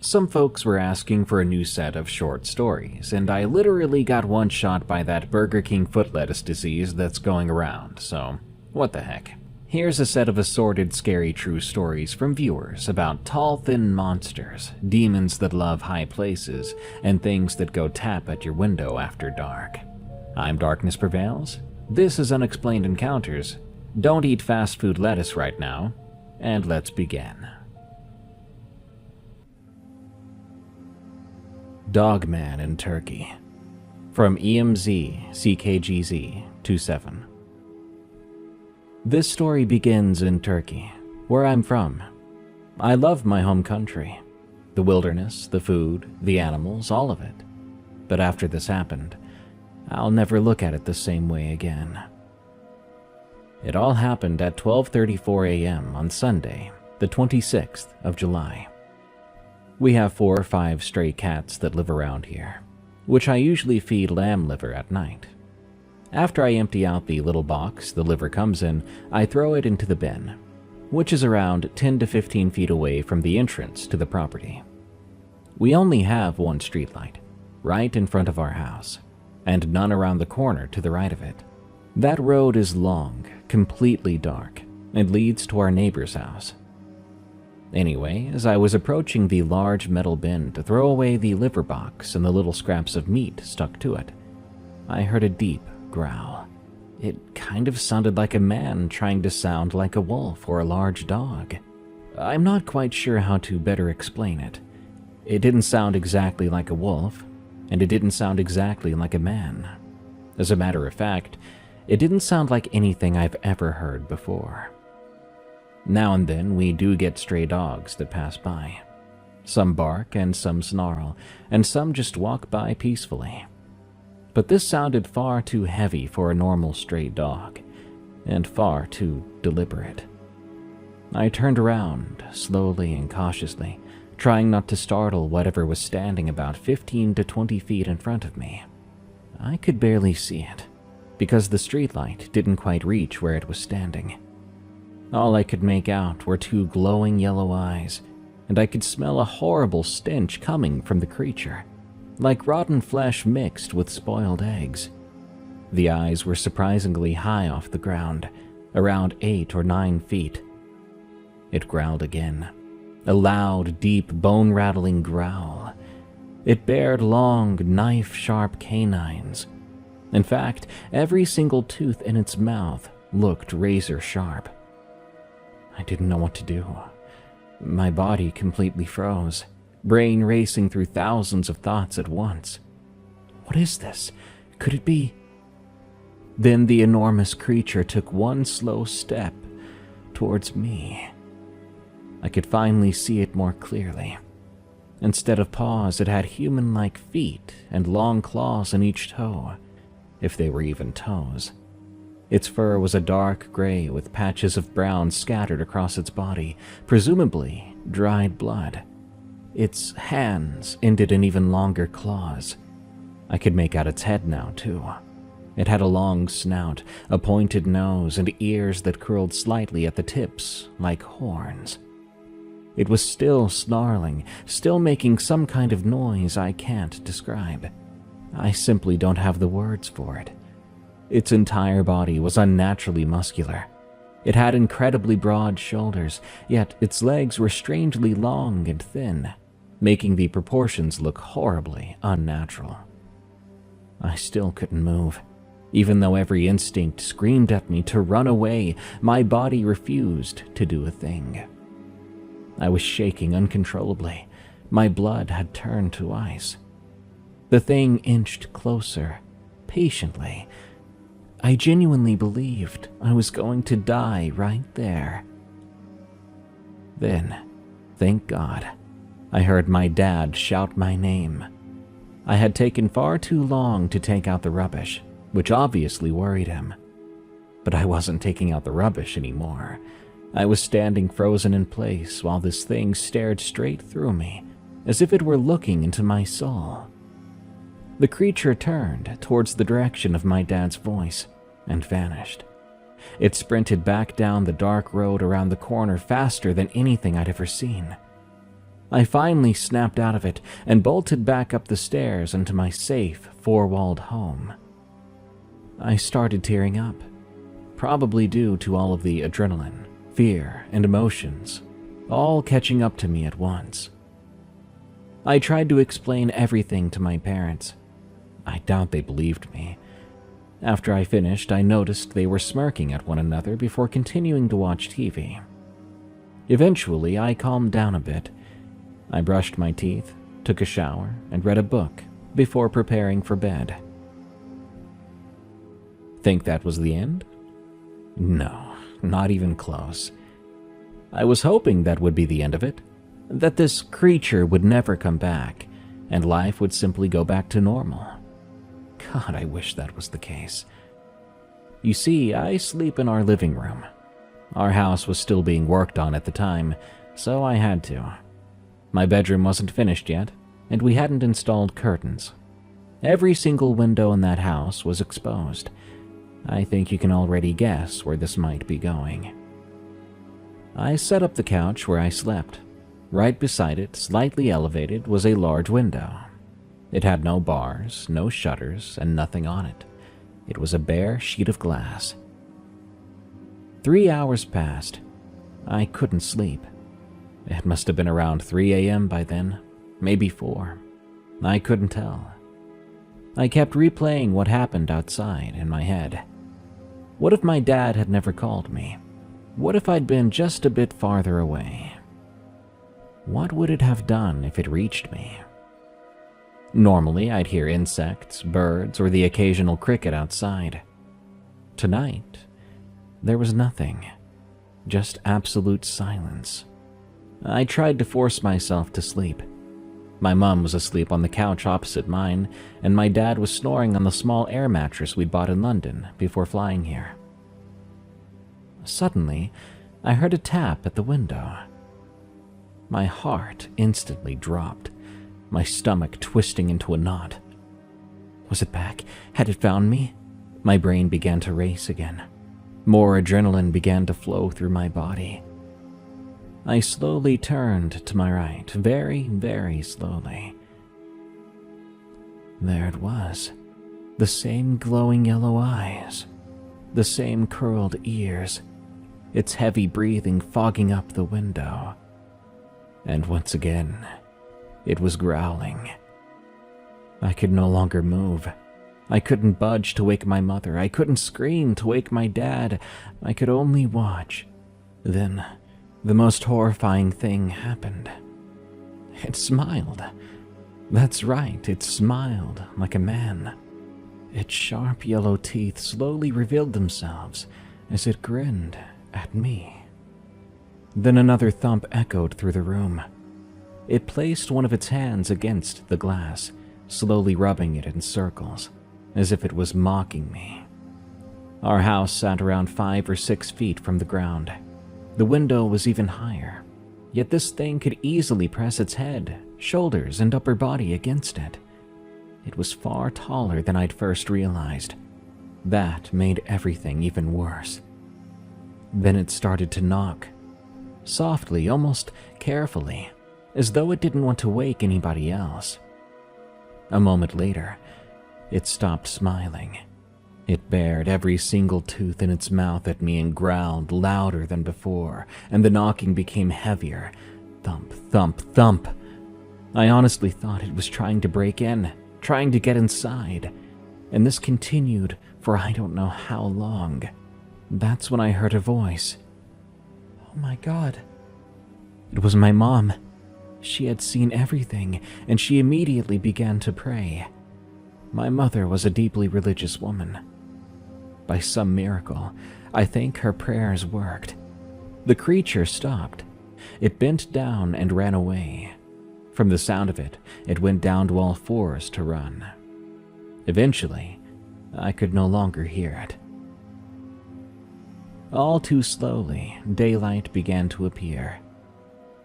Some folks were asking for a new set of short stories, and I literally got one shot by that Burger King foot lettuce disease that's going around, so what the heck. Here's a set of assorted scary true stories from viewers about tall, thin monsters, demons that love high places, and things that go tap at your window after dark. I'm Darkness Prevails. This is Unexplained Encounters. Don't eat fast food lettuce right now, and let's begin. Dogman in Turkey. From EMZ CKGZ 27. This story begins in Turkey, where I'm from. I love my home country. The wilderness, the food, the animals, all of it. But after this happened, I'll never look at it the same way again. It all happened at 12:34 a.m. on Sunday, the 26th of July. We have 4 or 5 stray cats that live around here, which I usually feed lamb liver at night. After I empty out the little box the liver comes in, I throw it into the bin, which is around 10 to 15 feet away from the entrance to the property. We only have one streetlight, right in front of our house, and none around the corner to the right of it. That road is long, completely dark, and leads to our neighbor's house. Anyway, as I was approaching the large metal bin to throw away the liver box and the little scraps of meat stuck to it, I heard a deep growl. It kind of sounded like a man trying to sound like a wolf or a large dog. I'm not quite sure how to better explain it. It didn't sound exactly like a wolf, and it didn't sound exactly like a man. As a matter of fact, it didn't sound like anything I've ever heard before. Now and then we do get stray dogs that pass by. Some bark and some snarl, and some just walk by peacefully. But this sounded far too heavy for a normal stray dog, and far too deliberate. I turned around, slowly and cautiously, trying not to startle whatever was standing about 15 to 20 feet in front of me. I could barely see it, because the streetlight didn't quite reach where it was standing. All I could make out were 2 glowing yellow eyes, and I could smell a horrible stench coming from the creature, like rotten flesh mixed with spoiled eggs. The eyes were surprisingly high off the ground, around 8 or 9 feet. It growled again, a loud, deep, bone-rattling growl. It bared long, knife-sharp canines. In fact, every single tooth in its mouth looked razor-sharp. I didn't know what to do. My body completely froze, brain racing through thousands of thoughts at once. What is this? Could it be? Then the enormous creature took one slow step towards me. I could finally see it more clearly. Instead of paws, it had human-like feet and long claws in each toe, if they were even toes. Its fur was a dark gray with patches of brown scattered across its body, presumably dried blood. Its hands ended in even longer claws. I could make out its head now, too. It had a long snout, a pointed nose, and ears that curled slightly at the tips, like horns. It was still snarling, still making some kind of noise I can't describe. I simply don't have the words for it. Its entire body was unnaturally muscular. It had incredibly broad shoulders, yet its legs were strangely long and thin, making the proportions look horribly unnatural. I still couldn't move. Even though every instinct screamed at me to run away, my body refused to do a thing. I was shaking uncontrollably. My blood had turned to ice. The thing inched closer, patiently. I genuinely believed I was going to die right there. Then, thank God, I heard my dad shout my name. I had taken far too long to take out the rubbish, which obviously worried him. But I wasn't taking out the rubbish anymore. I was standing frozen in place while this thing stared straight through me, as if it were looking into my soul. The creature turned towards the direction of my dad's voice and vanished. It sprinted back down the dark road around the corner faster than anything I'd ever seen. I finally snapped out of it and bolted back up the stairs into my safe, four-walled home. I started tearing up, probably due to all of the adrenaline, fear, and emotions, all catching up to me at once. I tried to explain everything to my parents. I doubt they believed me. After I finished, I noticed they were smirking at one another before continuing to watch TV. Eventually, I calmed down a bit. I brushed my teeth, took a shower, and read a book before preparing for bed. Think that was the end? No, not even close. I was hoping that would be the end of it, that this creature would never come back, and life would simply go back to normal. God, I wish that was the case. You see, I sleep in our living room. Our house was still being worked on at the time, so I had to. My bedroom wasn't finished yet, and we hadn't installed curtains. Every single window in that house was exposed. I think you can already guess where this might be going. I set up the couch where I slept. Right beside it, slightly elevated, was a large window. It had no bars, no shutters, and nothing on it. It was a bare sheet of glass. 3 hours passed. I couldn't sleep. It must have been around 3 a.m. by then, maybe 4. I couldn't tell. I kept replaying what happened outside in my head. What if my dad had never called me? What if I'd been just a bit farther away? What would it have done if it reached me? Normally, I'd hear insects, birds, or the occasional cricket outside. Tonight, there was nothing. Just absolute silence. I tried to force myself to sleep. My mom was asleep on the couch opposite mine, and my dad was snoring on the small air mattress we'd bought in London before flying here. Suddenly, I heard a tap at the window. My heart instantly dropped, my stomach twisting into a knot. Was it back? Had it found me? My brain began to race again. More adrenaline began to flow through my body. I slowly turned to my right, very, very slowly. There it was, the same glowing yellow eyes, the same curled ears, its heavy breathing fogging up the window. And once again, it was growling. I could no longer move. I couldn't budge to wake my mother. I couldn't scream to wake my dad. I could only watch. Then, the most horrifying thing happened. It smiled. That's right, it smiled like a man. Its sharp yellow teeth slowly revealed themselves as it grinned at me. Then another thump echoed through the room. It placed one of its hands against the glass, slowly rubbing it in circles, as if it was mocking me. Our house sat around 5 or 6 feet from the ground. The window was even higher, yet this thing could easily press its head, shoulders, and upper body against it. It was far taller than I'd first realized. That made everything even worse. Then it started to knock, softly, almost carefully, as though it didn't want to wake anybody else. A moment later, it stopped smiling. It bared every single tooth in its mouth at me and growled louder than before, and the knocking became heavier. Thump, thump, thump. I honestly thought it was trying to break in, trying to get inside, and this continued for I don't know how long. That's when I heard a voice. Oh my God. It was my mom. She had seen everything, and she immediately began to pray. My mother was a deeply religious woman. By some miracle, I think her prayers worked. The creature stopped. It bent down and ran away. From the sound of it, it went down to all fours to run. Eventually, I could no longer hear it. All too slowly, daylight began to appear.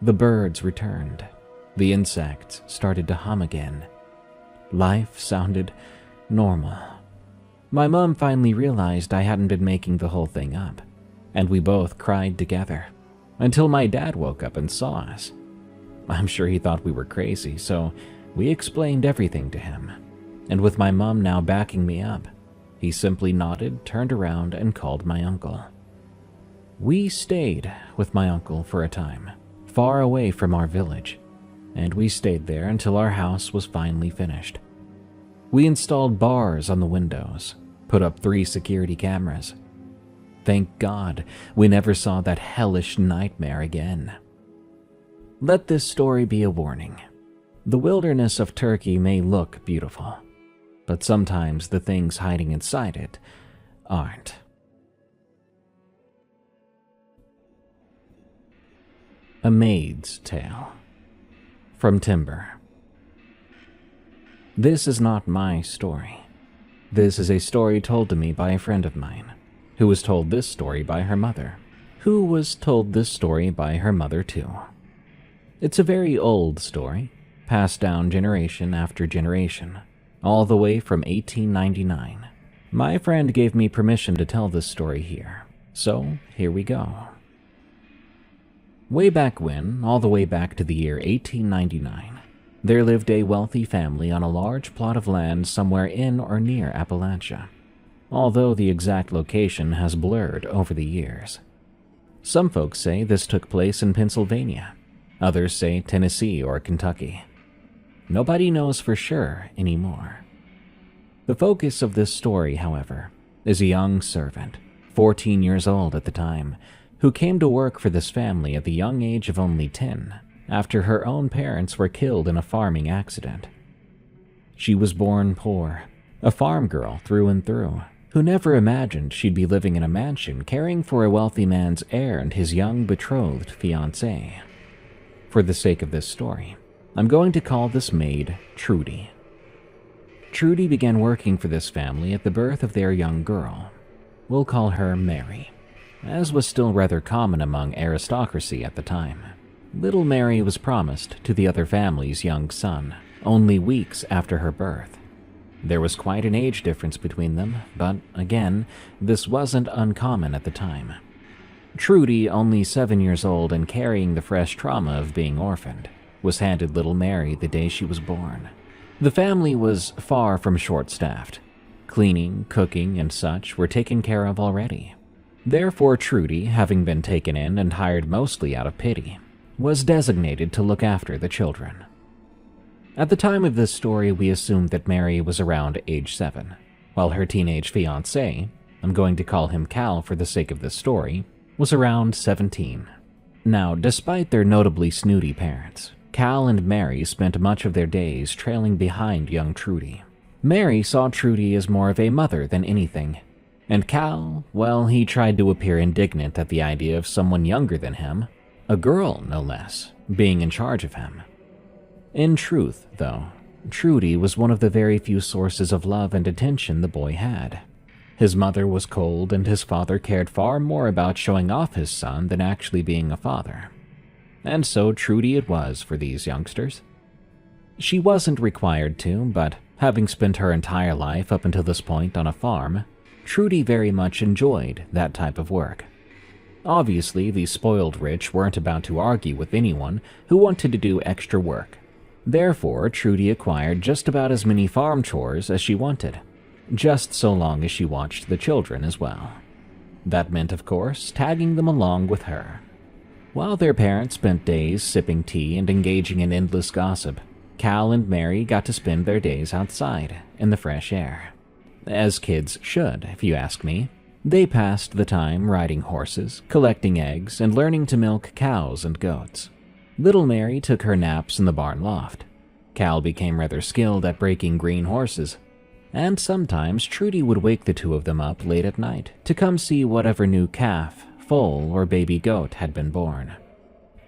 The birds returned. The insects started to hum again. Life sounded normal. My mom finally realized I hadn't been making the whole thing up, and we both cried together, until my dad woke up and saw us. I'm sure he thought we were crazy, so we explained everything to him. And with my mom now backing me up, he simply nodded, turned around, and called my uncle. We stayed with my uncle for a time, far away from our village, and we stayed there until our house was finally finished. We installed bars on the windows, put up 3 security cameras. Thank God we never saw that hellish nightmare again. Let this story be a warning. The wilderness of Turkey may look beautiful, but sometimes the things hiding inside it aren't. A Maid's Tale. From Timber. This is not my story. This is a story told to me by a friend of mine, who was told this story by her mother, who was told this story by her mother too. It's a very old story, passed down generation after generation, all the way from 1899. My friend gave me permission to tell this story here, so here we go. Way back when, all the way back to the year 1899, there lived a wealthy family on a large plot of land somewhere in or near Appalachia, although the exact location has blurred over the years. Some folks say this took place in Pennsylvania, others say Tennessee or Kentucky. Nobody knows for sure anymore. The focus of this story, however, is a young servant, 14 years old at the time, who came to work for this family at the young age of only 10, after her own parents were killed in a farming accident. She was born poor, a farm girl through and through, who never imagined she'd be living in a mansion caring for a wealthy man's heir and his young betrothed fiancé. For the sake of this story, I'm going to call this maid Trudy. Trudy began working for this family at the birth of their young girl. We'll call her Mary, as was still rather common among aristocracy at the time. Little Mary was promised to the other family's young son, only weeks after her birth. There was quite an age difference between them, but again, this wasn't uncommon at the time. Trudy, only 7 years old and carrying the fresh trauma of being orphaned, was handed little Mary the day she was born. The family was far from short-staffed. Cleaning, cooking, and such were taken care of already. Therefore, Trudy, having been taken in and hired mostly out of pity, was designated to look after the children. At the time of this story, we assumed that Mary was around age 7, while her teenage fiancé, I'm going to call him Cal for the sake of this story, was around 17. Now, despite their notably snooty parents, Cal and Mary spent much of their days trailing behind young Trudy. Mary saw Trudy as more of a mother than anything, and Cal, well, he tried to appear indignant at the idea of someone younger than him, a girl no less, being in charge of him. In truth, though, Trudy was one of the very few sources of love and attention the boy had. His mother was cold, and his father cared far more about showing off his son than actually being a father. And so Trudy it was for these youngsters. She wasn't required to, but having spent her entire life up until this point on a farm, Trudy very much enjoyed that type of work. Obviously, the spoiled rich weren't about to argue with anyone who wanted to do extra work. Therefore, Trudy acquired just about as many farm chores as she wanted, just so long as she watched the children as well. That meant, of course, tagging them along with her. While their parents spent days sipping tea and engaging in endless gossip, Cal and Mary got to spend their days outside, in the fresh air. As kids should, if you ask me. They passed the time riding horses, collecting eggs, and learning to milk cows and goats. Little Mary took her naps in the barn loft. Cal became rather skilled at breaking green horses, and sometimes Trudy would wake the two of them up late at night to come see whatever new calf, foal, or baby goat had been born.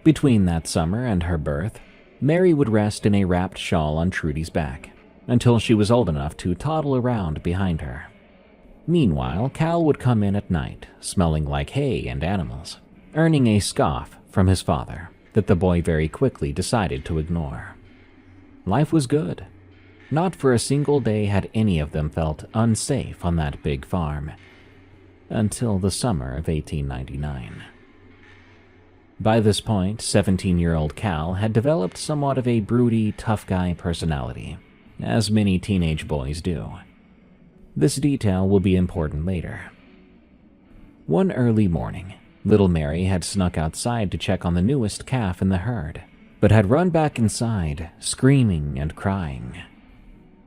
Between that summer and her birth, Mary would rest in a wrapped shawl on Trudy's back until she was old enough to toddle around behind her. Meanwhile, Cal would come in at night, smelling like hay and animals, earning a scoff from his father that the boy very quickly decided to ignore. Life was good. Not for a single day had any of them felt unsafe on that big farm, until the summer of 1899. By this point, 17-year-old Cal had developed somewhat of a broody, tough guy personality, as many teenage boys do. This detail will be important later. One early morning, little Mary had snuck outside to check on the newest calf in the herd, but had run back inside, screaming and crying.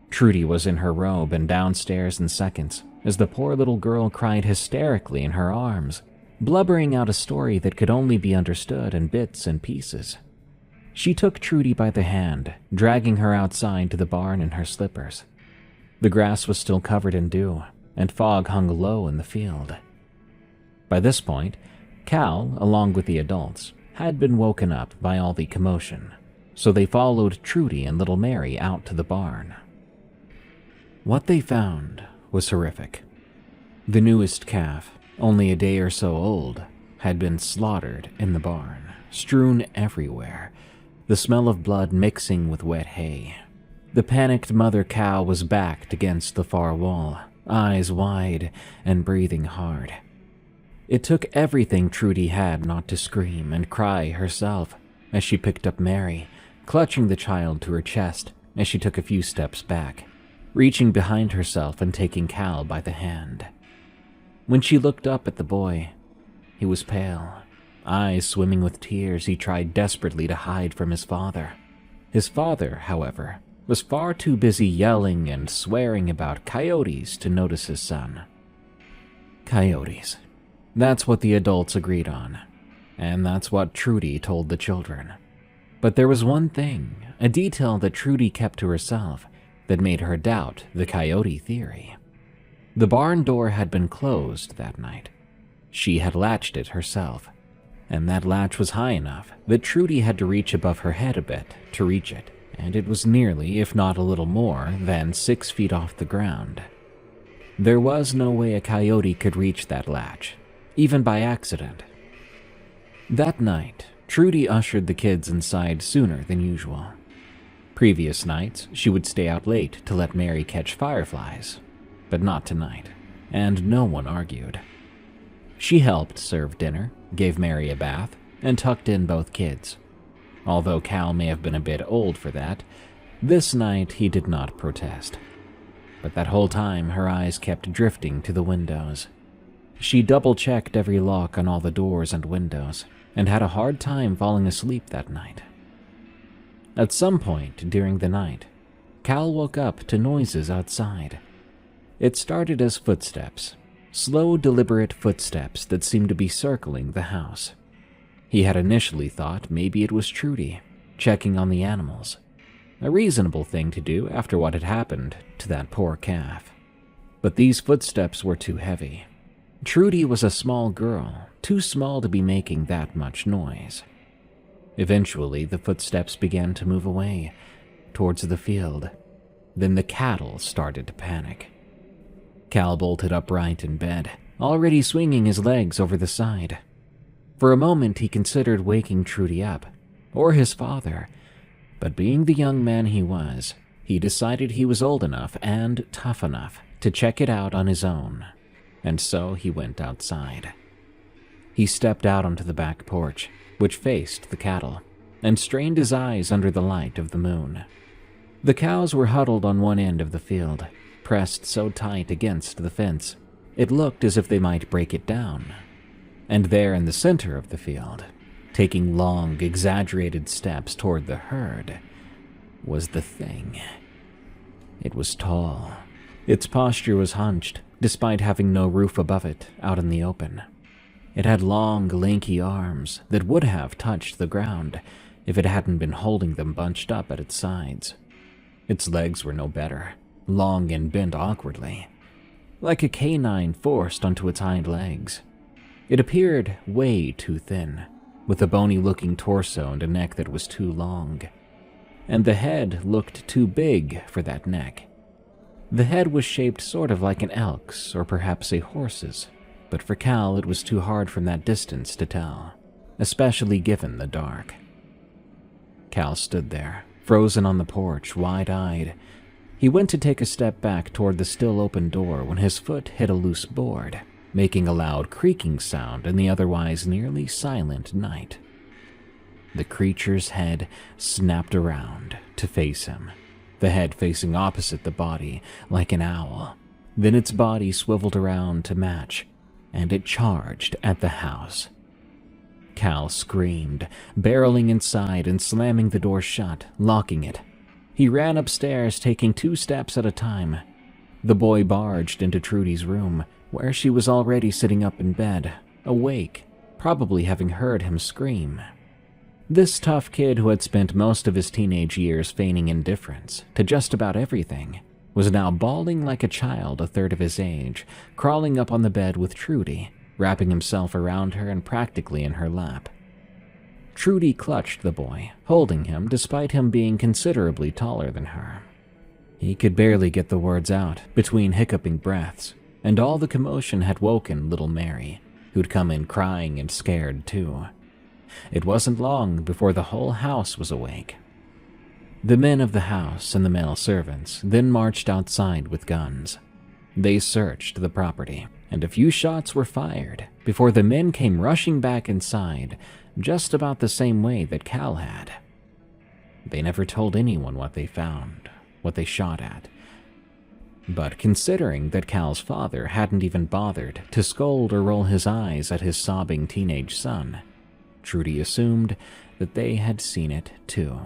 Trudy was in her robe and downstairs in seconds as the poor little girl cried hysterically in her arms, blubbering out a story that could only be understood in bits and pieces. She took Trudy by the hand, dragging her outside to the barn in her slippers. The grass was still covered in dew, and fog hung low in the field. By this point, Cal, along with the adults, had been woken up by all the commotion, so they followed Trudy and little Mary out to the barn. What they found was horrific. The newest calf, only a day or so old, had been slaughtered in the barn, strewn everywhere, the smell of blood mixing with wet hay. The panicked mother cow was backed against the far wall, eyes wide and breathing hard. It took everything Trudy had not to scream and cry herself as she picked up Mary, clutching the child to her chest as she took a few steps back, reaching behind herself and taking Cal by the hand. When she looked up at the boy, he was pale, eyes swimming with tears he tried desperately to hide from his father. His father, however, was far too busy yelling and swearing about coyotes to notice his son. Coyotes. That's what the adults agreed on, and that's what Trudy told the children. But there was one thing, a detail that Trudy kept to herself, that made her doubt the coyote theory. The barn door had been closed that night. She had latched it herself, and that latch was high enough that Trudy had to reach above her head a bit to reach it, and it was nearly, if not a little more, than 6 feet off the ground. There was no way a coyote could reach that latch, even by accident. That night, Trudy ushered the kids inside sooner than usual. Previous nights, she would stay out late to let Mary catch fireflies, but not tonight, and no one argued. She helped serve dinner, gave Mary a bath, and tucked in both kids. Although Cal may have been a bit old for that, this night he did not protest. But that whole time her eyes kept drifting to the windows. She double-checked every lock on all the doors and windows, and had a hard time falling asleep that night. At some point during the night, Cal woke up to noises outside. It started as footsteps, slow, deliberate footsteps that seemed to be circling the house. He had initially thought maybe it was Trudy, checking on the animals, a reasonable thing to do after what had happened to that poor calf. But these footsteps were too heavy. Trudy was a small girl, too small to be making that much noise. Eventually, the footsteps began to move away, towards the field. Then the cattle started to panic. Cal bolted upright in bed, already swinging his legs over the side. For a moment, he considered waking Trudy up, or his father, but being the young man he was, he decided he was old enough and tough enough to check it out on his own, and so he went outside. He stepped out onto the back porch, which faced the cattle, and strained his eyes under the light of the moon. The cows were huddled on one end of the field, pressed so tight against the fence, it looked as if they might break it down. And there in the center of the field, taking long, exaggerated steps toward the herd, was the thing. It was tall. Its posture was hunched, despite having no roof above it out in the open. It had long, lanky arms that would have touched the ground if it hadn't been holding them bunched up at its sides. Its legs were no better, long and bent awkwardly, like a canine forced onto its hind legs. It appeared way too thin, with a bony-looking torso and a neck that was too long. And the head looked too big for that neck. The head was shaped sort of like an elk's or perhaps a horse's, but for Cal it was too hard from that distance to tell, especially given the dark. Cal stood there, frozen on the porch, wide-eyed. He went to take a step back toward the still open door when his foot hit a loose board, making a loud creaking sound in the otherwise nearly silent night. The creature's head snapped around to face him, the head facing opposite the body like an owl. Then its body swiveled around to match, and it charged at the house. Cal screamed, barreling inside and slamming the door shut, locking it. He ran upstairs, taking 2 steps at a time. The boy barged into Trudy's room, where she was already sitting up in bed, awake, probably having heard him scream. This tough kid who had spent most of his teenage years feigning indifference to just about everything was now bawling like a child a third of his age, crawling up on the bed with Trudy, wrapping himself around her and practically in her lap. Trudy clutched the boy, holding him despite him being considerably taller than her. He could barely get the words out between hiccuping breaths, and all the commotion had woken little Mary, who'd come in crying and scared too. It wasn't long before the whole house was awake. The men of the house and the male servants then marched outside with guns. They searched the property, and a few shots were fired before the men came rushing back inside, just about the same way that Cal had. They never told anyone what they found, what they shot at. But considering that Cal's father hadn't even bothered to scold or roll his eyes at his sobbing teenage son, Trudy assumed that they had seen it too.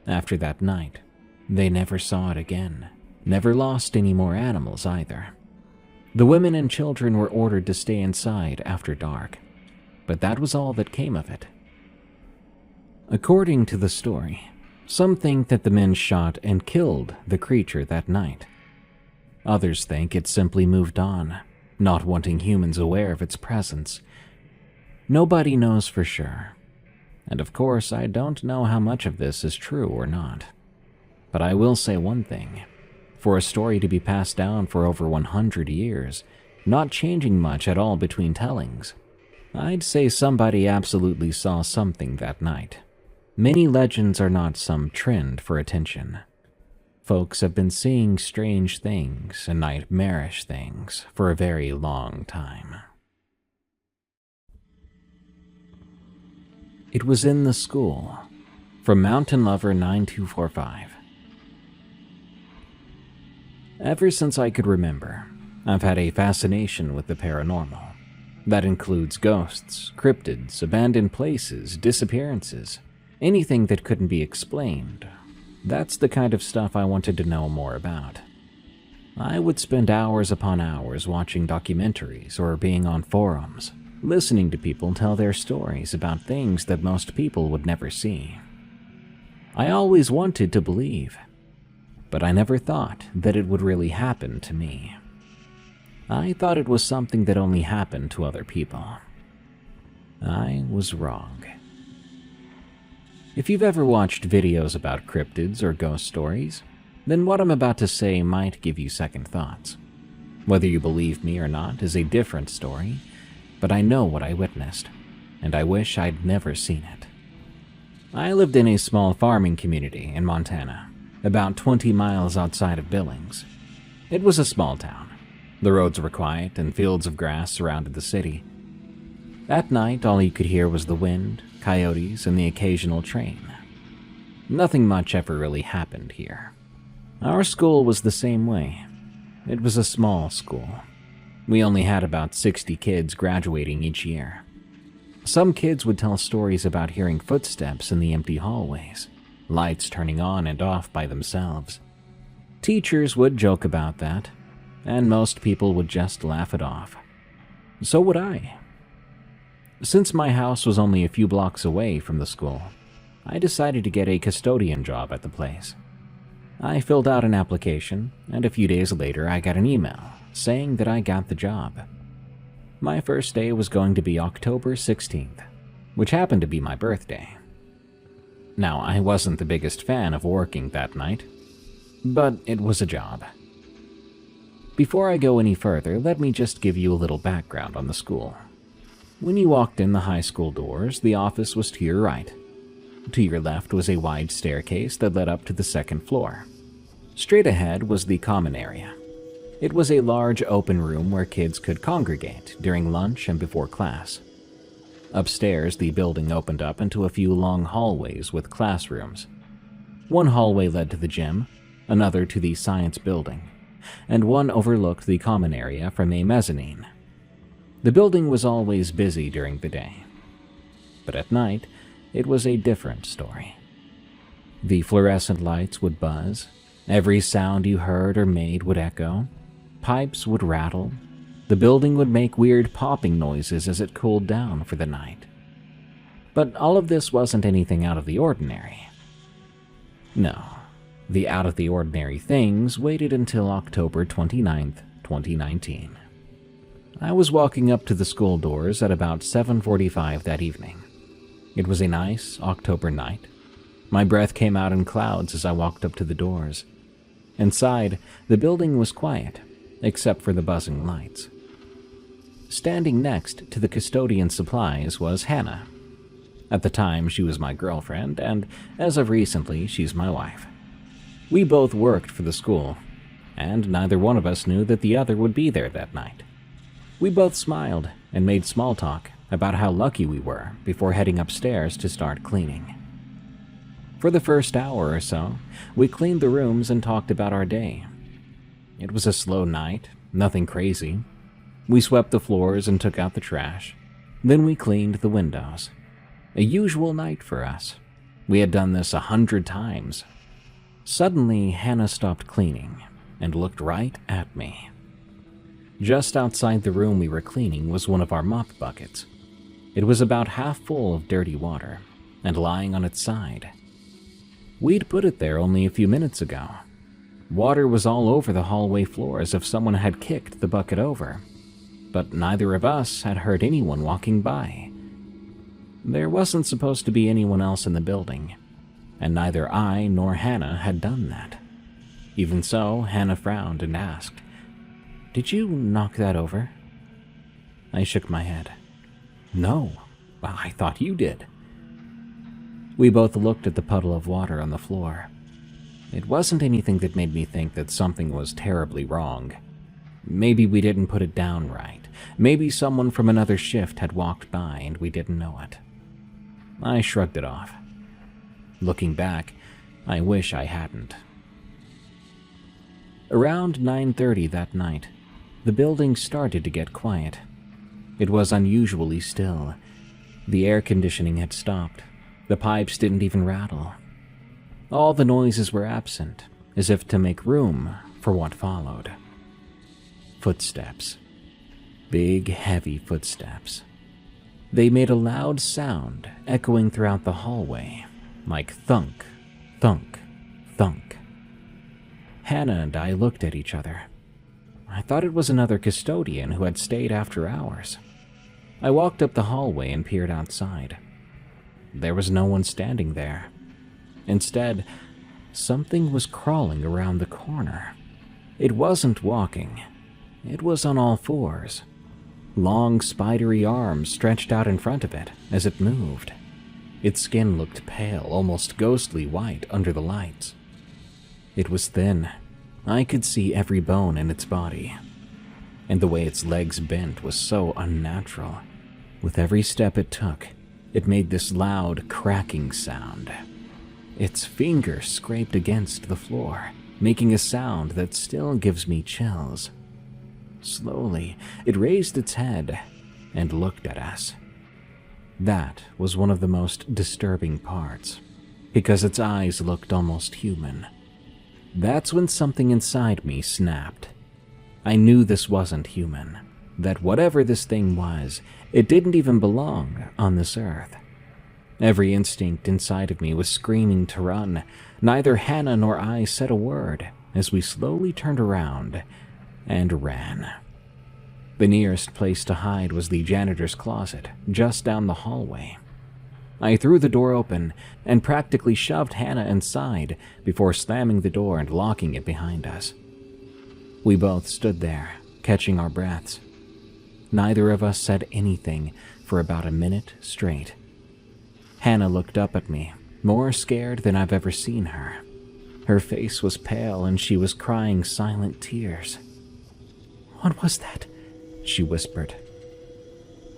After that night, they never saw it again, never lost any more animals either. The women and children were ordered to stay inside after dark, but that was all that came of it. According to the story, some think that the men shot and killed the creature that night. Others think it simply moved on, not wanting humans aware of its presence. Nobody knows for sure, and of course I don't know how much of this is true or not. But I will say one thing. For a story to be passed down for over 100 years, not changing much at all between tellings, I'd say somebody absolutely saw something that night. Many legends are not some trend for attention. Folks have been seeing strange things and nightmarish things for a very long time. It was in the school. From Mountain Lover 9245. Ever since I could remember, I've had a fascination with the paranormal. That includes ghosts, cryptids, abandoned places, disappearances, anything that couldn't be explained. That's the kind of stuff I wanted to know more about. I would spend hours upon hours watching documentaries or being on forums, listening to people tell their stories about things that most people would never see. I always wanted to believe, but I never thought that it would really happen to me. I thought it was something that only happened to other people. I was wrong. If you've ever watched videos about cryptids or ghost stories, then what I'm about to say might give you second thoughts. Whether you believe me or not is a different story, but I know what I witnessed, and I wish I'd never seen it. I lived in a small farming community in Montana, about 20 miles outside of Billings. It was a small town. The roads were quiet and fields of grass surrounded the city. At night, all you could hear was the wind, coyotes, and the occasional train. Nothing much ever really happened here. Our school was the same way. It was a small school. We only had about 60 kids graduating each year. Some kids would tell stories about hearing footsteps in the empty hallways, lights turning on and off by themselves. Teachers would joke about that, and most people would just laugh it off. So would I. Since my house was only a few blocks away from the school, I decided to get a custodian job at the place. I filled out an application, and a few days later I got an email saying that I got the job. My first day was going to be October 16th, which happened to be my birthday. Now, I wasn't the biggest fan of working that night, but it was a job. Before I go any further, let me just give you a little background on the school. When you walked in the high school doors, the office was to your right. To your left was a wide staircase that led up to the second floor. Straight ahead was the common area. It was a large open room where kids could congregate during lunch and before class. Upstairs, the building opened up into a few long hallways with classrooms. One hallway led to the gym, another to the science building, and one overlooked the common area from a mezzanine. The building was always busy during the day, but at night, it was a different story. The fluorescent lights would buzz, every sound you heard or made would echo, pipes would rattle, the building would make weird popping noises as it cooled down for the night. But all of this wasn't anything out of the ordinary. No, the out-of-the-ordinary things waited until October 29th, 2019. I was walking up to the school doors at about 7:45 that evening. It was a nice October night. My breath came out in clouds as I walked up to the doors. Inside, the building was quiet, except for the buzzing lights. Standing next to the custodian supplies was Hannah. At the time, she was my girlfriend, and as of recently, she's my wife. We both worked for the school, and neither one of us knew that the other would be there that night. We both smiled and made small talk about how lucky we were before heading upstairs to start cleaning. For the first hour or so, we cleaned the rooms and talked about our day. It was a slow night, nothing crazy. We swept the floors and took out the trash. Then we cleaned the windows. A usual night for us. We had done this 100 times. Suddenly, Hannah stopped cleaning and looked right at me. Just outside the room we were cleaning was one of our mop buckets. It was about half full of dirty water and lying on its side. We'd put it there only a few minutes ago. Water was all over the hallway floor as if someone had kicked the bucket over, but neither of us had heard anyone walking by. There wasn't supposed to be anyone else in the building, and neither I nor Hannah had done that. Even so, Hannah frowned and asked, "Did you knock that over?" I shook my head. "No, I thought you did." We both looked at the puddle of water on the floor. It wasn't anything that made me think that something was terribly wrong. Maybe we didn't put it down right. Maybe someone from another shift had walked by and we didn't know it. I shrugged it off. Looking back, I wish I hadn't. Around 9:30 that night, the building started to get quiet. It was unusually still. The air conditioning had stopped. The pipes didn't even rattle. All the noises were absent, as if to make room for what followed. Footsteps. Big, heavy footsteps. They made a loud sound echoing throughout the hallway, like thunk, thunk, thunk. Hannah and I looked at each other. I thought it was another custodian who had stayed after hours. I walked up the hallway and peered outside. There was no one standing there. Instead, something was crawling around the corner. It wasn't walking. It was on all fours. Long, spidery arms stretched out in front of it as it moved. Its skin looked pale, almost ghostly white under the lights. It was thin. I could see every bone in its body. And the way its legs bent was so unnatural. With every step it took, it made this loud, cracking sound. Its fingers scraped against the floor, making a sound that still gives me chills. Slowly, it raised its head and looked at us. That was one of the most disturbing parts, because its eyes looked almost human. That's when something inside me snapped. I knew this wasn't human, that whatever this thing was, it didn't even belong on this earth. Every instinct inside of me was screaming to run. Neither Hannah nor I said a word as we slowly turned around and ran. The nearest place to hide was the janitor's closet, just down the hallway. I threw the door open and practically shoved Hannah inside before slamming the door and locking it behind us. We both stood there, catching our breaths. Neither of us said anything for about a minute straight. Hannah looked up at me, more scared than I've ever seen her. Her face was pale and she was crying silent tears. "What was that?" she whispered.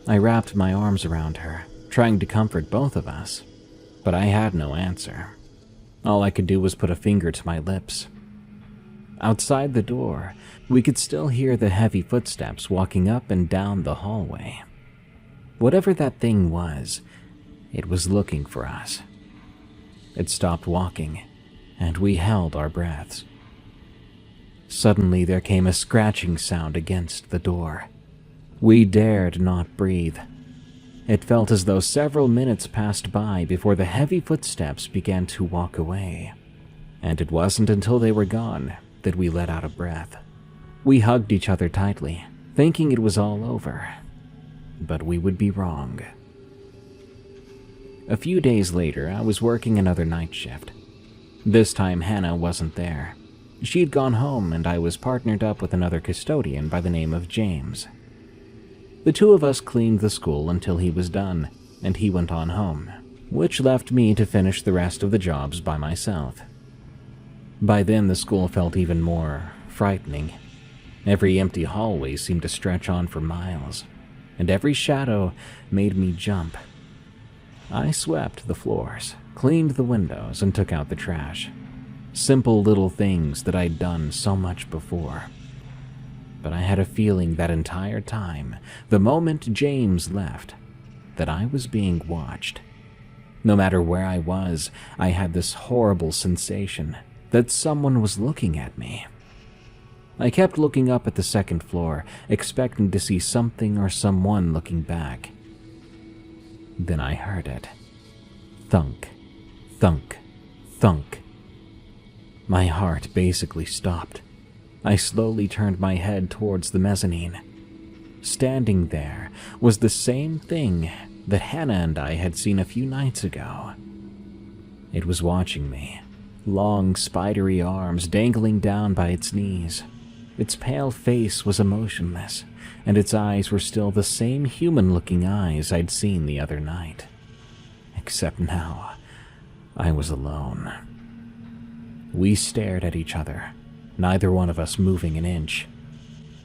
I wrapped my arms around her, trying to comfort both of us, but I had no answer. All I could do was put a finger to my lips. Outside the door, we could still hear the heavy footsteps walking up and down the hallway. Whatever that thing was, it was looking for us. It stopped walking, and we held our breaths. Suddenly there came a scratching sound against the door. We dared not breathe. It felt as though several minutes passed by before the heavy footsteps began to walk away, and it wasn't until they were gone that we let out a breath. We hugged each other tightly, thinking it was all over, but we would be wrong. A few days later, I was working another night shift. This time Hannah wasn't there. She'd gone home, and I was partnered up with another custodian by the name of James. The two of us cleaned the school until he was done, and he went on home, which left me to finish the rest of the jobs by myself. By then, the school felt even more frightening. Every empty hallway seemed to stretch on for miles, and every shadow made me jump. I swept the floors, cleaned the windows, and took out the trash. Simple little things that I'd done so much before. But I had a feeling that entire time, the moment James left, that I was being watched. No matter where I was, I had this horrible sensation that someone was looking at me. I kept looking up at the second floor, expecting to see something or someone looking back. Then I heard it. Thunk, thunk, thunk. My heart basically stopped. I slowly turned my head towards the mezzanine. Standing there was the same thing that Hannah and I had seen a few nights ago. It was watching me, long spidery arms dangling down by its knees. Its pale face was emotionless, and its eyes were still the same human-looking eyes I'd seen the other night. Except now, I was alone. We stared at each other, neither one of us moving an inch.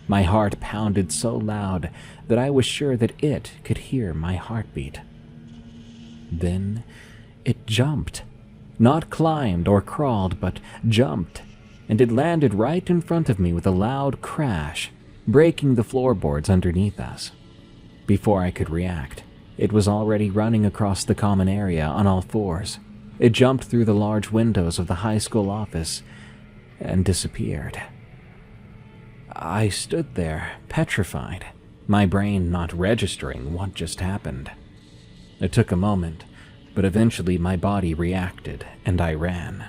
My heart pounded so loud that I was sure that it could hear my heartbeat. Then it jumped. Not climbed or crawled, but jumped, and it landed right in front of me with a loud crash, breaking the floorboards underneath us. Before I could react, it was already running across the common area on all fours. It jumped through the large windows of the high school office and disappeared. I stood there, petrified, my brain not registering what just happened. It took a moment, but eventually my body reacted and I ran.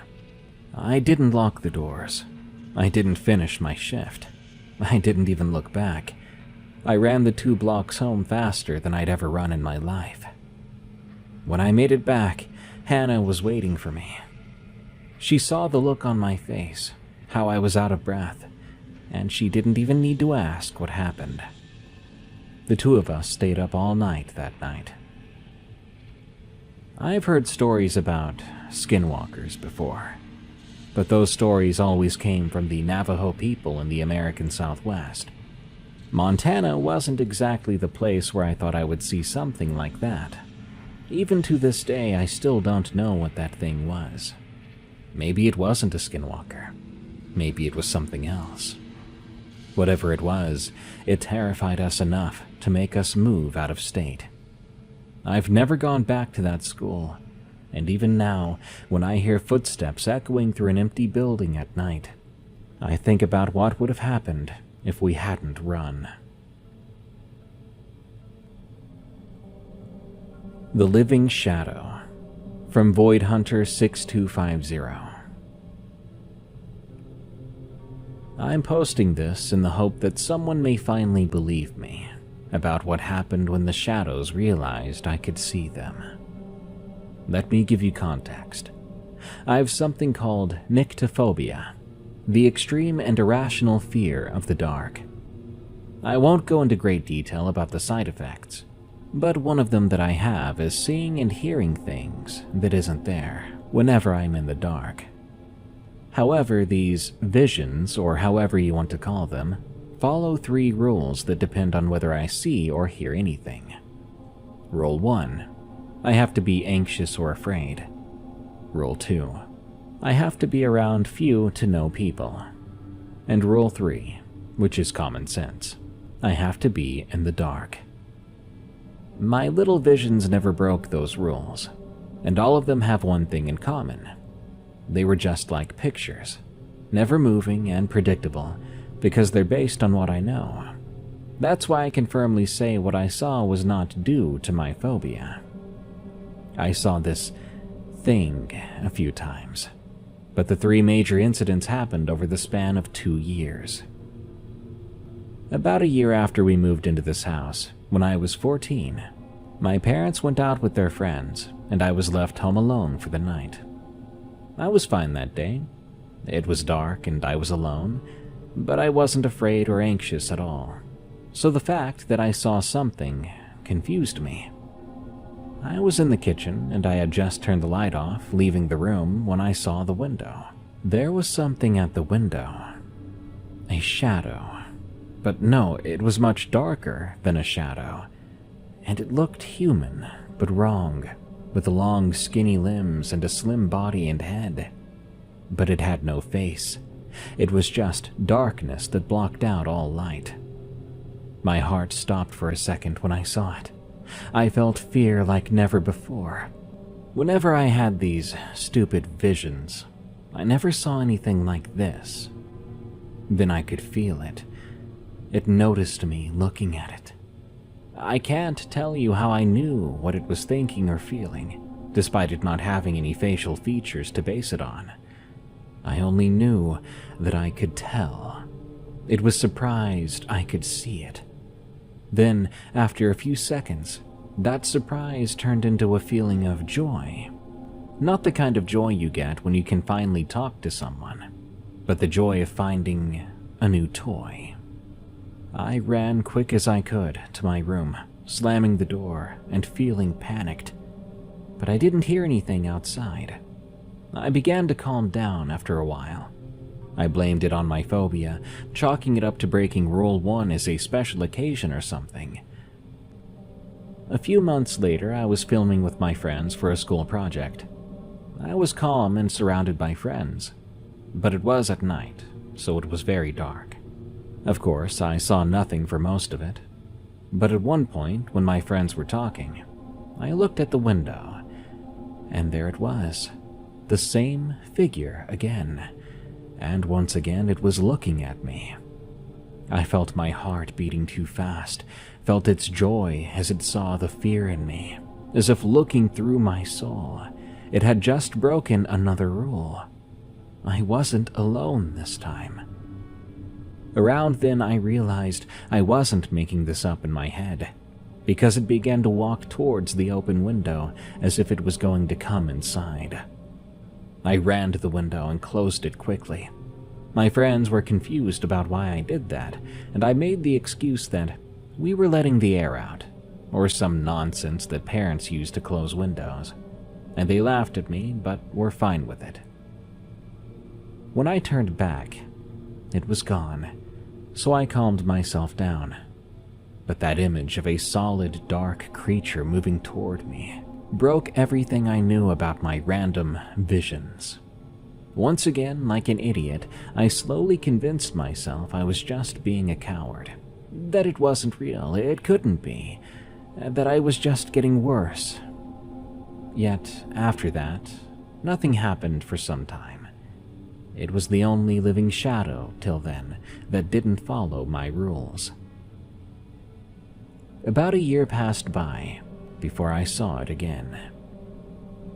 I didn't lock the doors. I didn't finish my shift. I didn't even look back. I ran the 2 blocks home faster than I'd ever run in my life. When I made it back, Hannah was waiting for me. She saw the look on my face, how I was out of breath, and she didn't even need to ask what happened. The two of us stayed up all night that night. I've heard stories about skinwalkers before, but those stories always came from the Navajo people in the American Southwest. Montana wasn't exactly the place where I thought I would see something like that. Even to this day, I still don't know what that thing was. Maybe it wasn't a skinwalker. Maybe it was something else. Whatever it was, it terrified us enough to make us move out of state. I've never gone back to that school, and even now, when I hear footsteps echoing through an empty building at night, I think about what would have happened if we hadn't run. The Living Shadow, from Void Hunter 6250. I'm posting this in the hope that someone may finally believe me about what happened when the shadows realized I could see them. Let me give you context. I have something called nyctophobia, the extreme and irrational fear of the dark. I won't go into great detail about the side effects, but one of them that I have is seeing and hearing things that isn't there whenever I'm in the dark. However, these visions, or however you want to call them, follow 3 rules that depend on whether I see or hear anything. Rule 1. I have to be anxious or afraid. Rule 2. I have to be around few to no people. And Rule 3, which is common sense. I have to be in the dark. My little visions never broke those rules, and all of them have one thing in common. They were just like pictures, never moving and predictable, because they're based on what I know. That's why I can firmly say what I saw was not due to my phobia. I saw this thing a few times, but the 3 major incidents happened over the span of 2 years. About a year after we moved into this house, when I was 14, my parents went out with their friends, and I was left home alone for the night. I was fine that day. It was dark and I was alone, but I wasn't afraid or anxious at all. So the fact that I saw something confused me. I was in the kitchen and I had just turned the light off, leaving the room, when I saw the window. There was something at the window. A shadow. But no, it was much darker than a shadow. And it looked human, but wrong, with long skinny limbs and a slim body and head. But it had no face. It was just darkness that blocked out all light. My heart stopped for a second when I saw it. I felt fear like never before. Whenever I had these stupid visions, I never saw anything like this. Then I could feel it. It noticed me looking at it. I can't tell you how I knew what it was thinking or feeling, despite it not having any facial features to base it on. I only knew that I could tell. It was surprised I could see it. Then, after a few seconds, that surprise turned into a feeling of joy. Not the kind of joy you get when you can finally talk to someone, but the joy of finding a new toy. I ran quick as I could to my room, slamming the door and feeling panicked. But I didn't hear anything outside. I began to calm down after a while. I blamed it on my phobia, chalking it up to breaking Rule 1 as a special occasion or something. A few months later, I was filming with my friends for a school project. I was calm and surrounded by friends, but it was at night, so it was very dark. Of course, I saw nothing for most of it, but at one point, when my friends were talking, I looked at the window, and there it was, the same figure again. And once again it was looking at me. I felt my heart beating too fast, felt its joy as it saw the fear in me, as if looking through my soul. It had just broken another rule. I wasn't alone this time. Around then I realized I wasn't making this up in my head, because it began to walk towards the open window as if it was going to come inside. I ran to the window and closed it quickly. My friends were confused about why I did that, and I made the excuse that we were letting the air out, or some nonsense that parents use to close windows, and they laughed at me but were fine with it. When I turned back, it was gone, so I calmed myself down. But that image of a solid, dark creature moving toward me broke everything I knew about my random visions. Once again, like an idiot, I slowly convinced myself I was just being a coward, that it wasn't real, it couldn't be, that I was just getting worse. Yet, after that, nothing happened for some time. It was the only living shadow, till then, that didn't follow my rules. About a year passed by before I saw it again.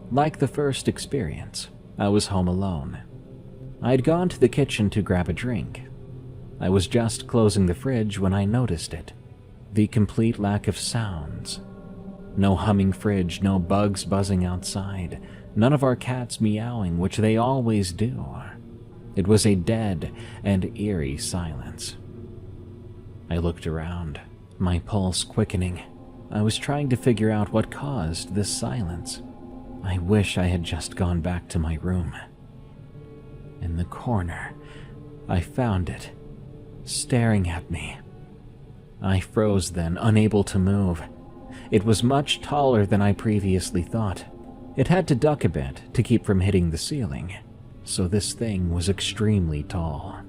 Like the first experience, I was home alone. I had gone to the kitchen to grab a drink. I was just closing the fridge when I noticed it. The complete lack of sounds. No humming fridge, no bugs buzzing outside, none of our cats meowing, which they always do. It was a dead and eerie silence. I looked around, my pulse quickening. I was trying to figure out what caused this silence. I wish I had just gone back to my room. In the corner, I found it, staring at me. I froze then, unable to move. It was much taller than I previously thought. It had to duck a bit to keep from hitting the ceiling, so this thing was extremely tall.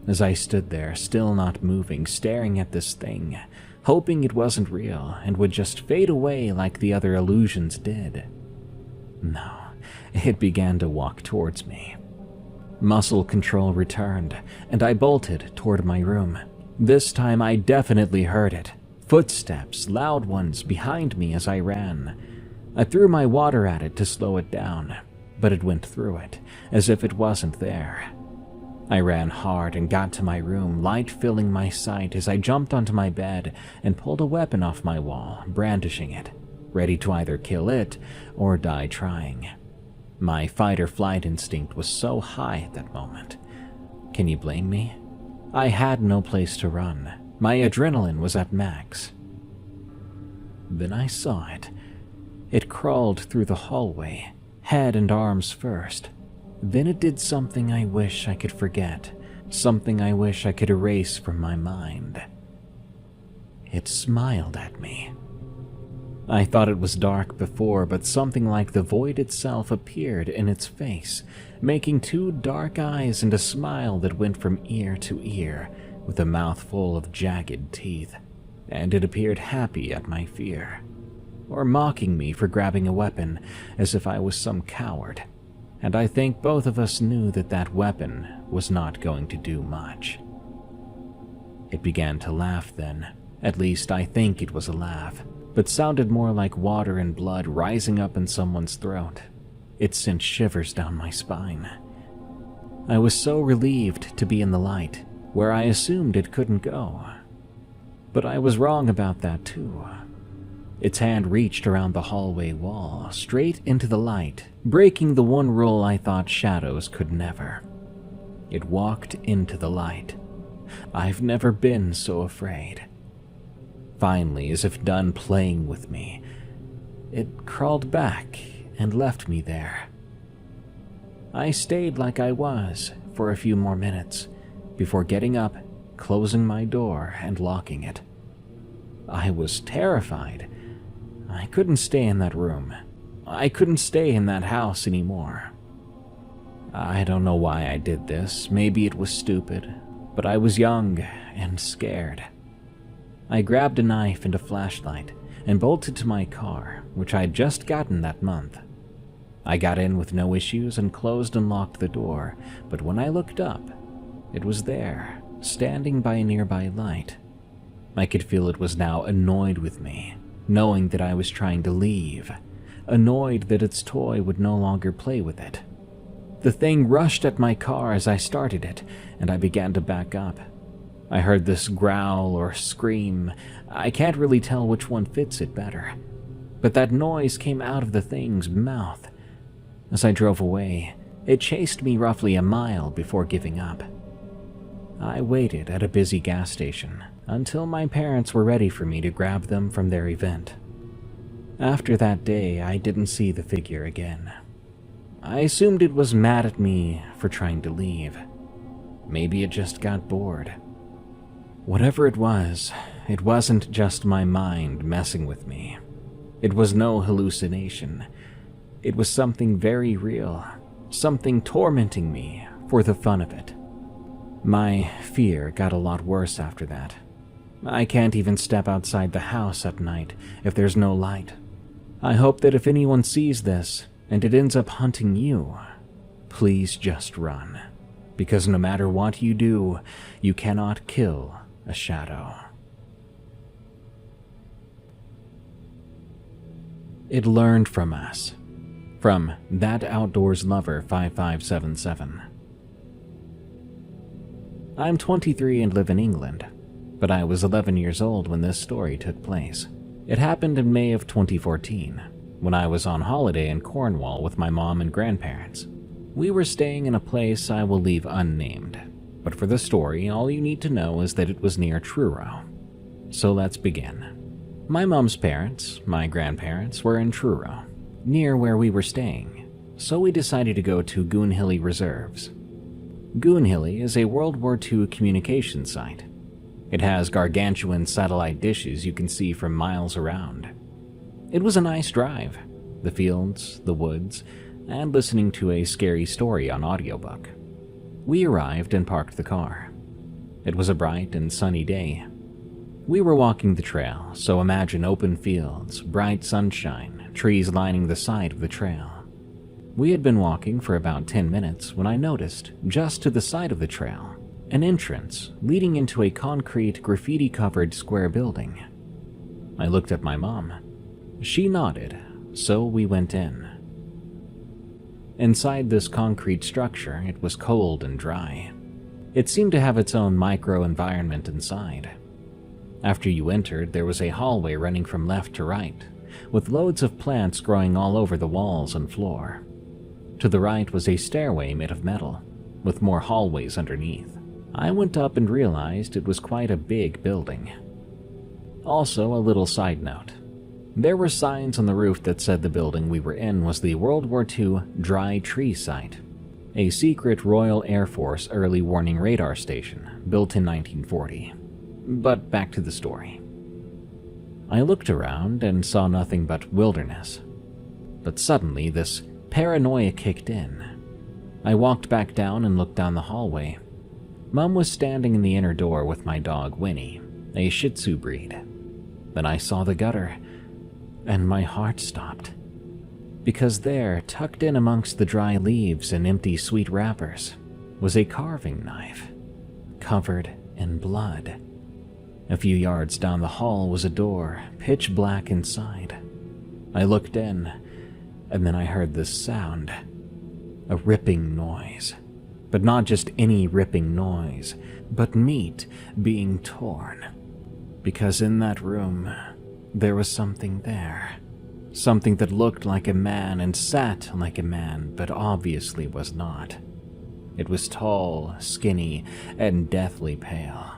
As I stood there, still not moving, staring at this thing, hoping it wasn't real and would just fade away like the other illusions did. No, it began to walk towards me. Muscle control returned, and I bolted toward my room. This time I definitely heard it. Footsteps, loud ones, behind me as I ran. I threw my water at it to slow it down, but it went through it, as if it wasn't there. I ran hard and got to my room, light filling my sight as I jumped onto my bed and pulled a weapon off my wall, brandishing it, ready to either kill it or die trying. My fight-or-flight instinct was so high at that moment. Can you blame me? I had no place to run. My adrenaline was at max. Then I saw it. It crawled through the hallway, head and arms first. Then it did something I wish I could forget, something I wish I could erase from my mind. It smiled at me. I thought it was dark before, but something like the void itself appeared in its face, making two dark eyes and a smile that went from ear to ear, with a mouth full of jagged teeth, and it appeared happy at my fear, or mocking me for grabbing a weapon as if I was some coward, and I think both of us knew that that weapon was not going to do much. It began to laugh then, at least I think it was a laugh, but sounded more like water and blood rising up in someone's throat. It sent shivers down my spine. I was so relieved to be in the light, where I assumed it couldn't go. But I was wrong about that too. Its hand reached around the hallway wall, straight into the light, breaking the one rule I thought shadows could never. It walked into the light. I've never been so afraid. Finally, as if done playing with me, it crawled back and left me there. I stayed like I was for a few more minutes before getting up, closing my door, and locking it. I was terrified. I couldn't stay in that room. I couldn't stay in that house anymore. I don't know why I did this. Maybe it was stupid, but I was young and scared. I grabbed a knife and a flashlight and bolted to my car, which I had just gotten that month. I got in with no issues and closed and locked the door, but when I looked up, it was there, standing by a nearby light. I could feel it was now annoyed with me, knowing that I was trying to leave, annoyed that its toy would no longer play with it. The thing rushed at my car as I started it, and I began to back up. I heard this growl or scream. I can't really tell which one fits it better, but that noise came out of the thing's mouth. As I drove away, it chased me roughly a mile before giving up. I waited at a busy gas station until my parents were ready for me to grab them from their event. After that day, I didn't see the figure again. I assumed it was mad at me for trying to leave. Maybe it just got bored. Whatever it wasn't just my mind messing with me. It was no hallucination. It was something very real, something tormenting me for the fun of it. My fear got a lot worse after that. I can't even step outside the house at night if there's no light. I hope that if anyone sees this and it ends up hunting you, please just run. Because no matter what you do, you cannot kill a shadow. It learned from us. From That Outdoors Lover 5577. I'm 23 and live in England, but I was 11 years old when this story took place. It happened in May of 2014, when I was on holiday in Cornwall with my mom and grandparents. We were staying in a place I will leave unnamed, but for the story, all you need to know is that it was near Truro. So let's begin. My mom's parents, my grandparents, were in Truro, near where we were staying, so we decided to go to Goonhilly Reserves. Goonhilly is a World War II communication site. It has gargantuan satellite dishes you can see from miles around, It was a nice drive. The fields, the woods, and listening to a scary story on audiobook. We arrived and parked the car. It was a bright and sunny day. We were walking the trail, so imagine open fields, bright sunshine, trees lining the side of the trail. We had been walking for about 10 minutes when I noticed, just to the side of the trail, an entrance leading into a concrete, graffiti-covered square building. I looked at my mom. She nodded, so we went in. Inside this concrete structure, it was cold and dry. It seemed to have its own micro-environment inside. After you entered, there was a hallway running from left to right, with loads of plants growing all over the walls and floor. To the right was a stairway made of metal, with more hallways underneath. I went up and realized it was quite a big building. Also, a little side note. There were signs on the roof that said the building we were in was the World War II Dry Tree Site, a secret Royal Air Force early warning radar station built in 1940. But back to the story. I looked around and saw nothing but wilderness. But suddenly, this paranoia kicked in. I walked back down and looked down the hallway. Mom was standing in the inner door with my dog Winnie, a Shih Tzu breed. Then I saw the gutter, and my heart stopped. Because there, tucked in amongst the dry leaves and empty sweet wrappers, was a carving knife, covered in blood. A few yards down the hall was a door, pitch black inside. I looked in, and then I heard this sound. A ripping noise. But not just any ripping noise, but meat being torn. Because in that room, there was something there. Something that looked like a man and sat like a man, but obviously was not. It was tall, skinny, and deathly pale.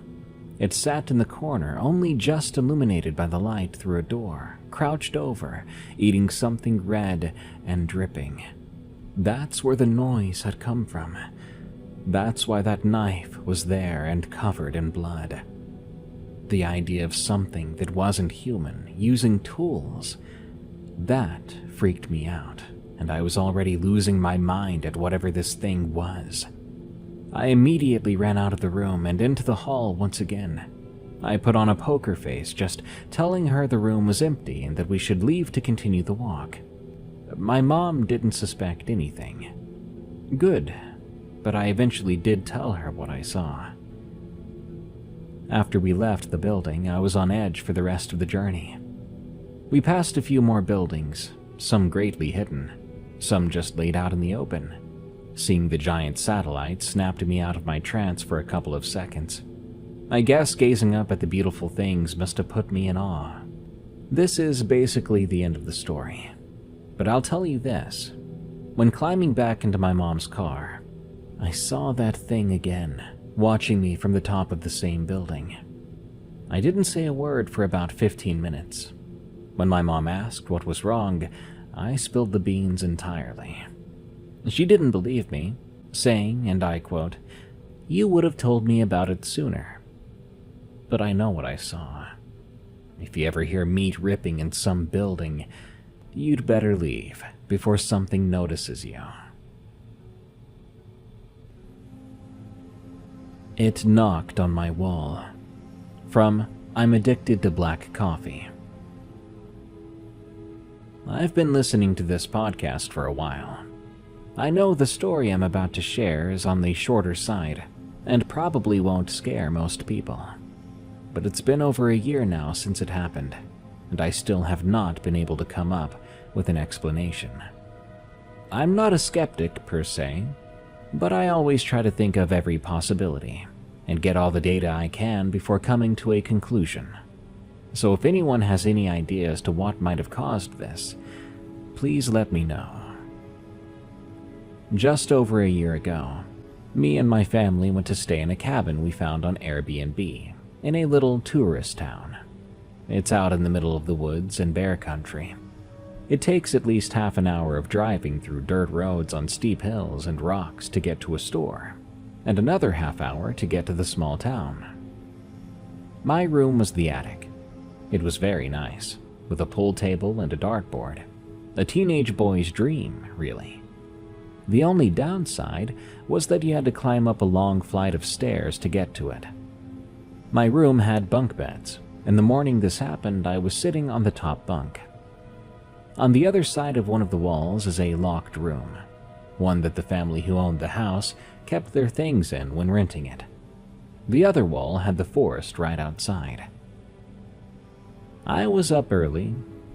It sat in the corner, only just illuminated by the light through a door, crouched over, eating something red and dripping. That's where the noise had come from. That's why that knife was there and covered in blood. The idea of something that wasn't human, using tools, that freaked me out, and I was already losing my mind at whatever this thing was. I immediately ran out of the room and into the hall once again. I put on a poker face, just telling her the room was empty and that we should leave to continue the walk. My mom didn't suspect anything. Good, but I eventually did tell her what I saw. After we left the building, I was on edge for the rest of the journey. We passed a few more buildings, some greatly hidden, some just laid out in the open. Seeing the giant satellite snapped me out of my trance for a couple of seconds. I guess gazing up at the beautiful things must have put me in awe. This is basically the end of the story. But I'll tell you this. When climbing back into my mom's car, I saw that thing again, watching me from the top of the same building. I didn't say a word for about 15 minutes. When my mom asked what was wrong, I spilled the beans entirely. She didn't believe me, saying, and I quote, "You would have told me about it sooner." But I know what I saw. If you ever hear meat ripping in some building, you'd better leave before something notices you. It knocked on my wall. From I'm Addicted to Black Coffee. I've been listening to this podcast for a while. I know the story I'm about to share is on the shorter side, and probably won't scare most people. But it's been over a year now since it happened, and I still have not been able to come up with an explanation. I'm not a skeptic per se, but I always try to think of every possibility and get all the data I can before coming to a conclusion. So if anyone has any idea as to what might have caused this, please let me know. Just over a year ago, me and my family went to stay in a cabin we found on Airbnb in a little tourist town. It's out in the middle of the woods and bear country. It takes at least half an hour of driving through dirt roads on steep hills and rocks to get to a store, and another half hour to get to the small town. My room was the attic. It was very nice. with a pool table and a dartboard. A teenage boy's dream, really. The only downside was that you had to climb up a long flight of stairs to get to it. My room had bunk beds, and the morning this happened, I was sitting on the top bunk. On the other side of one of the walls is a locked room, one that the family who owned the house kept their things in when renting it. The other wall had the forest right outside. I was up early,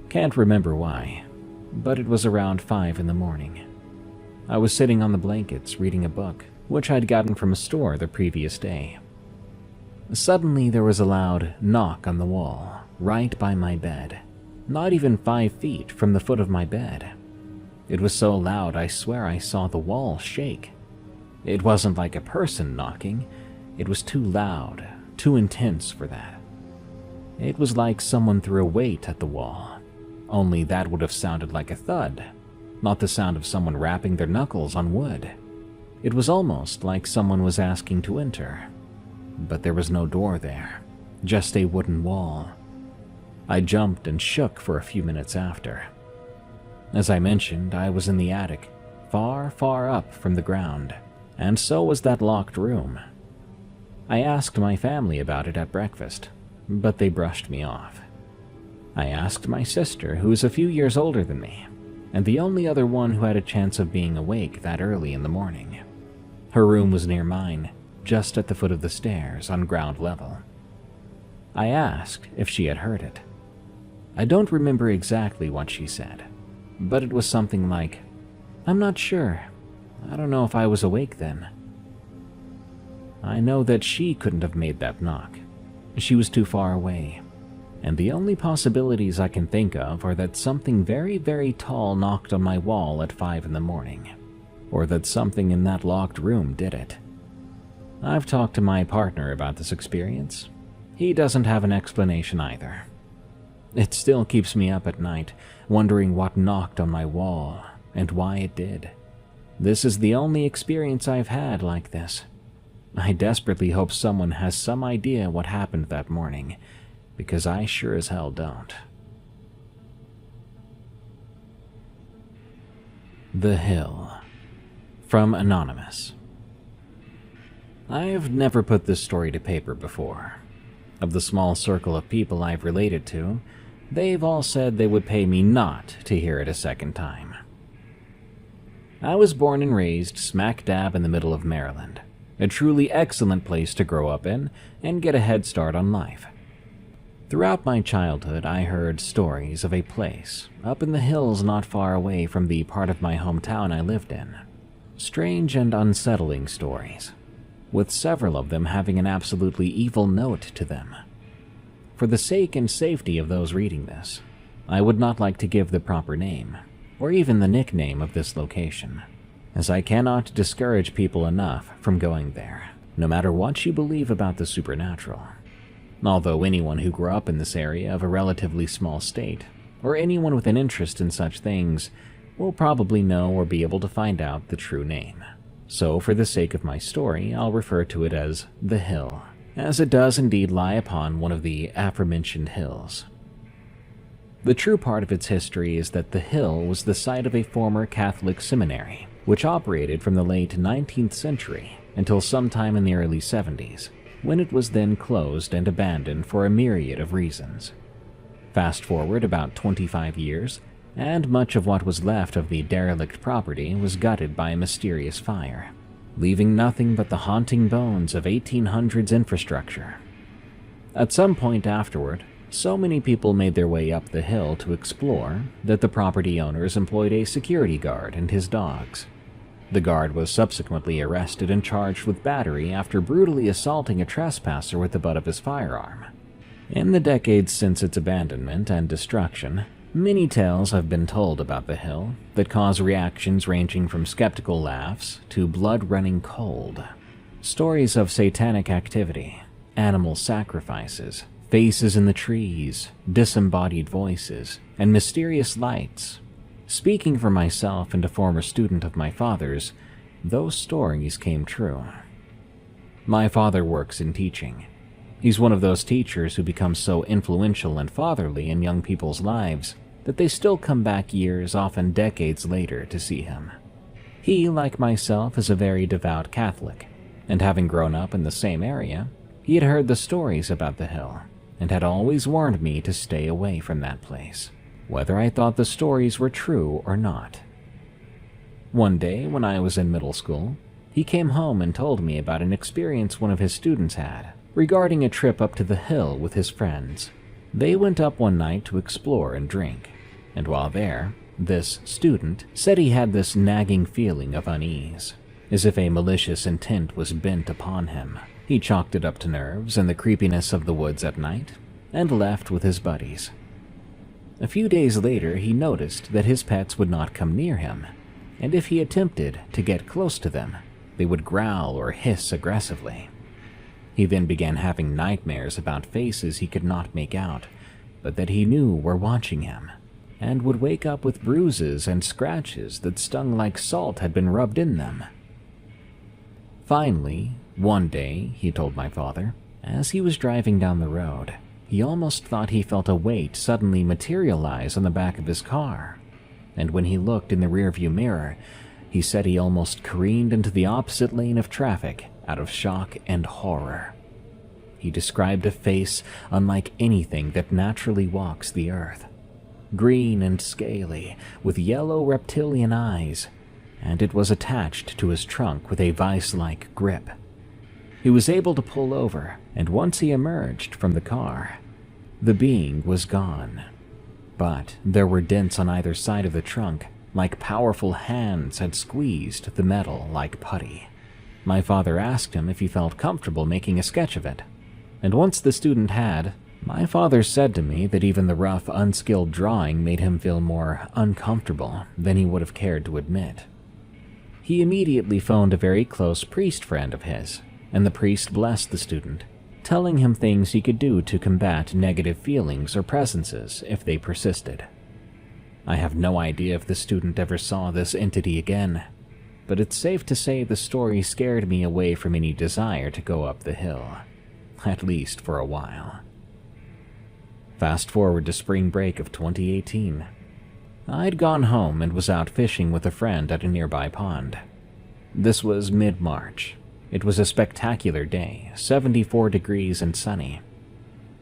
can't remember why, but it was around 5 in the morning. I was sitting on the blankets reading a book, which I'd gotten from a store the previous day. Suddenly there was a loud knock on the wall, right by my bed, not even 5 feet from the foot of my bed. It was so loud I swear I saw the wall shake. It wasn't like a person knocking, it was too loud, too intense for that. It was like someone threw a weight at the wall, only that would have sounded like a thud, not the sound of someone rapping their knuckles on wood. It was almost like someone was asking to enter, but there was no door there, just a wooden wall. I jumped and shook for a few minutes after. As I mentioned, I was in the attic, far, far up from the ground, and so was that locked room. I asked my family about it at breakfast, but they brushed me off. I asked my sister, who is a few years older than me, and the only other one who had a chance of being awake that early in the morning. Her room was near mine, just at the foot of the stairs on ground level. I asked if she had heard it. I don't remember exactly what she said, but it was something like, "I'm not sure. I don't know if I was awake then." I know that she couldn't have made that knock. She was too far away, and the only possibilities I can think of are that something very, very tall knocked on my wall at 5 in the morning, or that something in that locked room did it. I've talked to my partner about this experience. He doesn't have an explanation either. It still keeps me up at night, wondering what knocked on my wall and why it did. This is the only experience I've had like this. I desperately hope someone has some idea what happened that morning, because I sure as hell don't. The Hill. From Anonymous. I've never put this story to paper before. Of the small circle of people I've related to, they've all said they would pay me not to hear it a second time. I was born and raised smack dab in the middle of Maryland, a truly excellent place to grow up in and get a head start on life. Throughout my childhood, I heard stories of a place up in the hills not far away from the part of my hometown I lived in. Strange and unsettling stories, with several of them having an absolutely evil note to them. For the sake and safety of those reading this, I would not like to give the proper name, or even the nickname of this location, as I cannot discourage people enough from going there, no matter what you believe about the supernatural. Although anyone who grew up in this area of a relatively small state, or anyone with an interest in such things, will probably know or be able to find out the true name. So for the sake of my story, I'll refer to it as The Hill, as it does indeed lie upon one of the aforementioned hills. The true part of its history is that the hill was the site of a former Catholic seminary, which operated from the late 19th century until sometime in the early 70s, when it was then closed and abandoned for a myriad of reasons. Fast forward about 25 years, and much of what was left of the derelict property was gutted by a mysterious fire, leaving nothing but the haunting bones of 1800s infrastructure. At some point afterward, so many people made their way up the hill to explore that the property owners employed a security guard and his dogs. The guard was subsequently arrested and charged with battery after brutally assaulting a trespasser with the butt of his firearm. In the decades since its abandonment and destruction, many tales have been told about the hill that cause reactions ranging from skeptical laughs to blood running cold. Stories of satanic activity, animal sacrifices, faces in the trees, disembodied voices, and mysterious lights. Speaking for myself and a former student of my father's, those stories came true. My father works in teaching. He's one of those teachers who becomes so influential and fatherly in young people's lives that they still come back years, often decades later, to see him. He, like myself, is a very devout Catholic, and having grown up in the same area, he had heard the stories about the hill and had always warned me to stay away from that place, whether I thought the stories were true or not. One day, when I was in middle school, he came home and told me about an experience one of his students had regarding a trip up to the hill with his friends. They went up one night to explore and drink, and while there, this student said he had this nagging feeling of unease, as if a malicious intent was bent upon him. He chalked it up to nerves and the creepiness of the woods at night, and left with his buddies. A few days later, he noticed that his pets would not come near him, and if he attempted to get close to them, they would growl or hiss aggressively. He then began having nightmares about faces he could not make out, but that he knew were watching him, and would wake up with bruises and scratches that stung like salt had been rubbed in them. Finally, one day, he told my father, as he was driving down the road, he almost thought he felt a weight suddenly materialize on the back of his car, and when he looked in the rearview mirror, he said he almost careened into the opposite lane of traffic out of shock and horror. He described a face unlike anything that naturally walks the earth, green and scaly, with yellow reptilian eyes, and it was attached to his trunk with a vice-like grip. He was able to pull over, and once he emerged from the car, the being was gone. But there were dents on either side of the trunk, like powerful hands had squeezed the metal like putty. My father asked him if he felt comfortable making a sketch of it, and once the student had, my father said to me that even the rough, unskilled drawing made him feel more uncomfortable than he would have cared to admit. He immediately phoned a very close priest friend of his, and the priest blessed the student, telling him things he could do to combat negative feelings or presences if they persisted. I have no idea if the student ever saw this entity again, but it's safe to say the story scared me away from any desire to go up the hill, at least for a while. Fast forward to spring break of 2018. I'd gone home and was out fishing with a friend at a nearby pond. This was mid-March. It was a spectacular day, 74 degrees and sunny.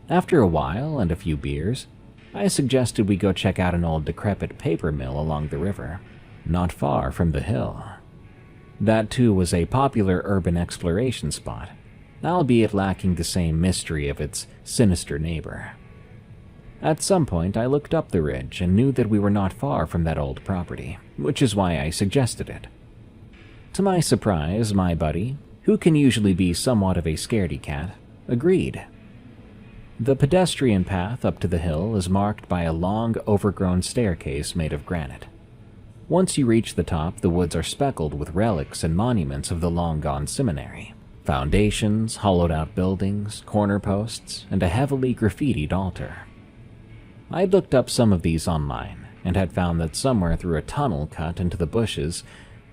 After a while and a few beers, I suggested we go check out an old decrepit paper mill along the river, not far from the hill. That too was a popular urban exploration spot, albeit lacking the same mystery of its sinister neighbor. At some point, I looked up the ridge and knew that we were not far from that old property, which is why I suggested it. To my surprise, my buddy, who can usually be somewhat of a scaredy cat, agreed. The pedestrian path up to the hill is marked by a long, overgrown staircase made of granite. Once you reach the top, the woods are speckled with relics and monuments of the long-gone seminary. Foundations, hollowed-out buildings, corner posts, and a heavily graffitied altar. I'd looked up some of these online, and had found that somewhere through a tunnel cut into the bushes,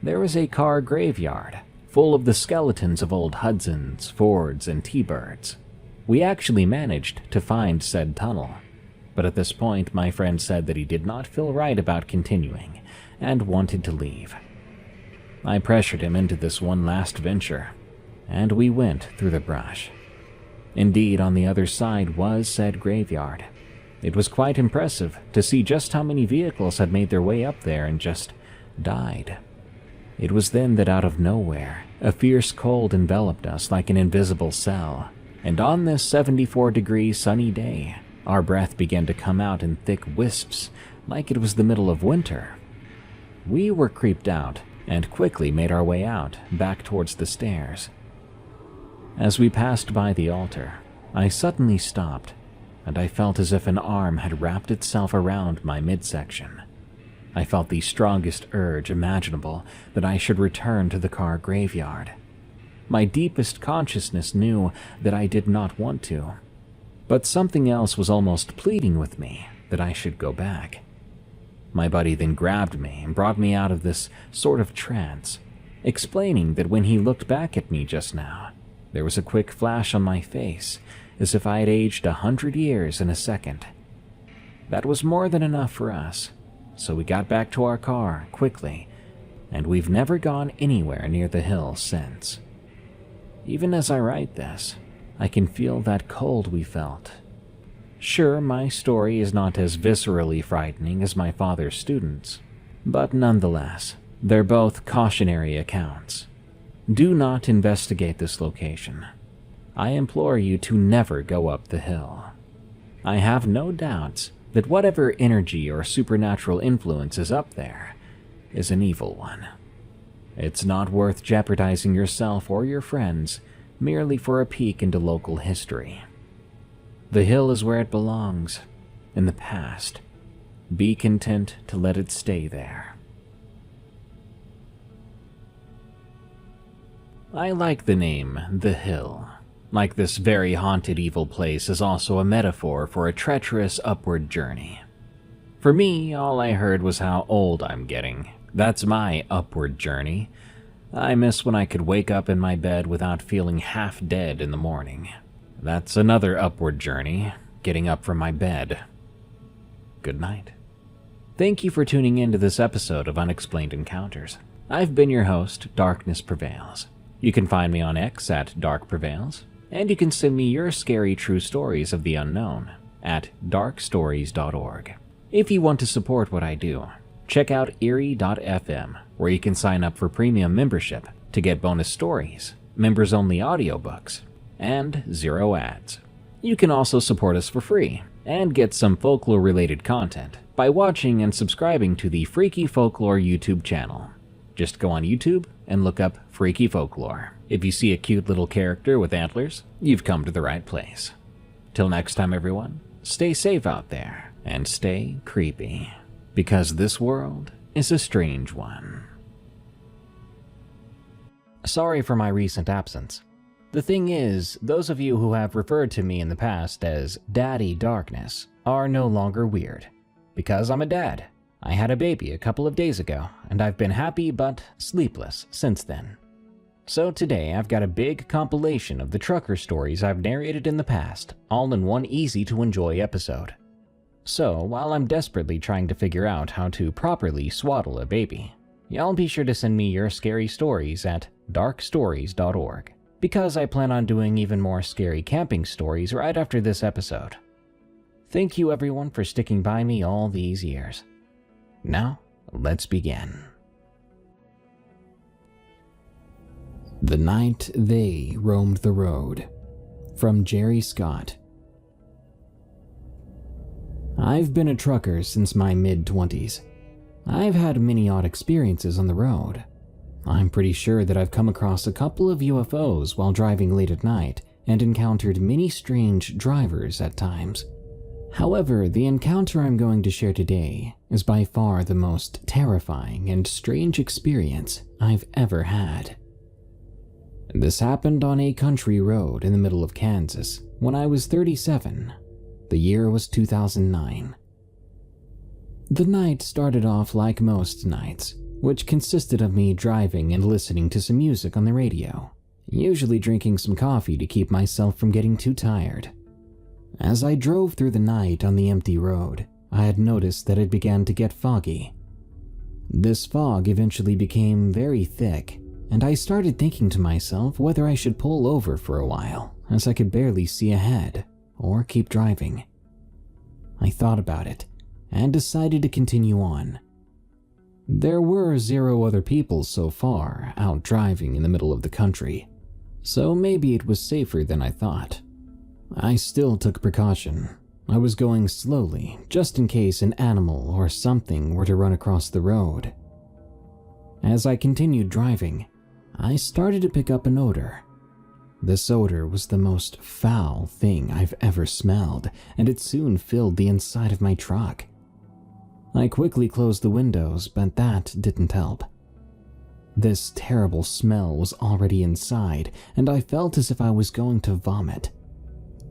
there was a car graveyard, full of the skeletons of old Hudsons, Fords, and T-Birds. We actually managed to find said tunnel, but at this point my friend said that he did not feel right about continuing, and wanted to leave. I pressured him into this one last venture, and we went through the brush. Indeed, on the other side was said graveyard. It was quite impressive to see just how many vehicles had made their way up there and just died. It was then that out of nowhere, a fierce cold enveloped us like an invisible cell, and on this 74-degree sunny day, our breath began to come out in thick wisps like it was the middle of winter. We were creeped out and quickly made our way out, back towards the stairs. As we passed by the altar, I suddenly stopped, and I felt as if an arm had wrapped itself around my midsection. I felt the strongest urge imaginable that I should return to the car graveyard. My deepest consciousness knew that I did not want to, but something else was almost pleading with me that I should go back. My buddy then grabbed me and brought me out of this sort of trance, explaining that when he looked back at me just now, There was a quick flash on my face, as if I had aged 100 years in a second. That was more than enough for us, so we got back to our car quickly, and we've never gone anywhere near the hill since. Even as I write this, I can feel that cold we felt. Sure, my story is not as viscerally frightening as my father's students, but nonetheless, they're both cautionary accounts. Do not investigate this location. I implore you to never go up the hill. I have no doubts that whatever energy or supernatural influence is up there is an evil one. It's not worth jeopardizing yourself or your friends merely for a peek into local history. The hill is where it belongs, in the past. Be content to let it stay there. I like the name, The Hill. Like this very haunted evil place is also a metaphor for a treacherous upward journey. For me, all I heard was how old I'm getting. That's my upward journey. I miss when I could wake up in my bed without feeling half dead in the morning. That's another upward journey, getting up from my bed. Good night. Thank you for tuning in to this episode of Unexplained Encounters. I've been your host, Darkness Prevails. You can find me on X at Dark Prevails, and you can send me your scary true stories of the unknown at darkstories.org. If you want to support what I do, check out Erie.fm, where you can sign up for premium membership to get bonus stories, members-only audiobooks, and 0 ads. You can also support us for free and get some folklore-related content by watching and subscribing to the Freaky Folklore YouTube channel. Just go on YouTube and look up Freaky Folklore. If you see a cute little character with antlers, you've come to the right place. Till next time, everyone, stay safe out there and stay creepy, because this world is a strange one. Sorry for my recent absence. The thing is, those of you who have referred to me in the past as Daddy Darkness are no longer weird, because I'm a dad. I had a baby a couple of days ago, and I've been happy but sleepless since then. So today I've got a big compilation of the trucker stories I've narrated in the past, all in one easy-to-enjoy episode. So while I'm desperately trying to figure out how to properly swaddle a baby, y'all be sure to send me your scary stories at darkstories.org, because I plan on doing even more scary camping stories right after this episode. Thank you everyone for sticking by me all these years. Now, let's begin. The Night They Roamed the Road, from Jerry Scott. I've been a trucker since my mid-20s. I've had many odd experiences on the road. I'm pretty sure that I've come across a couple of UFOs while driving late at night and encountered many strange drivers at times. However, the encounter I'm going to share today is by far the most terrifying and strange experience I've ever had. This happened on a country road in the middle of Kansas when I was 37. The year was 2009. The night started off like most nights, which consisted of me driving and listening to some music on the radio, usually drinking some coffee to keep myself from getting too tired. As I drove through the night on the empty road, I had noticed that it began to get foggy. This fog eventually became very thick, and I started thinking to myself whether I should pull over for a while, as I could barely see ahead, or keep driving. I thought about it, and decided to continue on. There were 0 other people so far out driving in the middle of the country, so maybe it was safer than I thought. I still took precaution. I was going slowly, just in case an animal or something were to run across the road. As I continued driving, I started to pick up an odor. This odor was the most foul thing I've ever smelled, and it soon filled the inside of my truck. I quickly closed the windows, but that didn't help. This terrible smell was already inside, and I felt as if I was going to vomit.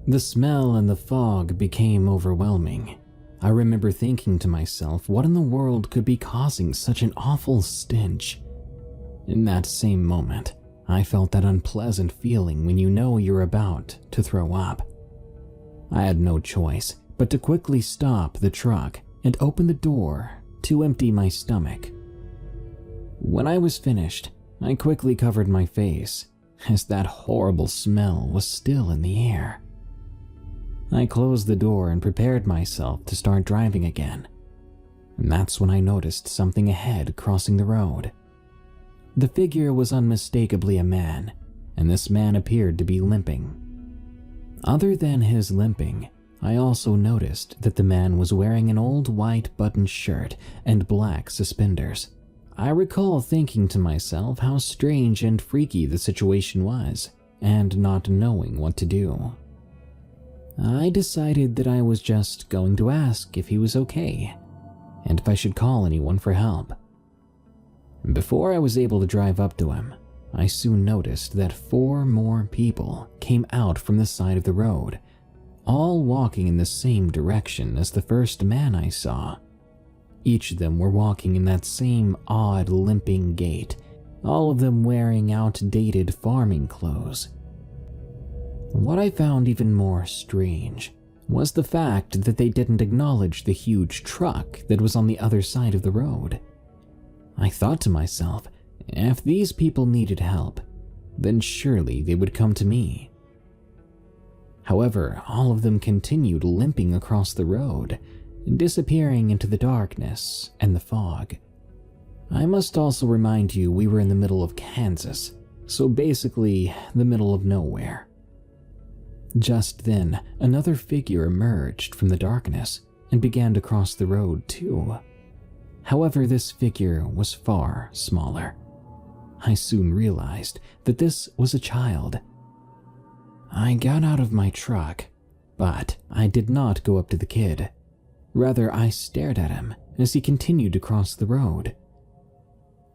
The smell and the fog became overwhelming. I remember thinking to myself, what in the world could be causing such an awful stench? In that same moment, I felt that unpleasant feeling when you know you're about to throw up. I had no choice but to quickly stop the truck and open the door to empty my stomach. When I was finished, I quickly covered my face, as that horrible smell was still in the air. I closed the door and prepared myself to start driving again, and that's when I noticed something ahead crossing the road. The figure was unmistakably a man, and this man appeared to be limping. Other than his limping, I also noticed that the man was wearing an old white button shirt and black suspenders. I recall thinking to myself how strange and freaky the situation was, and not knowing what to do. I decided that I was just going to ask if he was okay, and if I should call anyone for help. Before I was able to drive up to him, I soon noticed that 4 more people came out from the side of the road, all walking in the same direction as the first man I saw. Each of them were walking in that same odd limping gait, all of them wearing outdated farming clothes. What I found even more strange was the fact that they didn't acknowledge the huge truck that was on the other side of the road. I thought to myself, if these people needed help, then surely they would come to me. However, all of them continued limping across the road, disappearing into the darkness and the fog. I must also remind you we were in the middle of Kansas, so basically the middle of nowhere. Just then, another figure emerged from the darkness and began to cross the road too. However, this figure was far smaller. I soon realized that this was a child. I got out of my truck, but I did not go up to the kid. Rather, I stared at him as he continued to cross the road.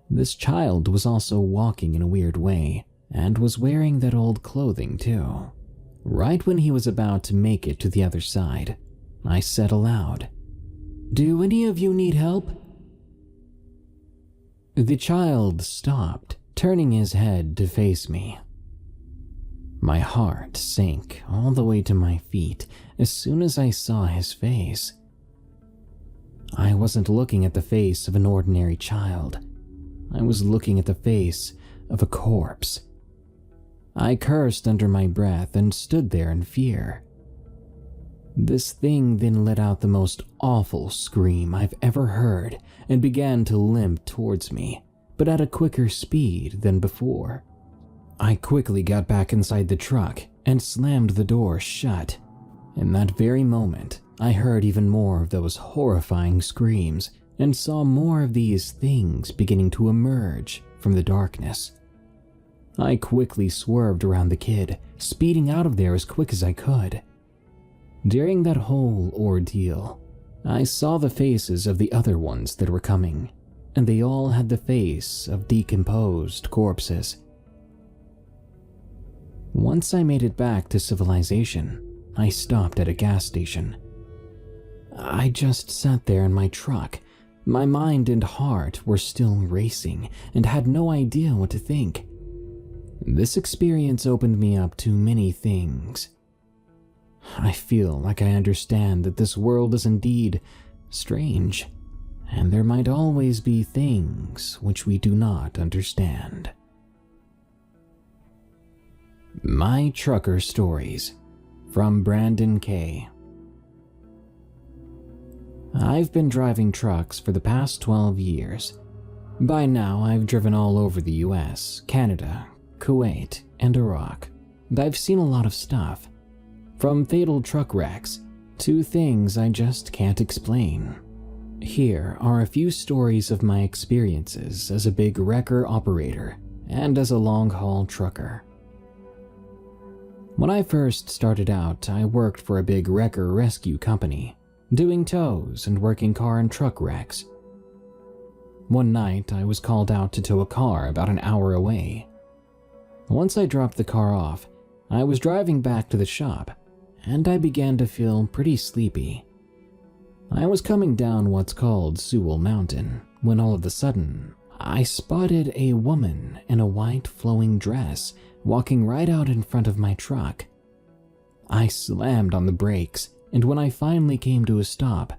This child was also walking in a weird way and was wearing that old clothing too. Right when he was about to make it to the other side, I said aloud, "Do any of you need help?" The child stopped, turning his head to face me. My heart sank all the way to my feet as soon as I saw his face. I wasn't looking at the face of an ordinary child. I was looking at the face of a corpse. I cursed under my breath and stood there in fear. This thing then let out the most awful scream I've ever heard and began to limp towards me, but at a quicker speed than before. I quickly got back inside the truck and slammed the door shut. In that very moment, I heard even more of those horrifying screams and saw more of these things beginning to emerge from the darkness. I quickly swerved around the kid, speeding out of there as quick as I could. During that whole ordeal, I saw the faces of the other ones that were coming, and they all had the face of decomposed corpses. Once I made it back to civilization, I stopped at a gas station. I just sat there in my truck. My mind and heart were still racing and had no idea what to think. This experience opened me up to many things. I feel like I understand that this world is indeed strange, and there might always be things which we do not understand. My Trucker Stories, from Brandon K. I've been driving trucks for the past 12 years. By now, I've driven all over the US, Canada, Kuwait, and Iraq. I've seen a lot of stuff, from fatal truck wrecks to things I just can't explain. Here are a few stories of my experiences as a big wrecker operator and as a long-haul trucker. When I first started out, I worked for a big wrecker rescue company, doing tows and working car and truck wrecks. One night, I was called out to tow a car about an hour away. Once I dropped the car off, I was driving back to the shop, and I began to feel pretty sleepy. I was coming down what's called Sewell Mountain, when all of a sudden, I spotted a woman in a white flowing dress walking right out in front of my truck. I slammed on the brakes, and when I finally came to a stop,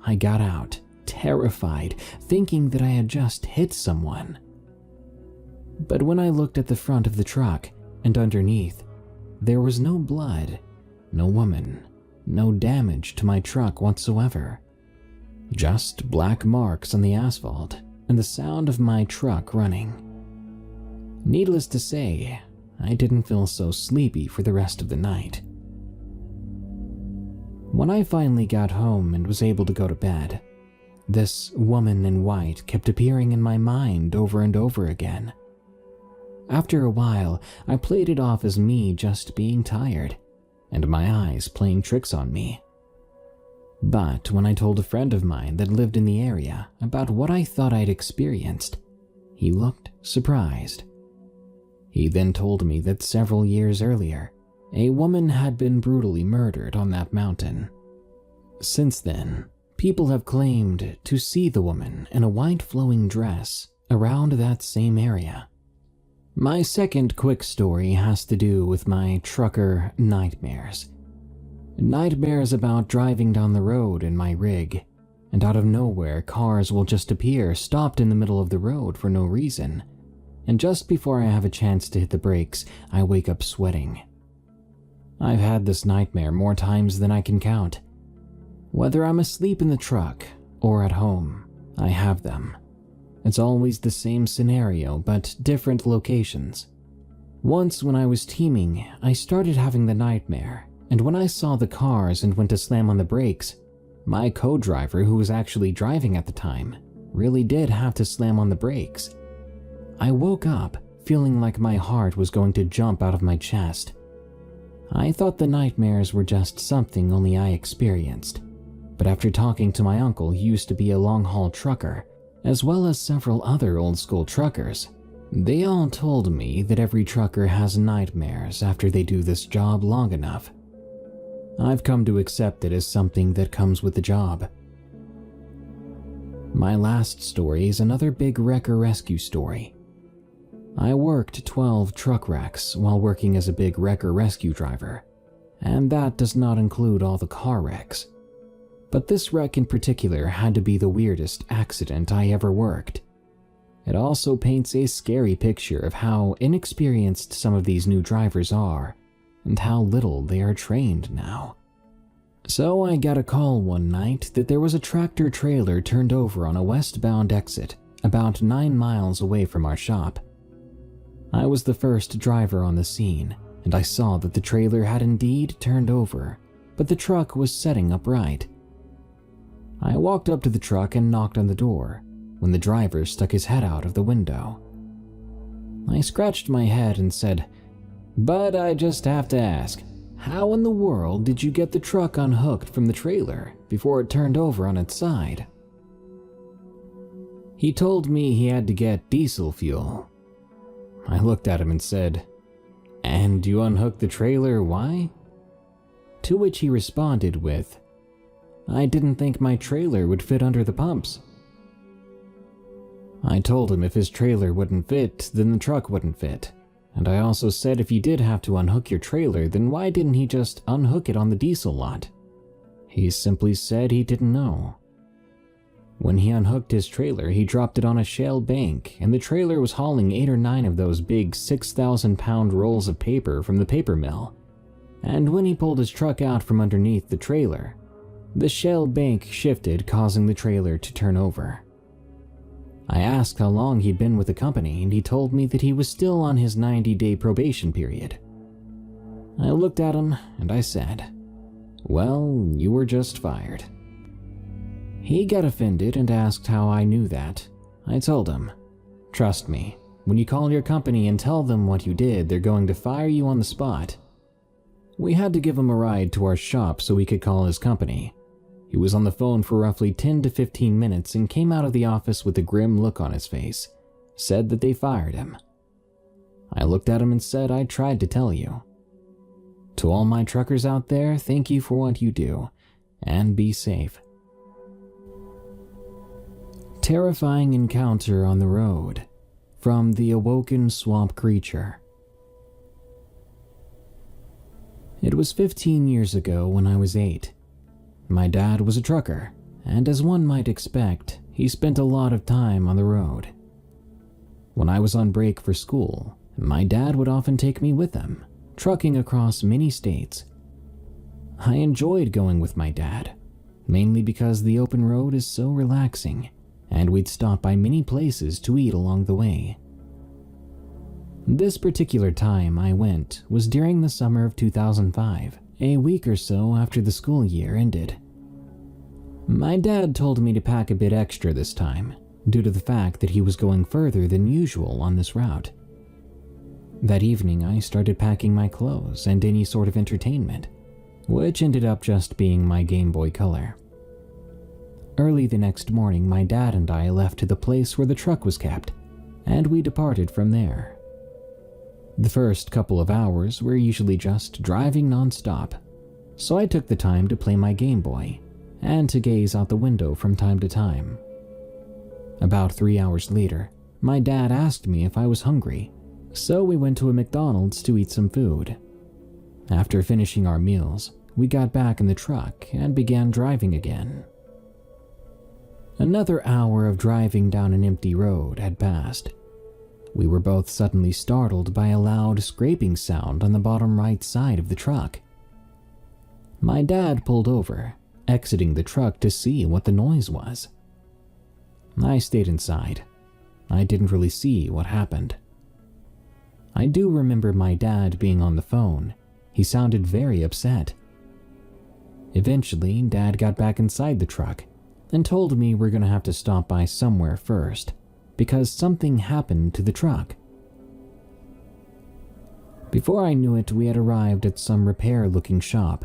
I got out, terrified, thinking that I had just hit someone. But when I looked at the front of the truck and underneath, there was no blood, no woman, no damage to my truck whatsoever. Just black marks on the asphalt and the sound of my truck running. Needless to say, I didn't feel so sleepy for the rest of the night. When I finally got home and was able to go to bed, this woman in white kept appearing in my mind over and over again. After a while, I played it off as me just being tired, and my eyes playing tricks on me. But when I told a friend of mine that lived in the area about what I thought I'd experienced, he looked surprised. He then told me that several years earlier, a woman had been brutally murdered on that mountain. Since then, people have claimed to see the woman in a white flowing dress around that same area. My second quick story has to do with my trucker nightmares. Nightmares about driving down the road in my rig, and out of nowhere cars will just appear stopped in the middle of the road for no reason, and just before I have a chance to hit the brakes, I wake up sweating. I've had this nightmare more times than I can count. Whether I'm asleep in the truck or at home, I have them. It's always the same scenario, but different locations. Once when I was teaming, I started having the nightmare, and when I saw the cars and went to slam on the brakes, my co-driver, who was actually driving at the time, really did have to slam on the brakes. I woke up feeling like my heart was going to jump out of my chest. I thought the nightmares were just something only I experienced, but after talking to my uncle who used to be a long-haul trucker, as well as several other old-school truckers, they all told me that every trucker has nightmares after they do this job long enough. I've come to accept it as something that comes with the job. My last story is another big wrecker rescue story. I worked 12 truck wrecks while working as a big wrecker rescue driver, and that does not include all the car wrecks. But this wreck in particular had to be the weirdest accident I ever worked. It also paints a scary picture of how inexperienced some of these new drivers are, and how little they are trained now. So I got a call one night that there was a tractor trailer turned over on a westbound exit about 9 miles away from our shop. I was the first driver on the scene, and I saw that the trailer had indeed turned over, but the truck was setting upright. I walked up to the truck and knocked on the door, when the driver stuck his head out of the window. I scratched my head and said, "But I just have to ask, how in the world did you get the truck unhooked from the trailer before it turned over on its side?" He told me he had to get diesel fuel. I looked at him and said, "And you unhooked the trailer, why?" To which he responded with, "I didn't think my trailer would fit under the pumps." I told him if his trailer wouldn't fit, then the truck wouldn't fit. And I also said if you did have to unhook your trailer, then why didn't he just unhook it on the diesel lot? He simply said he didn't know. When he unhooked his trailer, he dropped it on a shale bank, and the trailer was hauling 8 or 9 of those big 6,000-pound rolls of paper from the paper mill. And when he pulled his truck out from underneath the trailer, the shale bank shifted, causing the trailer to turn over. I asked how long he'd been with the company, and he told me that he was still on his 90-day probation period. I looked at him and I said, "Well, you were just fired." He got offended and asked how I knew that. I told him, "Trust me, when you call your company and tell them what you did, they're going to fire you on the spot." We had to give him a ride to our shop so we could call his company. He was on the phone for roughly 10 to 15 minutes and came out of the office with a grim look on his face, said that they fired him. I looked at him and said I tried to tell you. To all my truckers out there, thank you for what you do, and be safe. Terrifying encounter on the road from the awoken swamp creature. It was 15 years ago when I was 8. My dad was a trucker, and as one might expect, he spent a lot of time on the road. When I was on break for school, my dad would often take me with him, trucking across many states. I enjoyed going with my dad, mainly because the open road is so relaxing, and we'd stop by many places to eat along the way. This particular time I went was during the summer of 2005, a week or so after the school year ended. My dad told me to pack a bit extra this time, due to the fact that he was going further than usual on this route. That evening I started packing my clothes and any sort of entertainment, which ended up just being my Game Boy Color. Early the next morning, my dad and I left to the place where the truck was kept, and we departed from there. The first couple of hours were usually just driving non-stop, so I took the time to play my Game Boy and to gaze out the window from time to time. About 3 hours later, my dad asked me if I was hungry, so we went to a McDonald's to eat some food. After finishing our meals, we got back in the truck and began driving again. Another hour of driving down an empty road had passed. We were both suddenly startled by a loud scraping sound on the bottom right side of the truck. My dad pulled over, exiting the truck to see what the noise was. I stayed inside. I didn't really see what happened. I do remember my dad being on the phone. He sounded very upset. Eventually, Dad got back inside the truck and told me we're going to have to stop by somewhere first, because something happened to the truck. Before I knew it, we had arrived at some repair-looking shop.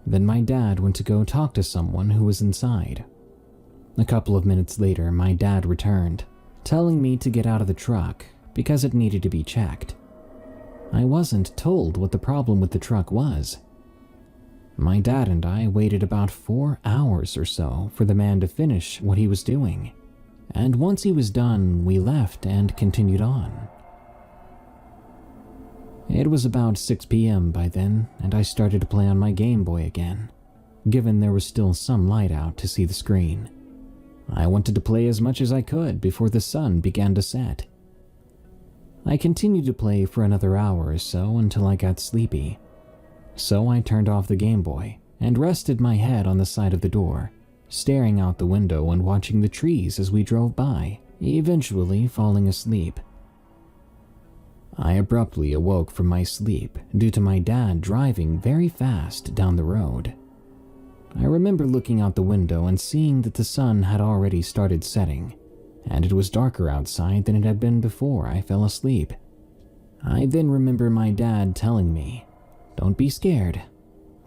Then my dad went to go talk to someone who was inside. A couple of minutes later, my dad returned, telling me to get out of the truck because it needed to be checked. I wasn't told what the problem with the truck was. My dad and I waited about 4 hours or so for the man to finish what he was doing, and once he was done, we left and continued on. It was about 6 p.m. by then, and I started to play on my Game Boy again, given there was still some light out to see the screen. I wanted to play as much as I could before the sun began to set. I continued to play for another hour or so until I got sleepy. So I turned off the Game Boy and rested my head on the side of the door, staring out the window and watching the trees as we drove by, eventually falling asleep. I abruptly awoke from my sleep due to my dad driving very fast down the road. I remember looking out the window and seeing that the sun had already started setting, and it was darker outside than it had been before I fell asleep. I then remember my dad telling me, "Don't be scared,"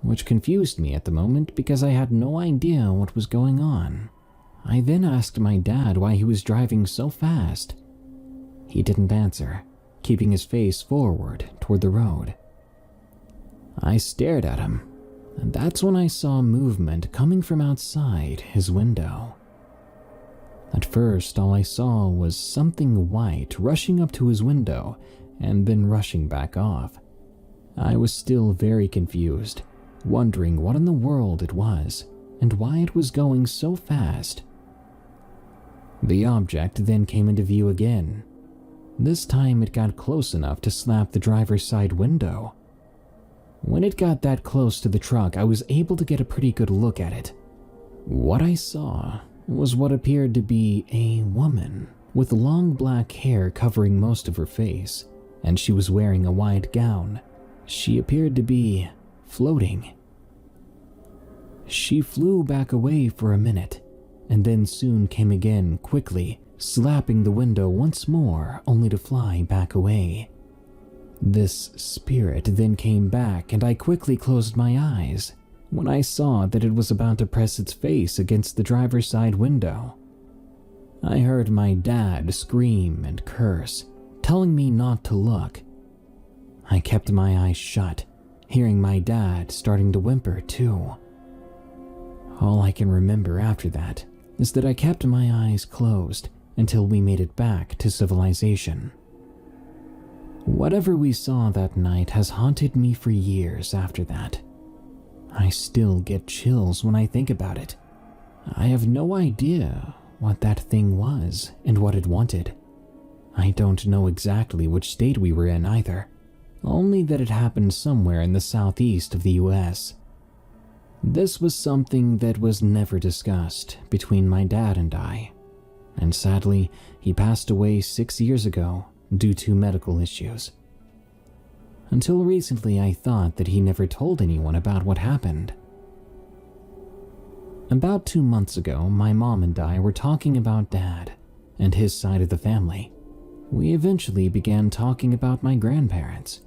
which confused me at the moment because I had no idea what was going on. I then asked my dad why he was driving so fast. He didn't answer, keeping his face forward toward the road. I stared at him, and that's when I saw movement coming from outside his window. At first, all I saw was something white rushing up to his window and then rushing back off. I was still very confused, wondering what in the world it was and why it was going so fast. The object then came into view again. This time it got close enough to slap the driver's side window. When it got that close to the truck, I was able to get a pretty good look at it. What I saw was what appeared to be a woman with long black hair covering most of her face, and she was wearing a white gown. She appeared to be floating. She flew back away for a minute, and then soon came again quickly, slapping the window once more, only to fly back away. This spirit then came back, and I quickly closed my eyes when I saw that it was about to press its face against the driver's side window. I heard my dad scream and curse, telling me not to look. I kept my eyes shut, hearing my dad starting to whimper too. All I can remember after that is that I kept my eyes closed until we made it back to civilization. Whatever we saw that night has haunted me for years after that. I still get chills when I think about it. I have no idea what that thing was and what it wanted. I don't know exactly which state we were in either, only that it happened somewhere in the southeast of the US. This was something that was never discussed between my dad and I, and sadly, he passed away 6 years ago due to medical issues. Until recently, I thought that he never told anyone about what happened. About 2 months ago, my mom and I were talking about Dad and his side of the family. We eventually began talking about my grandparents.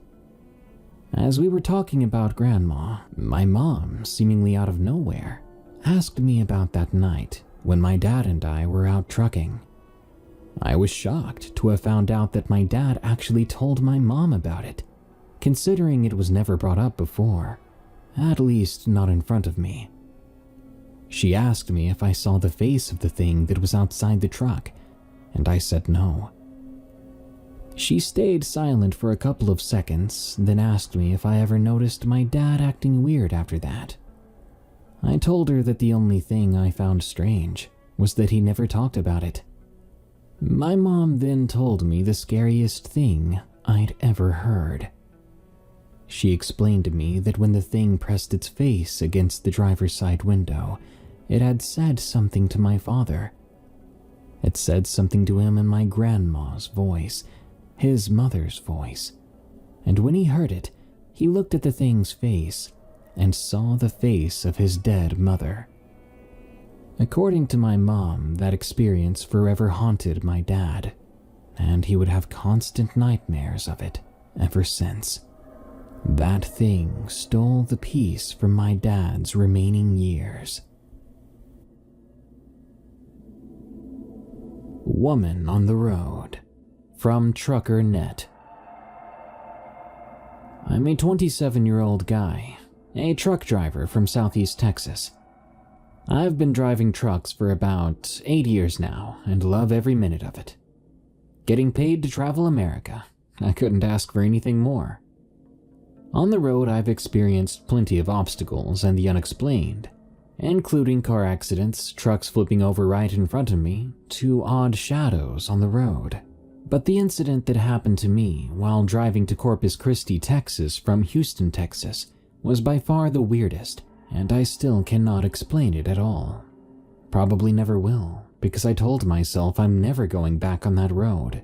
As we were talking about Grandma, my mom, seemingly out of nowhere, asked me about that night when my dad and I were out trucking. I was shocked to have found out that my dad actually told my mom about it, considering it was never brought up before, at least not in front of me. She asked me if I saw the face of the thing that was outside the truck, and I said no. She stayed silent for a couple of seconds, then asked me if I ever noticed my dad acting weird after that. I told her that the only thing I found strange was that he never talked about it. My mom then told me the scariest thing I'd ever heard. She explained to me that when the thing pressed its face against the driver's side window, it had said something to my father. It said something to him in my grandma's voice, his mother's voice, and when he heard it, he looked at the thing's face and saw the face of his dead mother. According to my mom, that experience forever haunted my dad, and he would have constant nightmares of it ever since. That thing stole the peace from my dad's remaining years. Woman on the Road, from Trucker Net. I'm a 27-year-old guy, a truck driver from Southeast Texas. I've been driving trucks for about 8 years now and love every minute of it. Getting paid to travel America, I couldn't ask for anything more. On the road, I've experienced plenty of obstacles and the unexplained, including car accidents, trucks flipping over right in front of me, to odd shadows on the road. But the incident that happened to me while driving to Corpus Christi, Texas from Houston, Texas, was by far the weirdest, and I still cannot explain it at all. Probably never will, because I told myself I'm never going back on that road.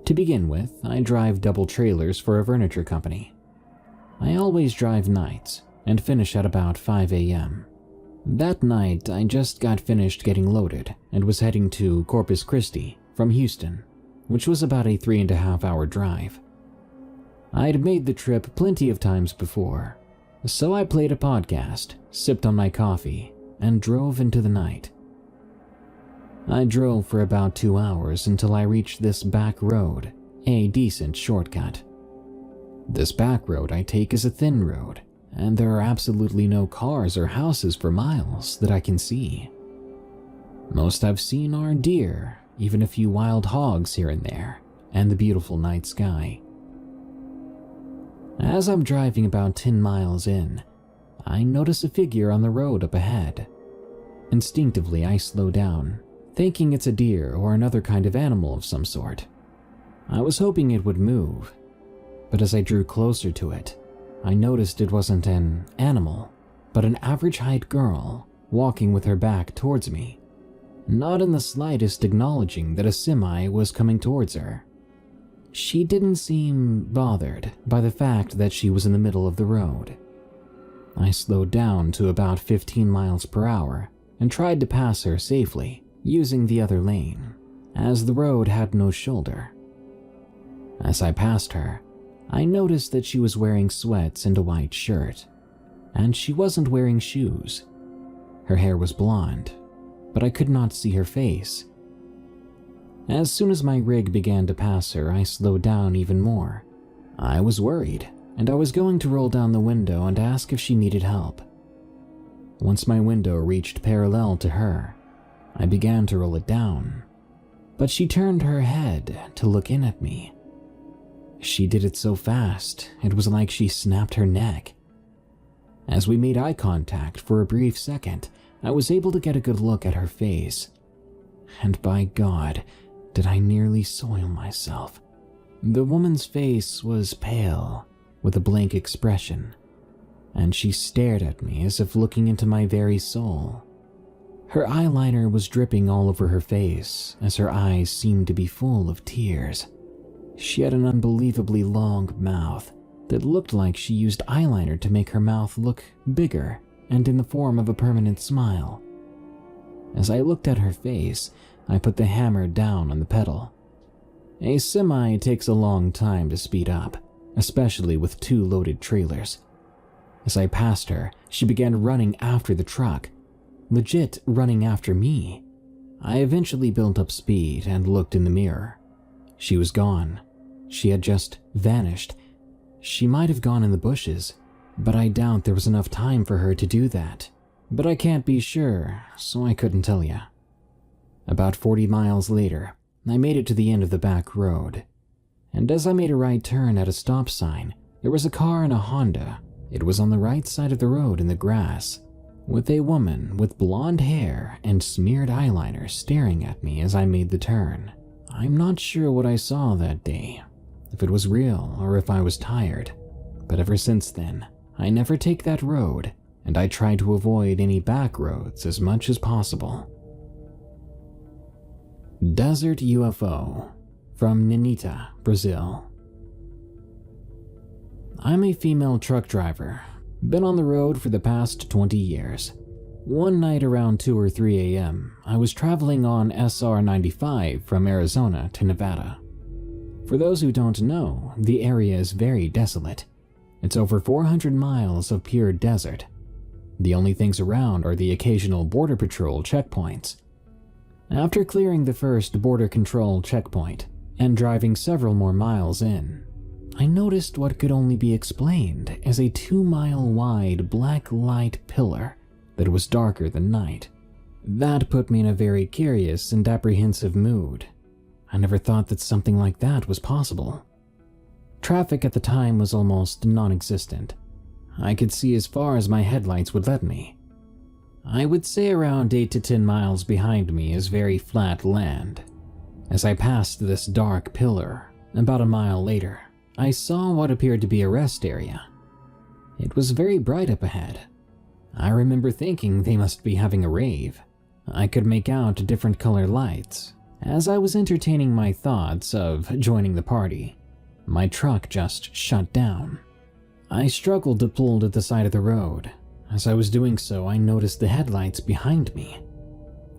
To begin with, I drive double trailers for a furniture company. I always drive nights and finish at about 5 a.m. That night, I just got finished getting loaded and was heading to Corpus Christi from Houston, which was about a 3.5-hour drive. I'd made the trip plenty of times before, so I played a podcast, sipped on my coffee, and drove into the night. I drove for about 2 hours until I reached this back road, a decent shortcut. This back road I take is a thin road, and there are absolutely no cars or houses for miles that I can see. Most I've seen are deer, even a few wild hogs here and there, and the beautiful night sky. As I'm driving about 10 miles in, I notice a figure on the road up ahead. Instinctively, I slow down, thinking it's a deer or another kind of animal of some sort. I was hoping it would move, but as I drew closer to it, I noticed it wasn't an animal, but an average-height girl walking with her back towards me, not in the slightest acknowledging that a semi was coming towards her. She didn't seem bothered by the fact that she was in the middle of the road. I slowed down to about 15 miles per hour and tried to pass her safely, using the other lane, as the road had no shoulder. As I passed her, I noticed that she was wearing sweats and a white shirt, and she wasn't wearing shoes. Her hair was blonde, but I could not see her face. As soon as my rig began to pass her, I slowed down even more. I was worried, and I was going to roll down the window and ask if she needed help. Once my window reached parallel to her, I began to roll it down, but she turned her head to look in at me. She did it so fast, it was like she snapped her neck. As we made eye contact for a brief second, I was able to get a good look at her face. And by God, did I nearly soil myself. The woman's face was pale, with a blank expression, and she stared at me as if looking into my very soul. Her eyeliner was dripping all over her face, as her eyes seemed to be full of tears. She had an unbelievably long mouth that looked like she used eyeliner to make her mouth look bigger and in the form of a permanent smile. As I looked at her face, I put the hammer down on the pedal. A semi takes a long time to speed up, especially with 2 loaded trailers. As I passed her, she began running after the truck, legit running after me. I eventually built up speed and looked in the mirror. She was gone. She had just vanished. She might have gone in the bushes, but I doubt there was enough time for her to do that. But I can't be sure, so I couldn't tell you. About 40 miles later, I made it to the end of the back road. And as I made a right turn at a stop sign, there was a car and a Honda. It was on the right side of the road in the grass, with a woman with blonde hair and smeared eyeliner staring at me as I made the turn. I'm not sure what I saw that day, if it was real or if I was tired, but ever since then, I never take that road, and I try to avoid any back roads as much as possible. Desert UFO from Ninita, Brazil. I'm a female truck driver, been on the road for the past 20 years. One night around 2 or 3 a.m., I was traveling on SR 95 from Arizona to Nevada. For those who don't know, the area is very desolate. It's over 400 miles of pure desert. The only things around are the occasional border patrol checkpoints. After clearing the first border control checkpoint and driving several more miles in, I noticed what could only be explained as a 2-mile-wide black light pillar that was darker than night. That put me in a very curious and apprehensive mood. I never thought that something like that was possible. Traffic at the time was almost non-existent. I could see as far as my headlights would let me. I would say around 8 to 10 miles behind me is very flat land. As I passed this dark pillar, about a mile later, I saw what appeared to be a rest area. It was very bright up ahead. I remember thinking they must be having a rave. I could make out different color lights. As I was entertaining my thoughts of joining the party, my truck just shut down. I struggled to pull to the side of the road. As I was doing so, I noticed the headlights behind me.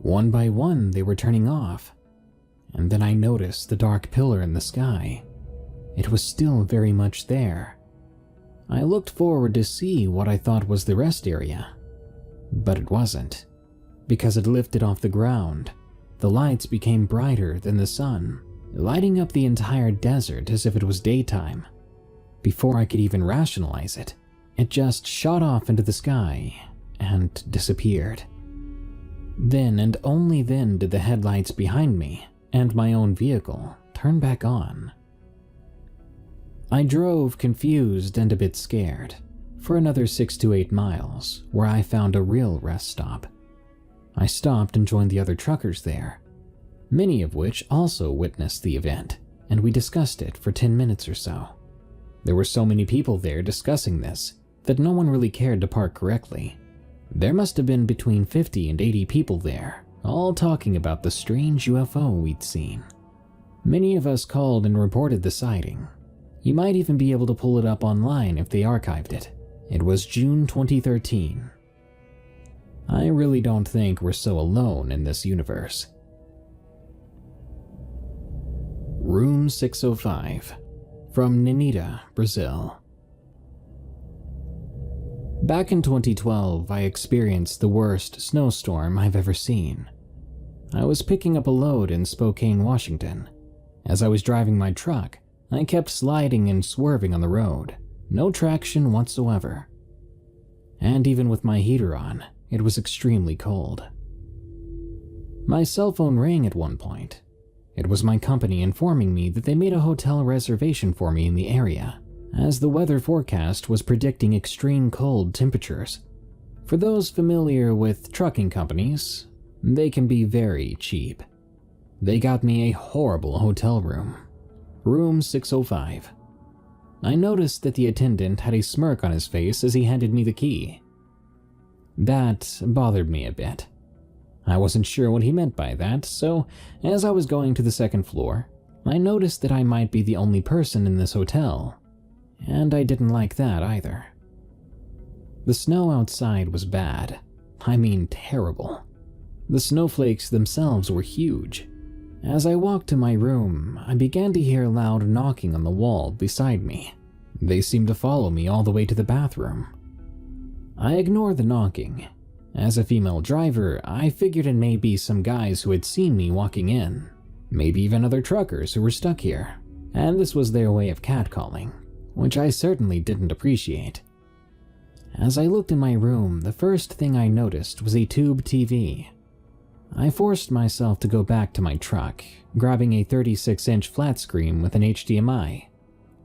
One by one, they were turning off. And then I noticed the dark pillar in the sky. It was still very much there. I looked forward to see what I thought was the rest area. But it wasn't. Because it lifted off the ground, the lights became brighter than the sun, lighting up the entire desert as if it was daytime. Before I could even rationalize it, it just shot off into the sky and disappeared. Then and only then did the headlights behind me and my own vehicle turn back on. I drove confused and a bit scared for another 6 to 8 miles, where I found a real rest stop. I stopped and joined the other truckers there, many of which also witnessed the event, and we discussed it for 10 minutes or so. There were so many people there discussing this that no one really cared to park correctly. There must have been between 50 and 80 people there, all talking about the strange UFO we'd seen. Many of us called and reported the sighting. You might even be able to pull it up online if they archived it. It was June 2013. I really don't think we're so alone in this universe. Room 605 from Ninita, Brazil. Back in 2012, I experienced the worst snowstorm I've ever seen. I was picking up a load in Spokane, Washington. As I was driving my truck, I kept sliding and swerving on the road, no traction whatsoever. And even with my heater on, it was extremely cold. My cell phone rang at one point. It was my company informing me that they made a hotel reservation for me in the area, as the weather forecast was predicting extreme cold temperatures. For those familiar with trucking companies, they can be very cheap. They got me a horrible hotel room. Room 605. I noticed that the attendant had a smirk on his face as he handed me the key. That bothered me a bit. I wasn't sure what he meant by that, so as I was going to the second floor, I noticed that I might be the only person in this hotel, and I didn't like that either. The snow outside was bad. I mean terrible. The snowflakes themselves were huge. As I walked to my room, I began to hear loud knocking on the wall beside me. They seemed to follow me all the way to the bathroom. I ignored the knocking. As a female driver, I figured it may be some guys who had seen me walking in, maybe even other truckers who were stuck here, and this was their way of catcalling, which I certainly didn't appreciate. As I looked in my room, the first thing I noticed was a tube TV. I forced myself to go back to my truck, grabbing a 36-inch flat screen with an HDMI.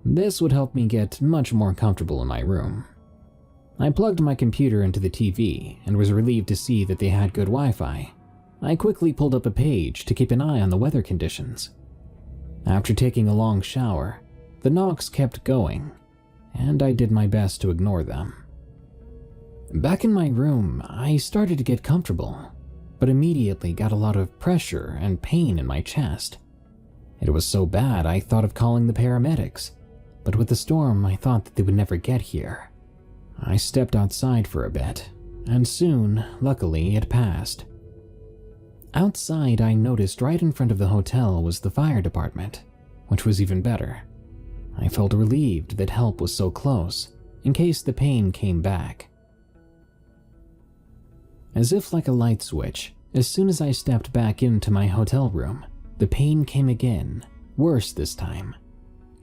This would help me get much more comfortable in my room. I plugged my computer into the TV and was relieved to see that they had good Wi-Fi. I quickly pulled up a page to keep an eye on the weather conditions. After taking a long shower, the knocks kept going, and I did my best to ignore them. Back in my room, I started to get comfortable, but immediately got a lot of pressure and pain in my chest. It was so bad I thought of calling the paramedics, but with the storm I thought that they would never get here. I stepped outside for a bit, and soon, luckily, it passed. Outside, I noticed right in front of the hotel was the fire department, which was even better. I felt relieved that help was so close, in case the pain came back. As if like a light switch, as soon as I stepped back into my hotel room, the pain came again, worse this time.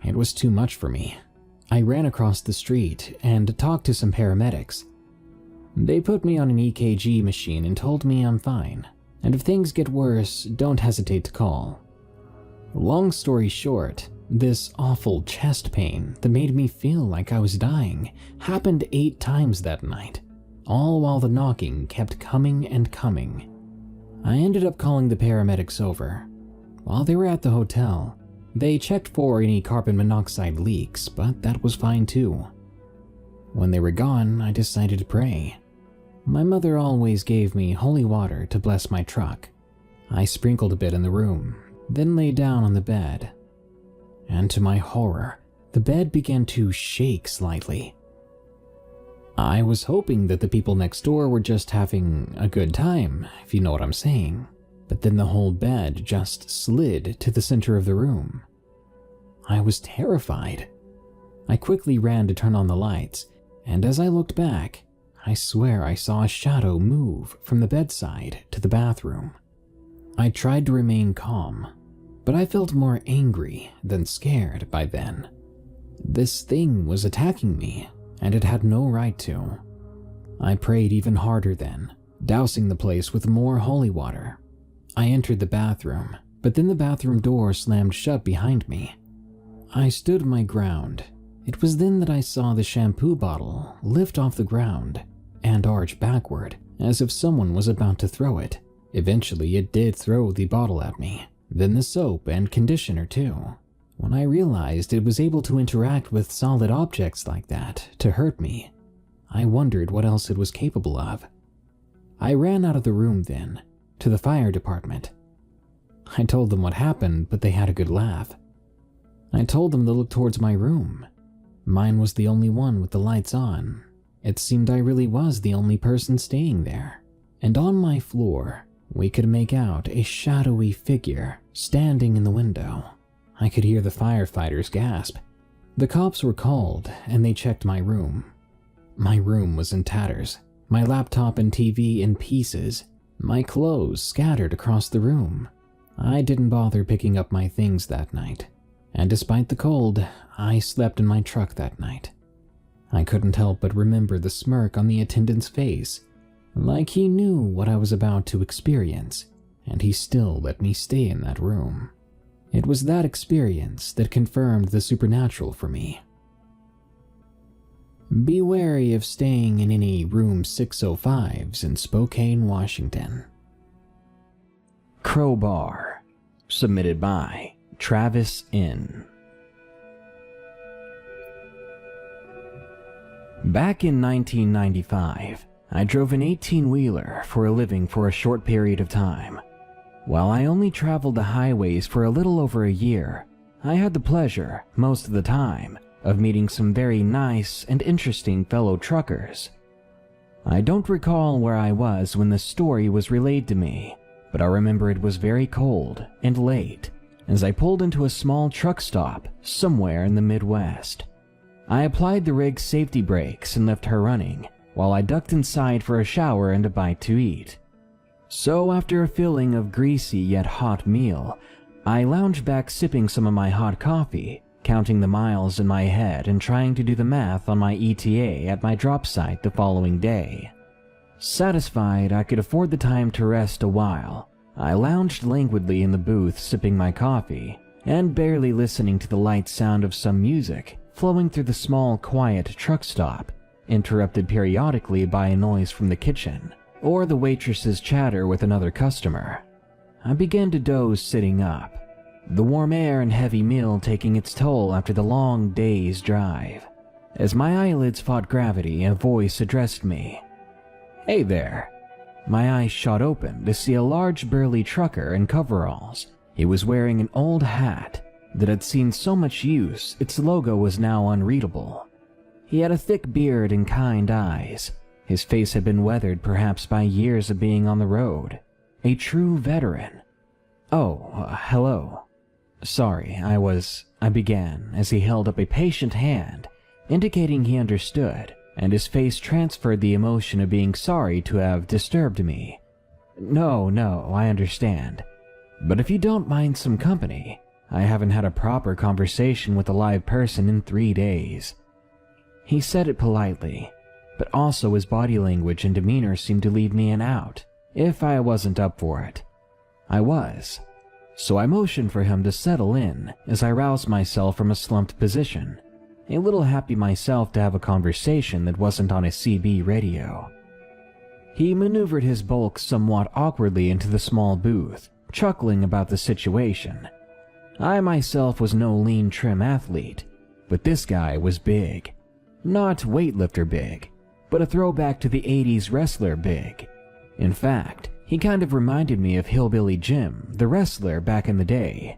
It was too much for me. I ran across the street and talked to some paramedics. They put me on an EKG machine and told me I'm fine, and if things get worse, don't hesitate to call. Long story short, this awful chest pain that made me feel like I was dying happened 8 times that night, all while the knocking kept coming and coming. I ended up calling the paramedics over. While they were at the hotel, they checked for any carbon monoxide leaks, but that was fine too. When they were gone, I decided to pray. My mother always gave me holy water to bless my truck. I sprinkled a bit in the room, then lay down on the bed. And to my horror, the bed began to shake slightly. I was hoping that the people next door were just having a good time, if you know what I'm saying. But then the whole bed just slid to the center of the room. I was terrified. I quickly ran to turn on the lights, and as I looked back, I swear I saw a shadow move from the bedside to the bathroom. I tried to remain calm, but I felt more angry than scared by then. This thing was attacking me, and it had no right to. I prayed even harder then, dousing the place with more holy water. I entered the bathroom, but then the bathroom door slammed shut behind me. I stood my ground. It was then that I saw the shampoo bottle lift off the ground and arch backward, as if someone was about to throw it. Eventually, it did throw the bottle at me, then the soap and conditioner too. When I realized it was able to interact with solid objects like that to hurt me, I wondered what else it was capable of. I ran out of the room then, to the fire department. I told them what happened, but they had a good laugh. I told them to look towards my room. Mine was the only one with the lights on. It seemed I really was the only person staying there. And on my floor, we could make out a shadowy figure standing in the window. I could hear the firefighters gasp. The cops were called, and they checked my room. My room was in tatters, my laptop and TV in pieces, my clothes scattered across the room. I didn't bother picking up my things that night, and despite the cold, I slept in my truck that night. I couldn't help but remember the smirk on the attendant's face, like he knew what I was about to experience, and he still let me stay in that room. It was that experience that confirmed the supernatural for me. Be wary of staying in any room 605s in Spokane, Washington. Crowbar, submitted by Travis N. Back in 1995, I drove an 18-wheeler for a living for a short period of time. While I only traveled the highways for a little over a year, I had the pleasure, most of the time, of meeting some very nice and interesting fellow truckers. I don't recall where I was when this story was relayed to me, but I remember it was very cold and late as I pulled into a small truck stop somewhere in the Midwest. I applied the rig's safety brakes and left her running while I ducked inside for a shower and a bite to eat. So after a filling of greasy yet hot meal, I lounged back sipping some of my hot coffee, counting the miles in my head and trying to do the math on my ETA at my drop site the following day. Satisfied I could afford the time to rest a while, I lounged languidly in the booth sipping my coffee and barely listening to the light sound of some music flowing through the small quiet truck stop, interrupted periodically by a noise from the kitchen or the waitress's chatter with another customer. I began to doze sitting up, the warm air and heavy meal taking its toll after the long day's drive. As my eyelids fought gravity, a voice addressed me. "Hey there." My eyes shot open to see a large burly trucker in coveralls. He was wearing an old hat that had seen so much use its logo was now unreadable. He had a thick beard and kind eyes. His face had been weathered perhaps by years of being on the road. A true veteran. "Oh, hello. Sorry, I began as he held up a patient hand, indicating he understood, and his face transferred the emotion of being sorry to have disturbed me. No, I understand. But if you don't mind some company, I haven't had a proper conversation with a live person in 3 days." He said it politely, but also his body language and demeanor seemed to leave me an out if I wasn't up for it. I was. So I motioned for him to settle in as I roused myself from a slumped position, a little happy myself to have a conversation that wasn't on a CB radio. He maneuvered his bulk somewhat awkwardly into the small booth, chuckling about the situation. I myself was no lean, trim athlete, but this guy was big. Not weightlifter big, but a throwback to the 80s wrestler big. In fact, he kind of reminded me of Hillbilly Jim, the wrestler back in the day.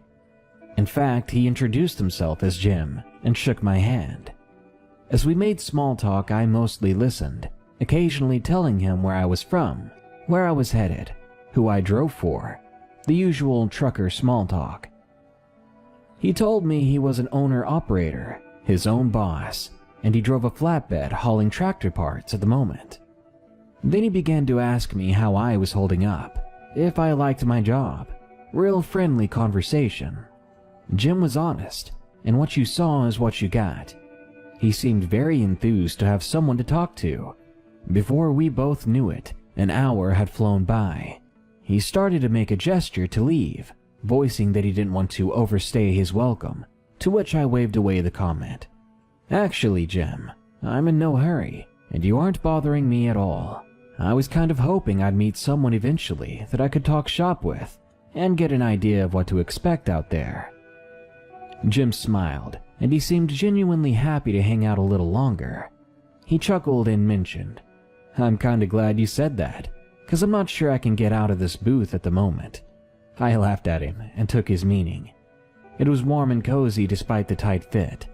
In fact, he introduced himself as Jim and shook my hand. As we made small talk, I mostly listened, occasionally telling him where I was from, where I was headed, who I drove for, the usual trucker small talk. He told me he was an owner-operator, his own boss, and he drove a flatbed hauling tractor parts at the moment. Then he began to ask me how I was holding up, if I liked my job. Real friendly conversation. Jim was honest, and what you saw is what you got. He seemed very enthused to have someone to talk to. Before we both knew it, an hour had flown by. He started to make a gesture to leave, voicing that he didn't want to overstay his welcome, to which I waved away the comment. "Actually, Jim, I'm in no hurry, and you aren't bothering me at all. I was kind of hoping I'd meet someone eventually that I could talk shop with and get an idea of what to expect out there." Jim smiled, and he seemed genuinely happy to hang out a little longer. He chuckled and mentioned, "I'm kinda glad you said that, 'cause I'm not sure I can get out of this booth at the moment." I laughed at him and took his meaning. It was warm and cozy despite the tight fit.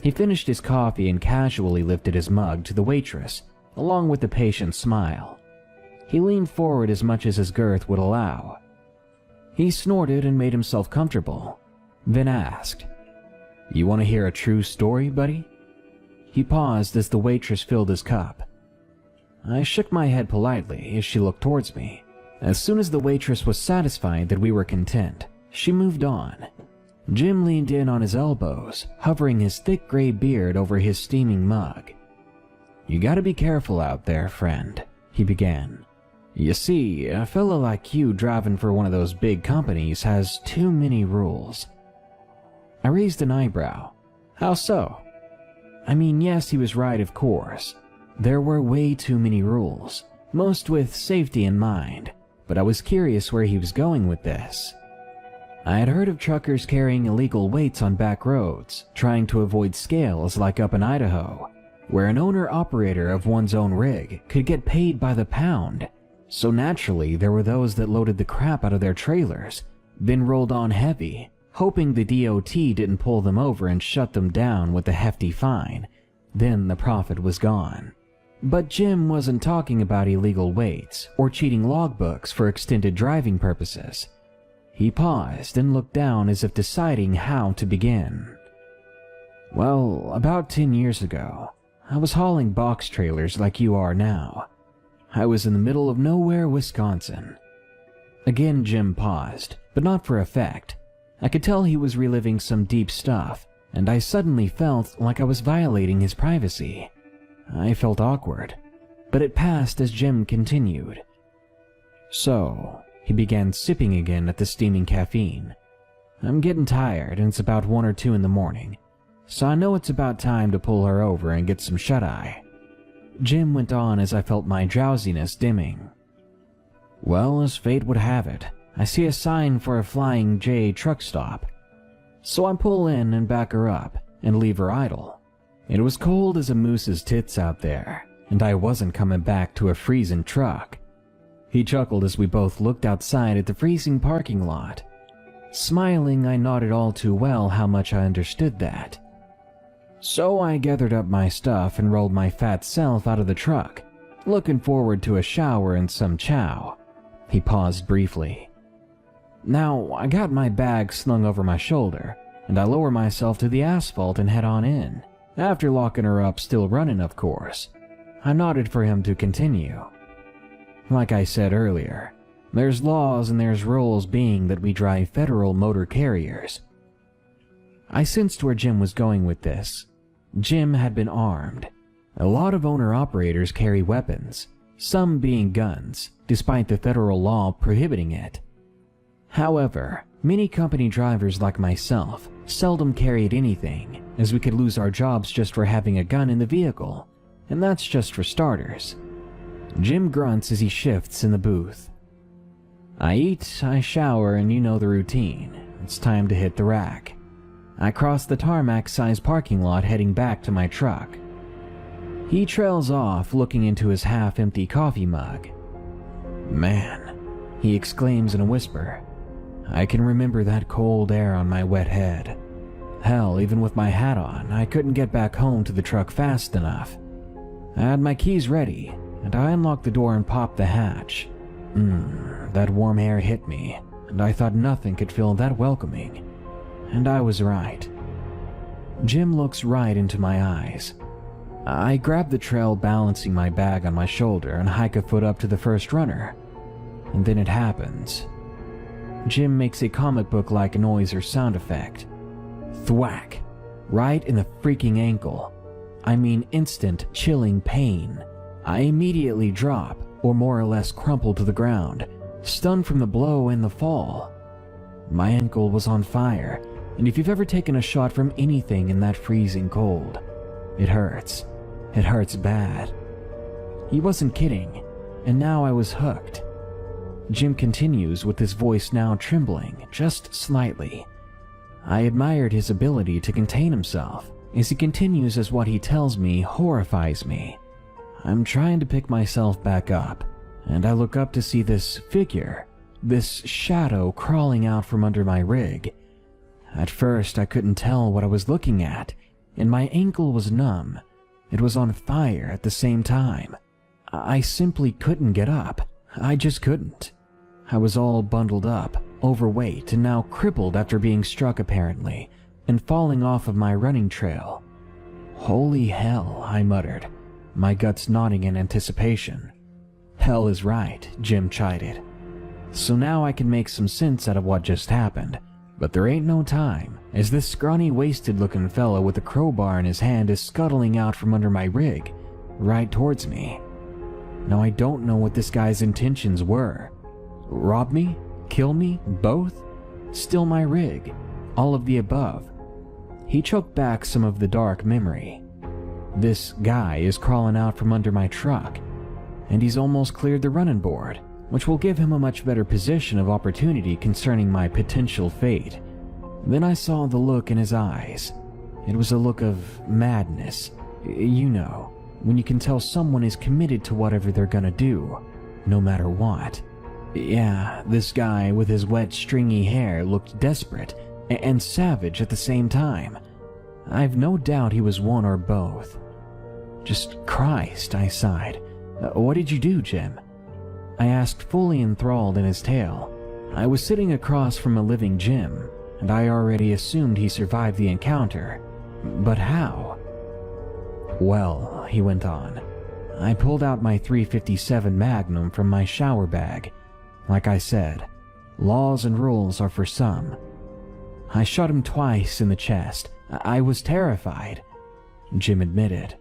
He finished his coffee and casually lifted his mug to the waitress, along with a patient smile. He leaned forward as much as his girth would allow. He snorted and made himself comfortable, then asked, "You want to hear a true story, buddy?" He paused as the waitress filled his cup. I shook my head politely as she looked towards me. As soon as the waitress was satisfied that we were content, she moved on. Jim leaned in on his elbows, hovering his thick gray beard over his steaming mug. "You gotta be careful out there, friend," he began. You see, a fella like you driving for one of those big companies has too many rules. I raised an eyebrow. How so? I mean, yes, he was right, of course. There were way too many rules, most with safety in mind, but I was curious where he was going with this. I had heard of truckers carrying illegal weights on back roads, trying to avoid scales like up in Idaho, where an owner-operator of one's own rig could get paid by the pound. So naturally, there were those that loaded the crap out of their trailers, then rolled on heavy, hoping the DOT didn't pull them over and shut them down with a hefty fine. Then the profit was gone. But Jim wasn't talking about illegal weights or cheating logbooks for extended driving purposes. He paused and looked down as if deciding how to begin. Well, about 10 years ago, I was hauling box trailers like you are now. I was in the middle of nowhere, Wisconsin. Again, Jim paused, but not for effect. I could tell he was reliving some deep stuff, and I suddenly felt like I was violating his privacy. I felt awkward, but it passed as Jim continued. So, he began sipping again at the steaming caffeine. I'm getting tired, and it's about 1 or 2 in the morning, so I know it's about time to pull her over and get some shut-eye. Jim went on as I felt my drowsiness dimming. Well, as fate would have it, I see a sign for a Flying J truck stop. So I pull in and back her up and leave her idle. It was cold as a moose's tits out there, and I wasn't coming back to a freezing truck. He chuckled as we both looked outside at the freezing parking lot. Smiling, I nodded all too well how much I understood that. So I gathered up my stuff and rolled my fat self out of the truck, looking forward to a shower and some chow. He paused briefly. Now, I got my bag slung over my shoulder, and I lower myself to the asphalt and head on in, after locking her up still running, of course. I nodded for him to continue. Like I said earlier, there's laws and there's rules being that we drive federal motor carriers. I sensed where Jim was going with this. Jim had been armed. A lot of owner-operators carry weapons, some being guns, despite the federal law prohibiting it. However, many company drivers like myself seldom carried anything, as we could lose our jobs just for having a gun in the vehicle, and that's just for starters. Jim grunts as he shifts in the booth. I eat, I shower, and you know the routine. It's time to hit the rack. I cross the tarmac-sized parking lot heading back to my truck. He trails off, looking into his half-empty coffee mug. Man, he exclaims in a whisper. I can remember that cold air on my wet head. Hell, even with my hat on, I couldn't get back home to the truck fast enough. I had my keys ready, and I unlocked the door and popped the hatch. That warm air hit me, and I thought nothing could feel that welcoming. And I was right. Jim looks right into my eyes. I grab the trail, balancing my bag on my shoulder, and hike a foot up to the first runner. And then it happens. Jim makes a comic book-like noise or sound effect. Thwack! Right in the freaking ankle. I mean instant, chilling pain. I immediately drop, or more or less crumple to the ground, stunned from the blow and the fall. My ankle was on fire, and if you've ever taken a shot from anything in that freezing cold, it hurts. It hurts bad. He wasn't kidding, and now I was hooked. Jim continues with his voice now trembling, just slightly. I admired his ability to contain himself, as he continues as what he tells me horrifies me. I'm trying to pick myself back up, and I look up to see this figure, this shadow crawling out from under my rig. At first, I couldn't tell what I was looking at, and my ankle was numb. It was on fire at the same time. I simply couldn't get up. I just couldn't. I was all bundled up, overweight, and now crippled after being struck apparently, and falling off of my running trail. Holy hell, I muttered, my guts nodding in anticipation. Hell is right, Jim chided. So now I can make some sense out of what just happened, but there ain't no time, as this scrawny, wasted-looking fellow with a crowbar in his hand is scuttling out from under my rig, right towards me. Now I don't know what this guy's intentions were. Rob me? Kill me? Both? Steal my rig? All of the above. He choked back some of the dark memory. This guy is crawling out from under my truck, and he's almost cleared the running board, which will give him a much better position of opportunity concerning my potential fate. Then I saw the look in his eyes. It was a look of madness. You know, when you can tell someone is committed to whatever they're gonna do, no matter what. Yeah, this guy with his wet, stringy hair looked desperate and savage at the same time. I've no doubt he was one or both. Just Christ, I sighed. What did you do, Jim? I asked, fully enthralled in his tale. I was sitting across from a living Jim, and I already assumed he survived the encounter. But how? Well, he went on, I pulled out my .357 Magnum from my shower bag. Like I said, laws and rules are for some. I shot him twice in the chest. I was terrified, Jim admitted.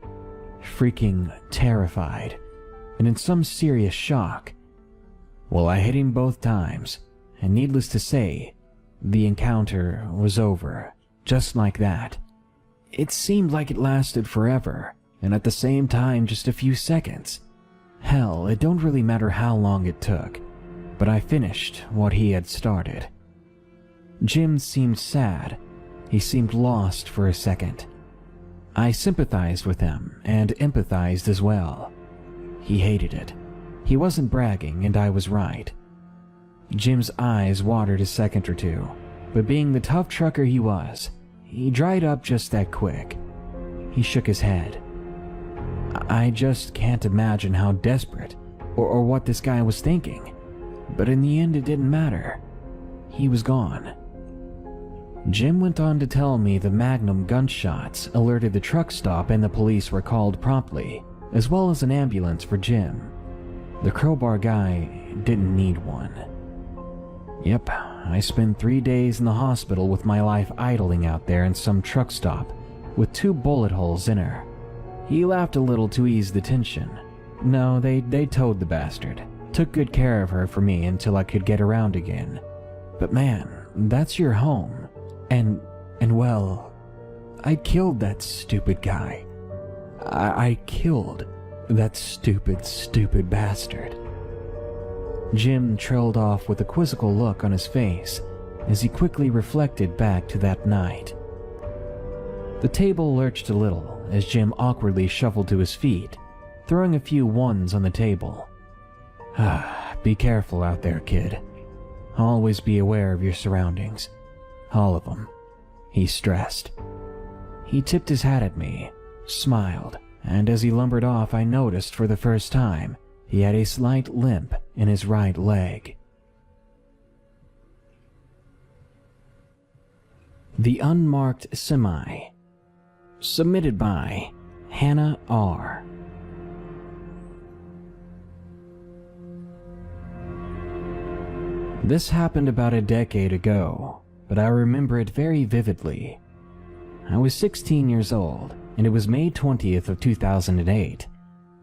Freaking terrified, and in some serious shock. Well, I hit him both times, and needless to say, the encounter was over, just like that. It seemed like it lasted forever, and at the same time just a few seconds. Hell, it don't really matter how long it took, but I finished what he had started. Jim seemed sad. He seemed lost for a second. I sympathized with him and empathized as well. He hated it. He wasn't bragging, and I was right. Jim's eyes watered a second or two, but being the tough trucker he was, he dried up just that quick. He shook his head. I just can't imagine how desperate or what this guy was thinking, but in the end it didn't matter. He was gone. Jim went on to tell me the Magnum gunshots alerted the truck stop and the police were called promptly, as well as an ambulance for Jim. The crowbar guy didn't need one. Yep, I spent 3 days in the hospital with my life idling out there in some truck stop with 2 bullet holes in her. He laughed a little to ease the tension. No, they towed the bastard. Took good care of her for me until I could get around again. But man, that's your home. And well, I killed that stupid guy. I killed that stupid bastard. Jim trailed off with a quizzical look on his face as he quickly reflected back to that night. The table lurched a little as Jim awkwardly shuffled to his feet, throwing a few ones on the table. Be careful out there, kid. Always be aware of your surroundings. All of them, he stressed. He tipped his hat at me, smiled, and as he lumbered off, I noticed for the first time he had a slight limp in his right leg. The Unmarked Semi. Submitted by Hannah R. This happened about a decade ago, but I remember it very vividly. I was 16 years old, and it was May 20th of 2008.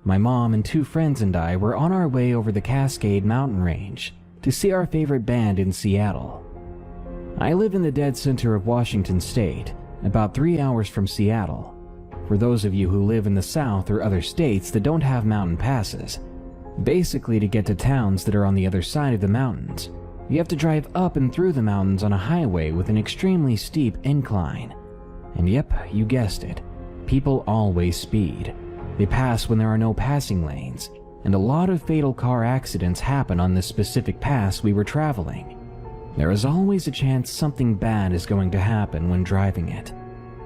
My mom and 2 friends and I were on our way over the Cascade Mountain Range to see our favorite band in Seattle. I live in the dead center of Washington State, about 3 hours from Seattle. For those of you who live in the South or other states that don't have mountain passes, basically to get to towns that are on the other side of the mountains, you have to drive up and through the mountains on a highway with an extremely steep incline. And yep, you guessed it, people always speed. They pass when there are no passing lanes, and a lot of fatal car accidents happen on this specific pass we were traveling. There is always a chance something bad is going to happen when driving it.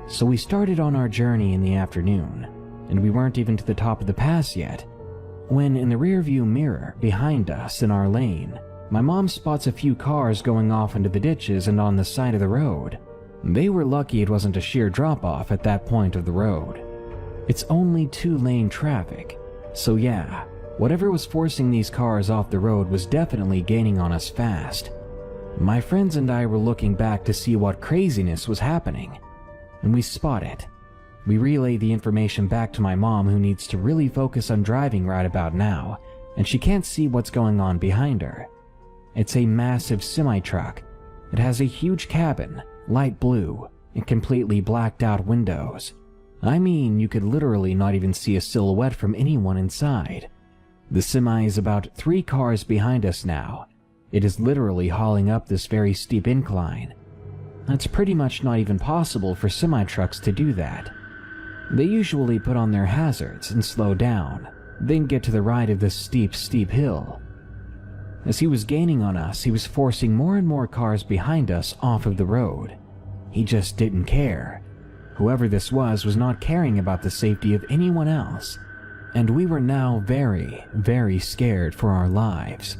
So we started on our journey in the afternoon, and we weren't even to the top of the pass yet, when in the rearview mirror behind us in our lane, my mom spots a few cars going off into the ditches and on the side of the road. They were lucky it wasn't a sheer drop-off at that point of the road. It's only 2-lane traffic, so yeah, whatever was forcing these cars off the road was definitely gaining on us fast. My friends and I were looking back to see what craziness was happening, and we spot it. We relay the information back to my mom, who needs to really focus on driving right about now, and she can't see what's going on behind her. It's a massive semi-truck. It has a huge cabin, light blue, and completely blacked out windows. I mean, you could literally not even see a silhouette from anyone inside. The semi is about 3 cars behind us now. It is literally hauling up this very steep incline. That's pretty much not even possible for semi-trucks to do that. They usually put on their hazards and slow down, then get to the right of this steep hill. As he was gaining on us, he was forcing more and more cars behind us off of the road. He just didn't care. Whoever this was not caring about the safety of anyone else, and we were now very, very scared for our lives.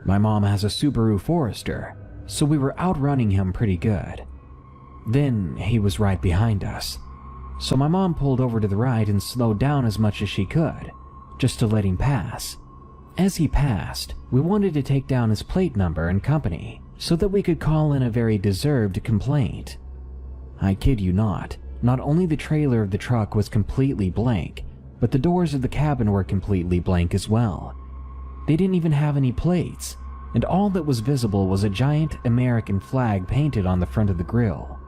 My mom has a Subaru Forester, so we were outrunning him pretty good. Then he was right behind us, so my mom pulled over to the right and slowed down as much as she could, just to let him pass. As he passed, we wanted to take down his plate number and company so that we could call in a very deserved complaint. I kid you not only the trailer of the truck was completely blank, but the doors of the cabin were completely blank as well. They didn't even have any plates, and all that was visible was a giant American flag painted on the front of the grille.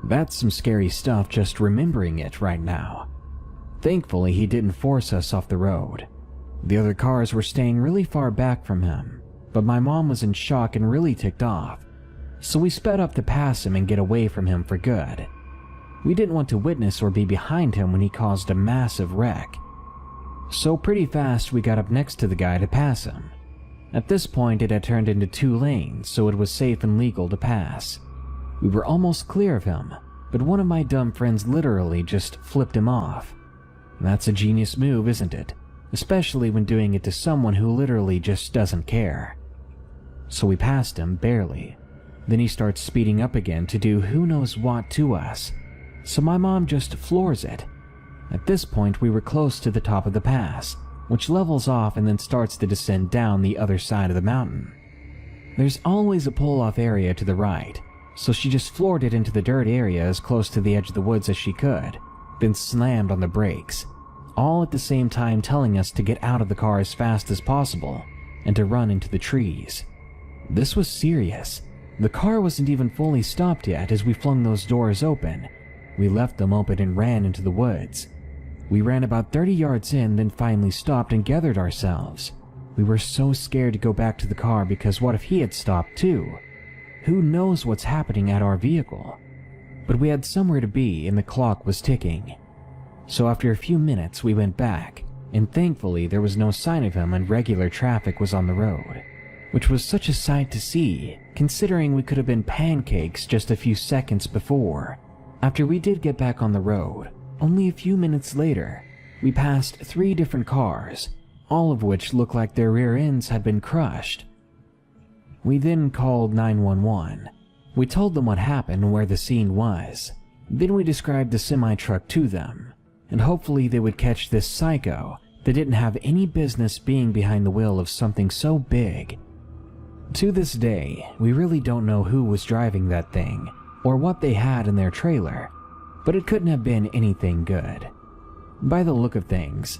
That's some scary stuff just remembering it right now. Thankfully, he didn't force us off the road. The other cars were staying really far back from him, but my mom was in shock and really ticked off, so we sped up to pass him and get away from him for good. We didn't want to witness or be behind him when he caused a massive wreck. So pretty fast we got up next to the guy to pass him. At this point it had turned into 2 lanes, so it was safe and legal to pass. We were almost clear of him, but one of my dumb friends literally just flipped him off. That's a genius move, isn't it? Especially when doing it to someone who literally just doesn't care. So we passed him, barely. Then he starts speeding up again to do who knows what to us, so my mom just floors it. At this point we were close to the top of the pass, which levels off and then starts to descend down the other side of the mountain. There's always a pull-off area to the right, so she just floored it into the dirt area as close to the edge of the woods as she could, then slammed on the brakes, all at the same time telling us to get out of the car as fast as possible and to run into the trees. This was serious. The car wasn't even fully stopped yet as we flung those doors open. We left them open and ran into the woods. We ran about 30 yards in, then finally stopped and gathered ourselves. We were so scared to go back to the car because what if he had stopped too? Who knows what's happening at our vehicle? But we had somewhere to be and the clock was ticking. So after a few minutes we went back, and thankfully there was no sign of him and regular traffic was on the road, which was such a sight to see, considering we could have been pancakes just a few seconds before. After we did get back on the road, only a few minutes later, we passed 3 different cars, all of which looked like their rear ends had been crushed. We then called 911. We told them what happened and where the scene was. Then we described the semi-truck to them, and hopefully they would catch this psycho that didn't have any business being behind the wheel of something so big. To this day, we really don't know who was driving that thing or what they had in their trailer, but it couldn't have been anything good. By the look of things,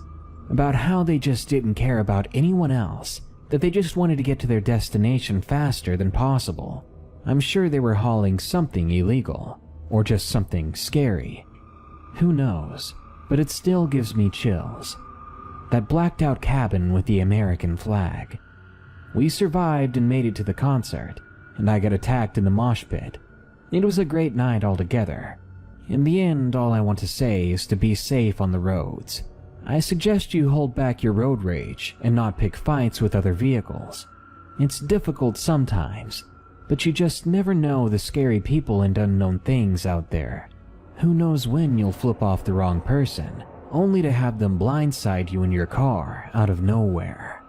about how they just didn't care about anyone else, that they just wanted to get to their destination faster than possible. I'm sure they were hauling something illegal, or just something scary. Who knows, but it still gives me chills. That blacked out cabin with the American flag. We survived and made it to the concert, and I got attacked in the mosh pit. It was a great night altogether. In the end, all I want to say is to be safe on the roads. I suggest you hold back your road rage and not pick fights with other vehicles. It's difficult sometimes, but you just never know the scary people and unknown things out there. Who knows when you'll flip off the wrong person, only to have them blindside you in your car out of nowhere.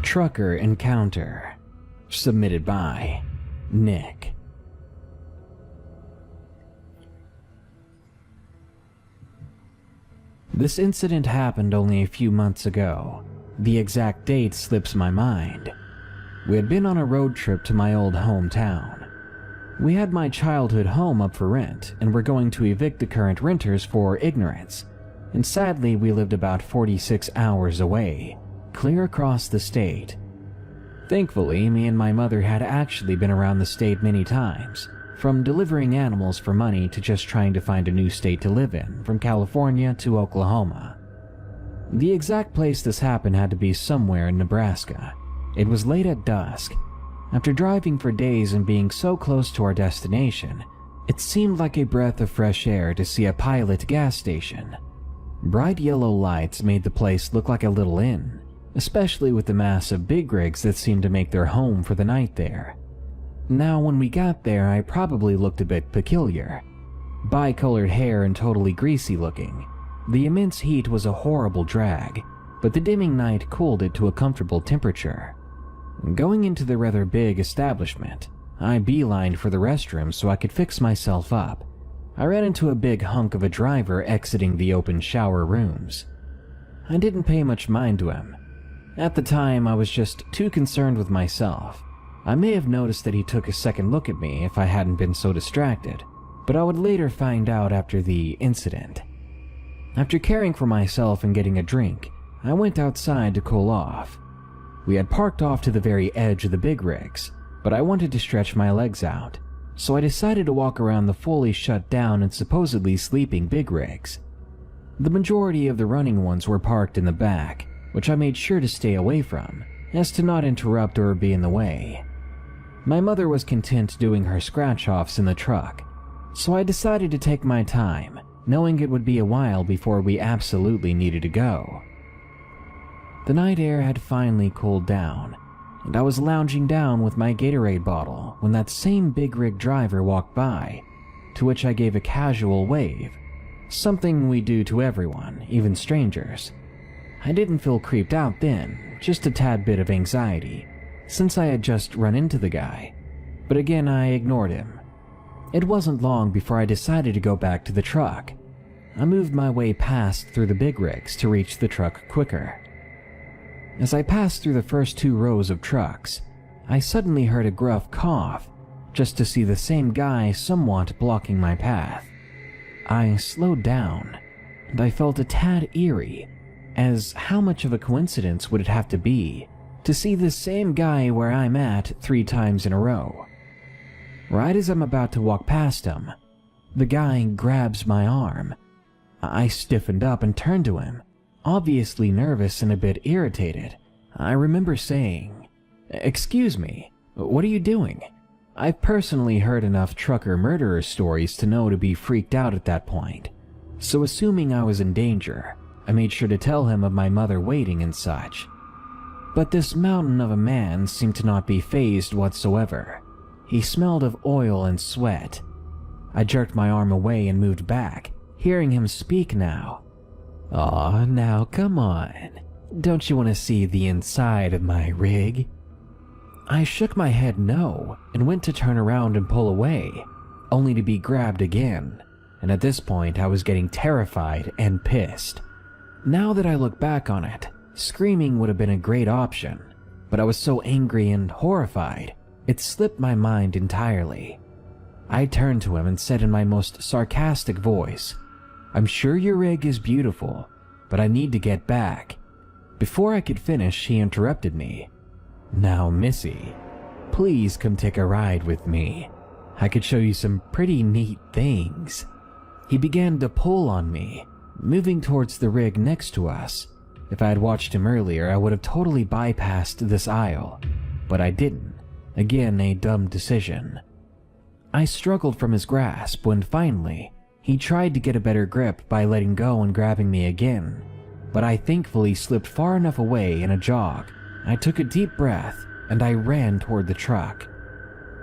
Trucker Encounter. Submitted by Nick. This incident happened only a few months ago. The exact date slips my mind. We had been on a road trip to my old hometown. We had my childhood home up for rent and were going to evict the current renters for ignorance, and sadly we lived about 46 hours away, clear across the state. Thankfully, me and my mother had actually been around the state many times, from delivering animals for money to just trying to find a new state to live in, from California to Oklahoma. The exact place this happened had to be somewhere in Nebraska. It was late at dusk. After driving for days and being so close to our destination, it seemed like a breath of fresh air to see a Pilot gas station. Bright yellow lights made the place look like a little inn, especially with the mass of big rigs that seemed to make their home for the night there. Now, when we got there, I probably looked a bit peculiar. Bi-colored hair and totally greasy looking. The immense heat was a horrible drag, but the dimming night cooled it to a comfortable temperature. Going into the rather big establishment, I beelined for the restroom so I could fix myself up. I ran into a big hunk of a driver exiting the open shower rooms. I didn't pay much mind to him. At the time, I was just too concerned with myself. I may have noticed that he took a second look at me if I hadn't been so distracted, but I would later find out after the incident. After caring for myself and getting a drink, I went outside to cool off. We had parked off to the very edge of the big rigs, but I wanted to stretch my legs out, so I decided to walk around the fully shut down and supposedly sleeping big rigs. The majority of the running ones were parked in the back, which I made sure to stay away from, as to not interrupt or be in the way. My mother was content doing her scratch-offs in the truck, so I decided to take my time, knowing it would be a while before we absolutely needed to go. The night air had finally cooled down, and I was lounging down with my Gatorade bottle when that same big rig driver walked by, to which I gave a casual wave, something we do to everyone, even strangers. I didn't feel creeped out then, just a tad bit of anxiety, since I had just run into the guy, but again I ignored him. It wasn't long before I decided to go back to the truck. I moved my way past through the big rigs to reach the truck quicker. As I passed through the first 2 rows of trucks, I suddenly heard a gruff cough, just to see the same guy somewhat blocking my path. I slowed down, and I felt a tad eerie, as how much of a coincidence would it have to be to see the same guy where I'm at 3 times in a row? Right as I'm about to walk past him, the guy grabs my arm. I stiffened up and turned to him, obviously nervous and a bit irritated. I remember saying, "Excuse me, what are you doing?" I've personally heard enough trucker murderer stories to know to be freaked out at that point, so assuming I was in danger, I made sure to tell him of my mother waiting and such. But this mountain of a man seemed to not be fazed whatsoever. He smelled of oil and sweat. I jerked my arm away and moved back, hearing him speak now. "Aw, now come on. Don't you want to see the inside of my rig?" I shook my head no and went to turn around and pull away, only to be grabbed again, and at this point I was getting terrified and pissed. Now that I look back on it, screaming would have been a great option, but I was so angry and horrified, it slipped my mind entirely. I turned to him and said in my most sarcastic voice, "I'm sure your rig is beautiful, but I need to get back." Before I could finish, he interrupted me. "Now, Missy, please come take a ride with me. I could show you some pretty neat things." He began to pull on me, moving towards the rig next to us. If I had watched him earlier, I would have totally bypassed this aisle, but I didn't. Again, a dumb decision. I struggled from his grasp when finally, he tried to get a better grip by letting go and grabbing me again, but I thankfully slipped far enough away in a jog. I took a deep breath and I ran toward the truck.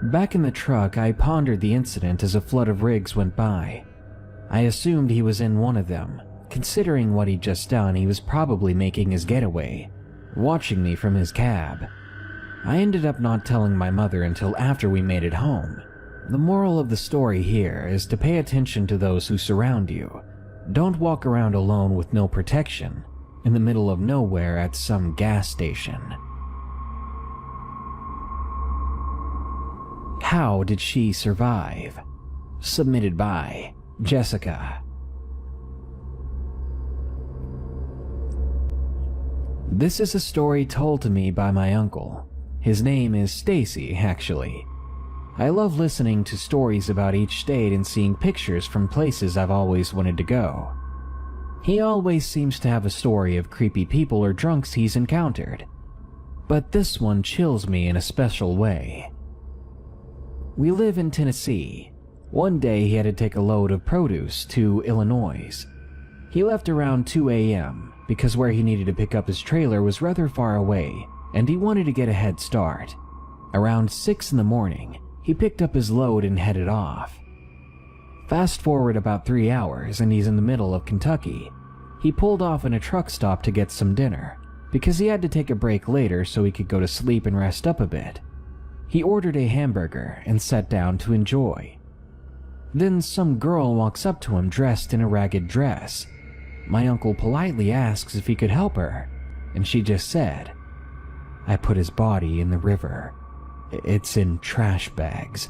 Back in the truck, I pondered the incident as a flood of rigs went by. I assumed he was in one of them. Considering what he'd just done, he was probably making his getaway, watching me from his cab. I ended up not telling my mother until after we made it home. The moral of the story here is to pay attention to those who surround you. Don't walk around alone with no protection, in the middle of nowhere at some gas station. How did she survive? Submitted by Jessica. This is a story told to me by my uncle. His name is Stacy, actually. I love listening to stories about each state and seeing pictures from places I've always wanted to go. He always seems to have a story of creepy people or drunks he's encountered, but this one chills me in a special way. We live in Tennessee. One day he had to take a load of produce to Illinois. He left around 2 a.m. because where he needed to pick up his trailer was rather far away, and he wanted to get a head start. Around 6 in the morning, he picked up his load and headed off. Fast forward about 3 hours and he's in the middle of Kentucky. He pulled off in a truck stop to get some dinner, because he had to take a break later so he could go to sleep and rest up a bit. He ordered a hamburger and sat down to enjoy. Then some girl walks up to him dressed in a ragged dress. My uncle politely asks if he could help her, and she just said, "I put his body in the river. It's in trash bags."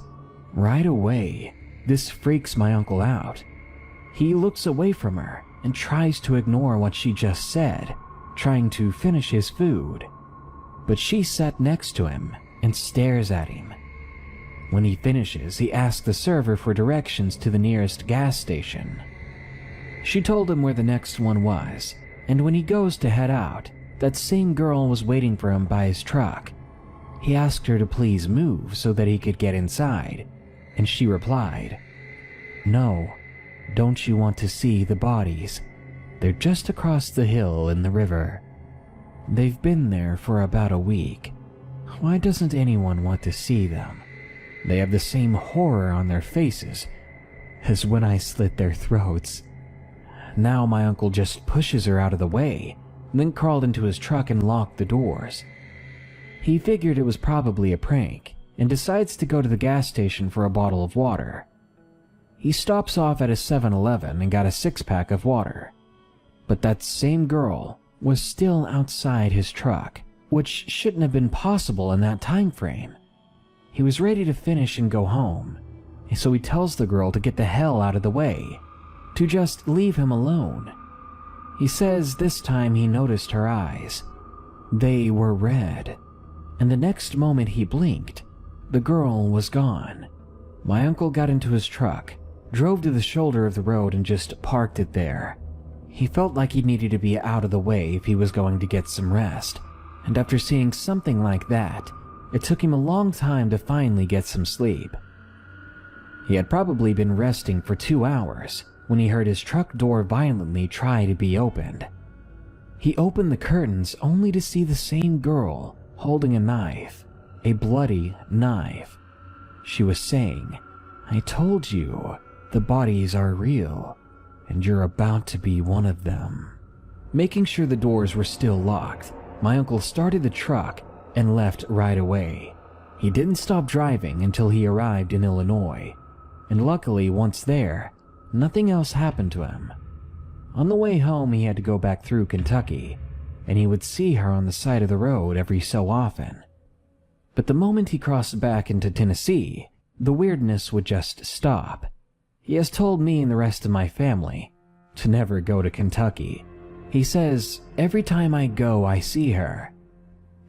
Right away, this freaks my uncle out. He looks away from her and tries to ignore what she just said, trying to finish his food. But she sat next to him and stares at him. When he finishes, he asks the server for directions to the nearest gas station. She told him where the next one was, and when he goes to head out, that same girl was waiting for him by his truck. He asked her to please move so that he could get inside, and she replied, "No, don't you want to see the bodies? They're just across the hill in the river. They've been there for about a week. Why doesn't anyone want to see them? They have the same horror on their faces as when I slit their throats." Now my uncle just pushes her out of the way, then crawled into his truck and locked the doors. He figured it was probably a prank and decides to go to the gas station for a bottle of water. He stops off at a 7-Eleven and got a 6-pack of water. But that same girl was still outside his truck, which shouldn't have been possible in that time frame. He was ready to finish and go home, so he tells the girl to get the hell out of the way, to just leave him alone. He says this time he noticed her eyes. They were red, and the next moment he blinked, the girl was gone. My uncle got into his truck, drove to the shoulder of the road and just parked it there. He felt like he needed to be out of the way if he was going to get some rest, and after seeing something like that, it took him a long time to finally get some sleep. He had probably been resting for 2 hours when he heard his truck door violently try to be opened. He opened the curtains only to see the same girl holding a knife, a bloody knife. She was saying, "I told you, the bodies are real, and you're about to be one of them." Making sure the doors were still locked, my uncle started the truck and left right away. He didn't stop driving until he arrived in Illinois, and luckily once there, nothing else happened to him. On the way home, he had to go back through Kentucky, and he would see her on the side of the road every so often. But the moment he crossed back into Tennessee, the weirdness would just stop. He has told me and the rest of my family to never go to Kentucky. He says, "Every time I go, I see her.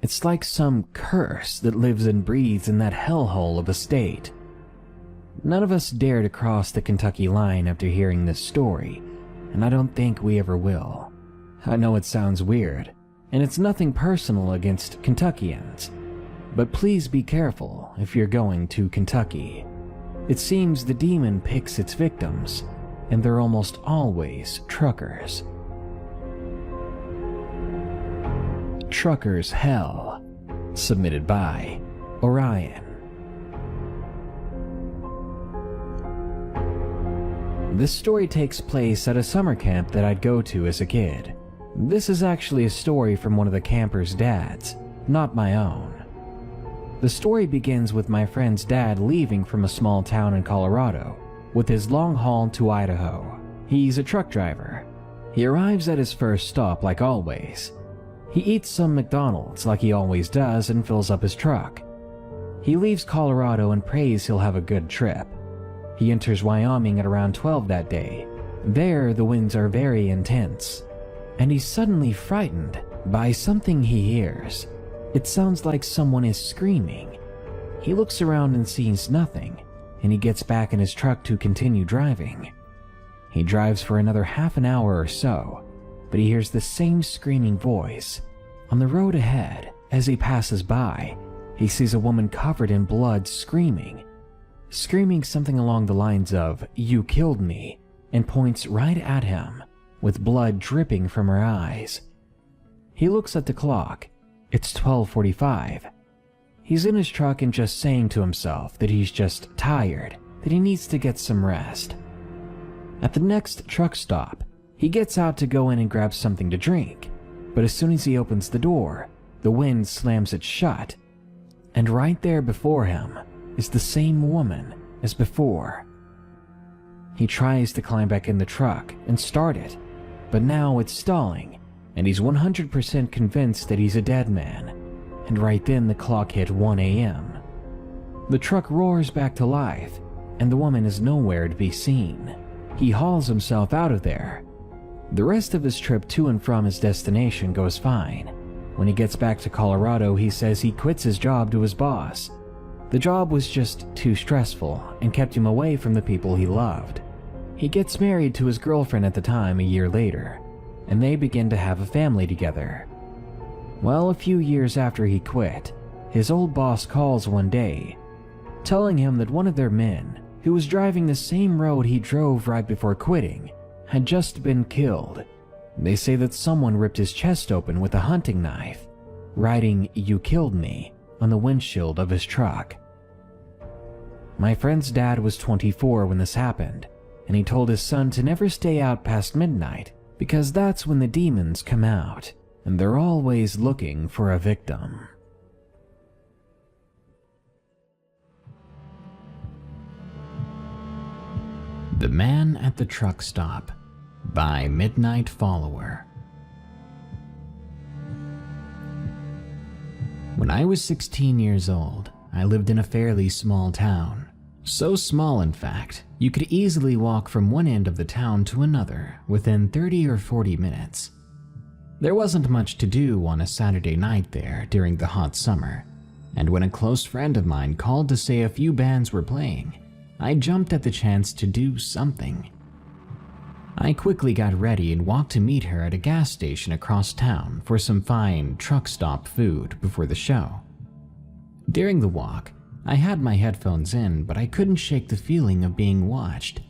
It's like some curse that lives and breathes in that hellhole of a state." None of us dare to cross the Kentucky line after hearing this story, and I don't think we ever will. I know it sounds weird, and it's nothing personal against Kentuckians, but please be careful if you're going to Kentucky. It seems the demon picks its victims, and they're almost always truckers. Trucker's Hell, submitted by Orion. This story takes place at a summer camp that I'd go to as a kid. This is actually a story from one of the campers' dads, not my own. The story begins with my friend's dad leaving from a small town in Colorado with his long haul to Idaho. He's a truck driver. He arrives at his first stop like always. He eats some McDonald's like he always does and fills up his truck. He leaves Colorado and prays he'll have a good trip. He enters Wyoming at around 12 that day. There, the winds are very intense, and he's suddenly frightened by something he hears. It sounds like someone is screaming. He looks around and sees nothing, and he gets back in his truck to continue driving. He drives for another half an hour or so, but he hears the same screaming voice. On the road ahead, as he passes by, he sees a woman covered in blood screaming something along the lines of, "You killed me," and points right at him, with blood dripping from her eyes. He looks at the clock. It's 12:45. He's in his truck and just saying to himself that he's just tired, that he needs to get some rest. At the next truck stop, he gets out to go in and grab something to drink, but as soon as he opens the door, the wind slams it shut, and right there before him is the same woman as before. He tries to climb back in the truck and start it, but now it's stalling, and he's 100% convinced that he's a dead man. And right then the clock hit 1 a.m. The truck roars back to life, and the woman is nowhere to be seen. He hauls himself out of there. The rest of his trip to and from his destination goes fine. When he gets back to Colorado, he says he quits his job to his boss. The job was just too stressful and kept him away from the people he loved. He gets married to his girlfriend at the time a year later, and they begin to have a family together. Well, a few years after he quit, his old boss calls one day, telling him that one of their men, who was driving the same road he drove right before quitting, had just been killed. They say that someone ripped his chest open with a hunting knife, writing, "You killed me," on the windshield of his truck. My friend's dad was 24 when this happened, and he told his son to never stay out past midnight because that's when the demons come out, and they're always looking for a victim. The Man at the Truck Stop by Midnight Follower. When I was 16 years old, I lived in a fairly small town. So small, in fact, you could easily walk from one end of the town to another within 30 or 40 minutes. There wasn't much to do on a Saturday night there during the hot summer, and when a close friend of mine called to say a few bands were playing, I jumped at the chance to do something. I quickly got ready and walked to meet her at a gas station across town for some fine truck stop food before the show. During the walk, I had my headphones in, but I couldn't shake the feeling of being watched.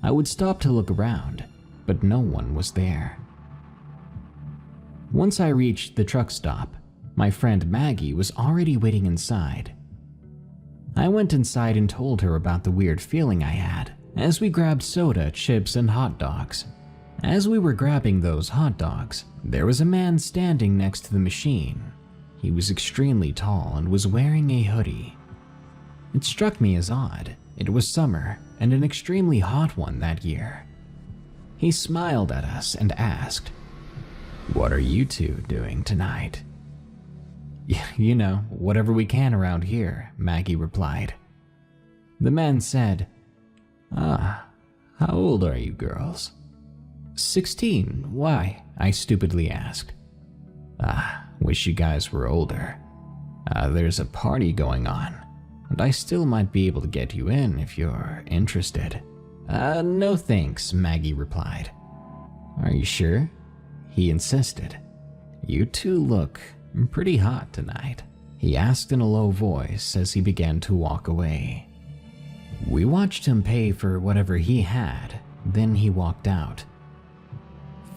I would stop to look around, but no one was there. Once I reached the truck stop, my friend Maggie was already waiting inside. I went inside and told her about the weird feeling I had as we grabbed soda, chips, and hot dogs. As we were grabbing those hot dogs, there was a man standing next to the machine. He was extremely tall and was wearing a hoodie. It struck me as odd. It was summer and an extremely hot one that year. He smiled at us and asked, "What are you two doing tonight?" "You know, whatever we can around here," Maggie replied. The man said, "Ah, how old are you girls?" 16, why?" I stupidly asked. Wish you guys were older. There's a party going on, and I still might be able to get you in if you're interested." No thanks," Maggie replied. "Are you sure?" He insisted. "You two look pretty hot tonight," he asked in a low voice as he began to walk away. We watched him pay for whatever he had, then he walked out.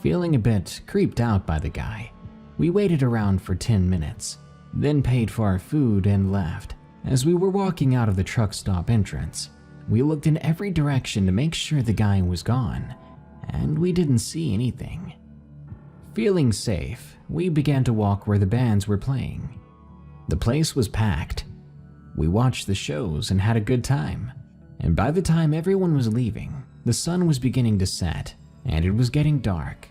Feeling a bit creeped out by the guy, we waited around for 10 minutes, then paid for our food and left. As we were walking out of the truck stop entrance, we looked in every direction to make sure the guy was gone, and we didn't see anything. Feeling safe, we began to walk where the bands were playing. The place was packed. We watched the shows and had a good time, and by the time everyone was leaving, the sun was beginning to set, and it was getting dark.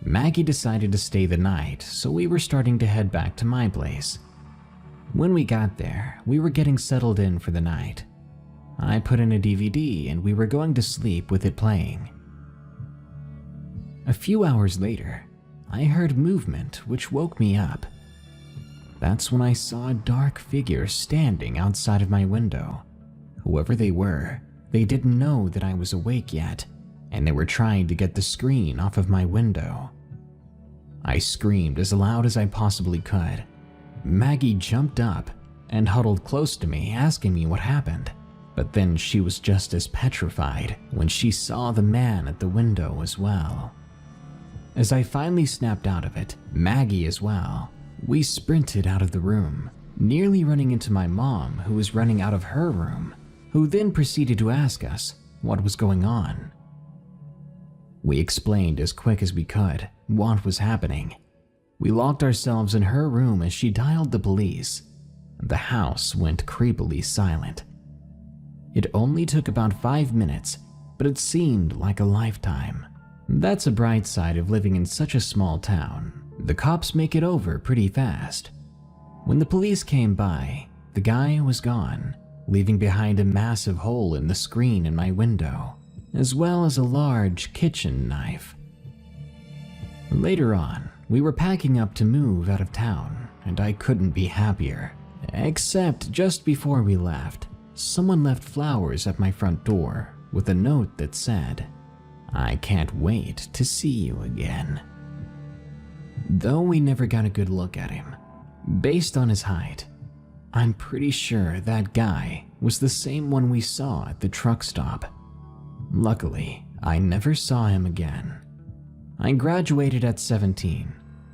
Maggie decided to stay the night, so we were starting to head back to my place. When we got there, we were getting settled in for the night. I put in a DVD and we were going to sleep with it playing. A few hours later, I heard movement which woke me up. That's when I saw a dark figure standing outside of my window. Whoever they were, they didn't know that I was awake yet, and they were trying to get the screen off of my window. I screamed as loud as I possibly could. Maggie jumped up and huddled close to me, asking me what happened. But then she was just as petrified when she saw the man at the window as well. As I finally snapped out of it, Maggie as well, we sprinted out of the room, nearly running into my mom, who was running out of her room, who then proceeded to ask us what was going on. We explained as quick as we could what was happening. We locked ourselves in her room as she dialed the police. The house went creepily silent. It only took about 5 minutes, but it seemed like a lifetime. That's a bright side of living in such a small town. The cops make it over pretty fast. When the police came by, the guy was gone, leaving behind a massive hole in the screen in my window, as well as a large kitchen knife. Later on, we were packing up to move out of town, and I couldn't be happier. Except just before we left, someone left flowers at my front door with a note that said, "I can't wait to see you again." Though we never got a good look at him, based on his height, I'm pretty sure that guy was the same one we saw at the truck stop. Luckily, I never saw him again. I graduated at 17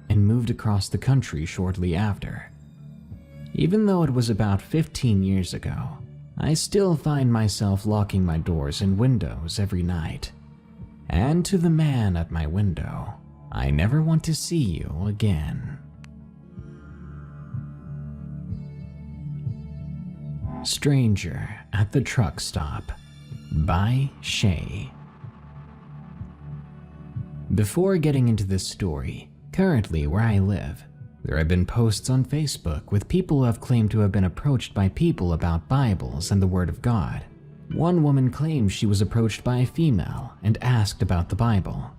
and moved across the country shortly after. Even though it was about 15 years ago, I still find myself locking my doors and windows every night. And to the man at my window, I never want to see you again. Stranger at the Truck Stop by Shay. Before getting into this story, currently where I live, there have been posts on Facebook with people who have claimed to have been approached by people about Bibles and the Word of God. One woman claims she was approached by a female and asked about the Bible.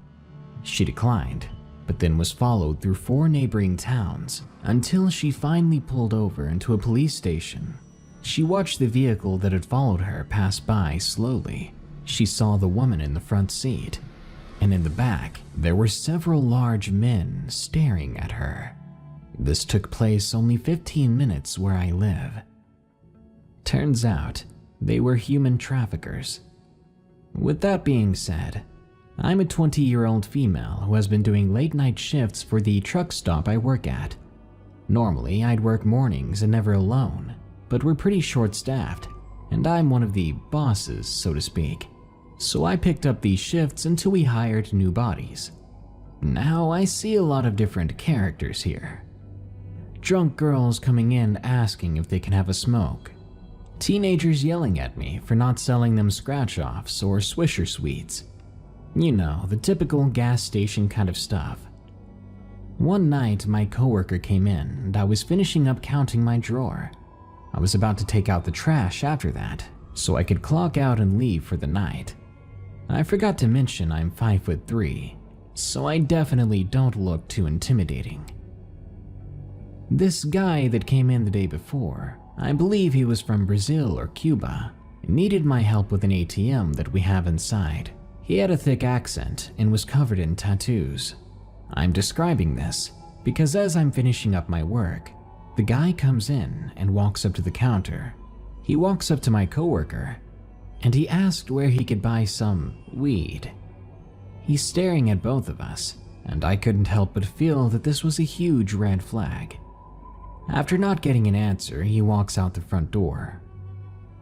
She declined, but then was followed through 4 neighboring towns until she finally pulled over into a police station. She watched the vehicle that had followed her pass by slowly. She saw the woman in the front seat, and in the back, there were several large men staring at her. This took place only 15 minutes where I live. Turns out, they were human traffickers. With that being said, I'm a 20-year-old female who has been doing late-night shifts for the truck stop I work at. Normally, I'd work mornings and never alone, but we're pretty short-staffed, and I'm one of the bosses, so to speak. So I picked up these shifts until we hired new bodies. Now I see a lot of different characters here. Drunk girls coming in asking if they can have a smoke. Teenagers yelling at me for not selling them scratch-offs or Swisher Sweets. You know, the typical gas station kind of stuff. One night, my coworker came in and I was finishing up counting my drawer. I was about to take out the trash after that, so I could clock out and leave for the night. I forgot to mention I'm 5'3", so I definitely don't look too intimidating. This guy that came in the day before, I believe he was from Brazil or Cuba, needed my help with an ATM that we have inside. He had a thick accent and was covered in tattoos. I'm describing this because as I'm finishing up my work, the guy comes in and walks up to the counter. He walks up to my coworker and he asked where he could buy some weed. He's staring at both of us, and I couldn't help but feel that this was a huge red flag. After not getting an answer, he walks out the front door.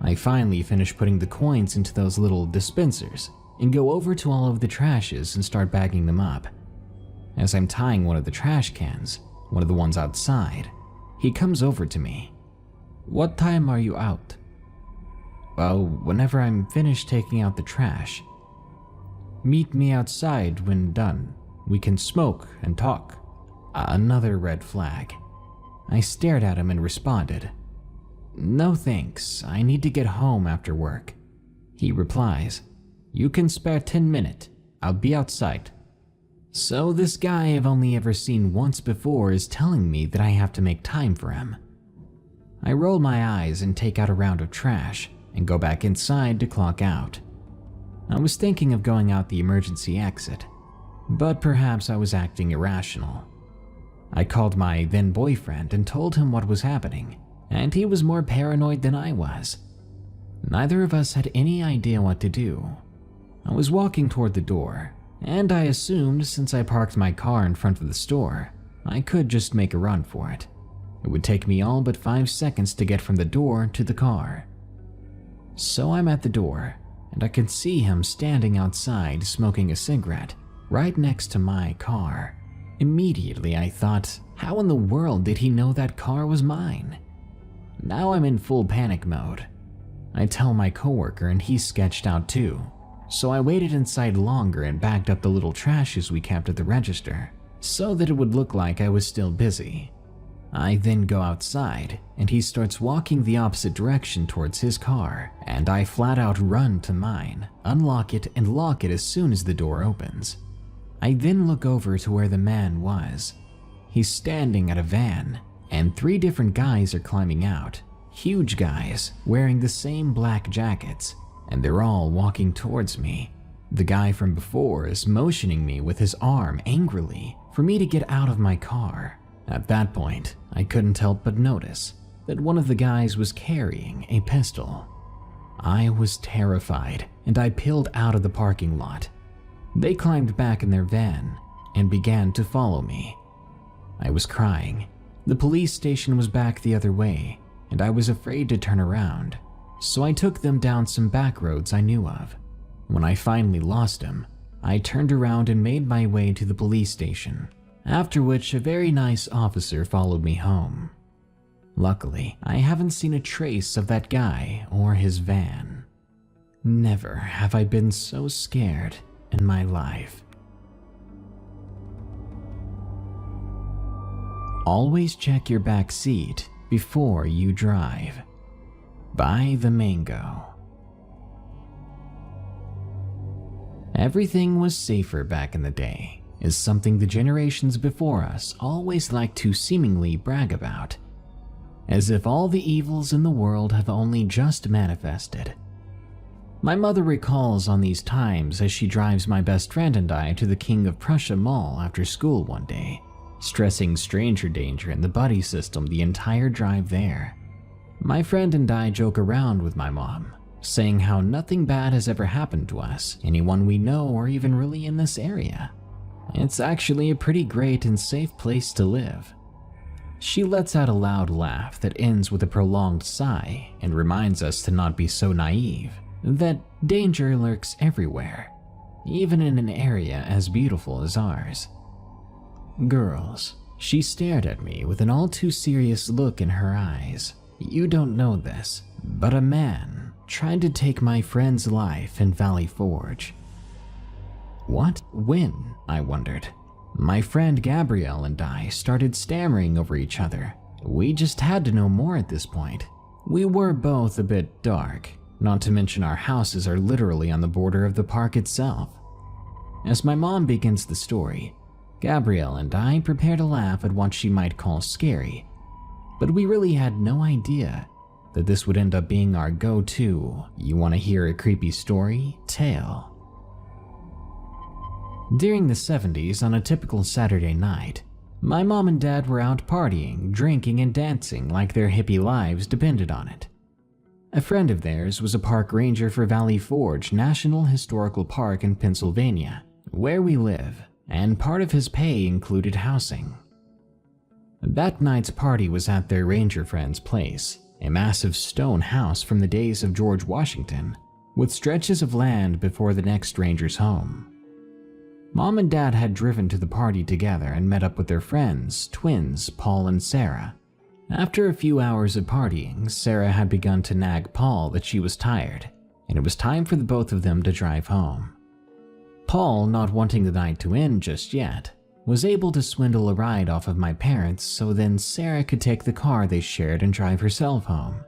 I finally finish putting the coins into those little dispensers and go over to all of the trashes and start bagging them up. As I'm tying one of the trash cans, one of the ones outside, he comes over to me. "What time are you out?" "Well, whenever I'm finished taking out the trash." "Meet me outside when done. We can smoke and talk." Another red flag. I stared at him and responded, "No thanks, I need to get home after work." He replies, "You can spare 10 minutes, I'll be outside." So this guy I've only ever seen once before is telling me that I have to make time for him. I roll my eyes and take out a round of trash and go back inside to clock out. I was thinking of going out the emergency exit, but perhaps I was acting irrational. I called my then boyfriend and told him what was happening, and he was more paranoid than I was. Neither of us had any idea what to do. I was walking toward the door, and I assumed since I parked my car in front of the store, I could just make a run for it. It would take me all but 5 seconds to get from the door to the car. So I'm at the door, and I can see him standing outside smoking a cigarette right next to my car. Immediately I thought, how in the world did he know that car was mine? Now I'm in full panic mode. I tell my coworker and he's sketched out too, so I waited inside longer and backed up the little trashes we kept at the register so that it would look like I was still busy. I then go outside and he starts walking the opposite direction towards his car, and I flat out run to mine, unlock it and lock it as soon as the door opens. I then look over to where the man was. He's standing at a van, and 3 different guys are climbing out. Huge guys, wearing the same black jackets, and they're all walking towards me. The guy from before is motioning me with his arm angrily for me to get out of my car. At that point, I couldn't help but notice that one of the guys was carrying a pistol. I was terrified, and I peeled out of the parking lot. They climbed back in their van and began to follow me. I was crying. The police station was back the other way, and I was afraid to turn around, so I took them down some back roads I knew of. When I finally lost him, I turned around and made my way to the police station, after which a very nice officer followed me home. Luckily, I haven't seen a trace of that guy or his van. Never have I been so scared in my life. Always check your back seat before you drive. By the Mango. Everything was safer back in the day is something the generations before us always liked to seemingly brag about, as if all the evils in the world have only just manifested. My mother recalls on these times as she drives my best friend and I to the King of Prussia Mall after school one day, stressing stranger danger in the buddy system the entire drive there. My friend and I joke around with my mom, saying how nothing bad has ever happened to us, anyone we know, or even really in this area. It's actually a pretty great and safe place to live. She lets out a loud laugh that ends with a prolonged sigh and reminds us to not be so naive, that danger lurks everywhere, even in an area as beautiful as ours. Girls, she stared at me with an all too serious look in her eyes. You don't know this, but a man tried to take my friend's life in Valley Forge. What? When? I wondered. My friend Gabrielle and I started stammering over each other. We just had to know more at this point. We were both a bit dark, not to mention our houses are literally on the border of the park itself. As my mom begins the story, Gabrielle and I prepare to laugh at what she might call scary, but we really had no idea that this would end up being our go-to, you want to hear a creepy story, tale. During the 70s, on a typical Saturday night, my mom and dad were out partying, drinking, and dancing like their hippie lives depended on it. A friend of theirs was a park ranger for Valley Forge National Historical Park in Pennsylvania, where we live, and part of his pay included housing. That night's party was at their ranger friend's place, a massive stone house from the days of George Washington, with stretches of land before the next ranger's home. Mom and Dad had driven to the party together and met up with their friends, twins Paul and Sarah. After a few hours of partying, Sarah had begun to nag Paul that she was tired, and it was time for the both of them to drive home. Paul, not wanting the night to end just yet, was able to swindle a ride off of my parents so then Sarah could take the car they shared and drive herself home.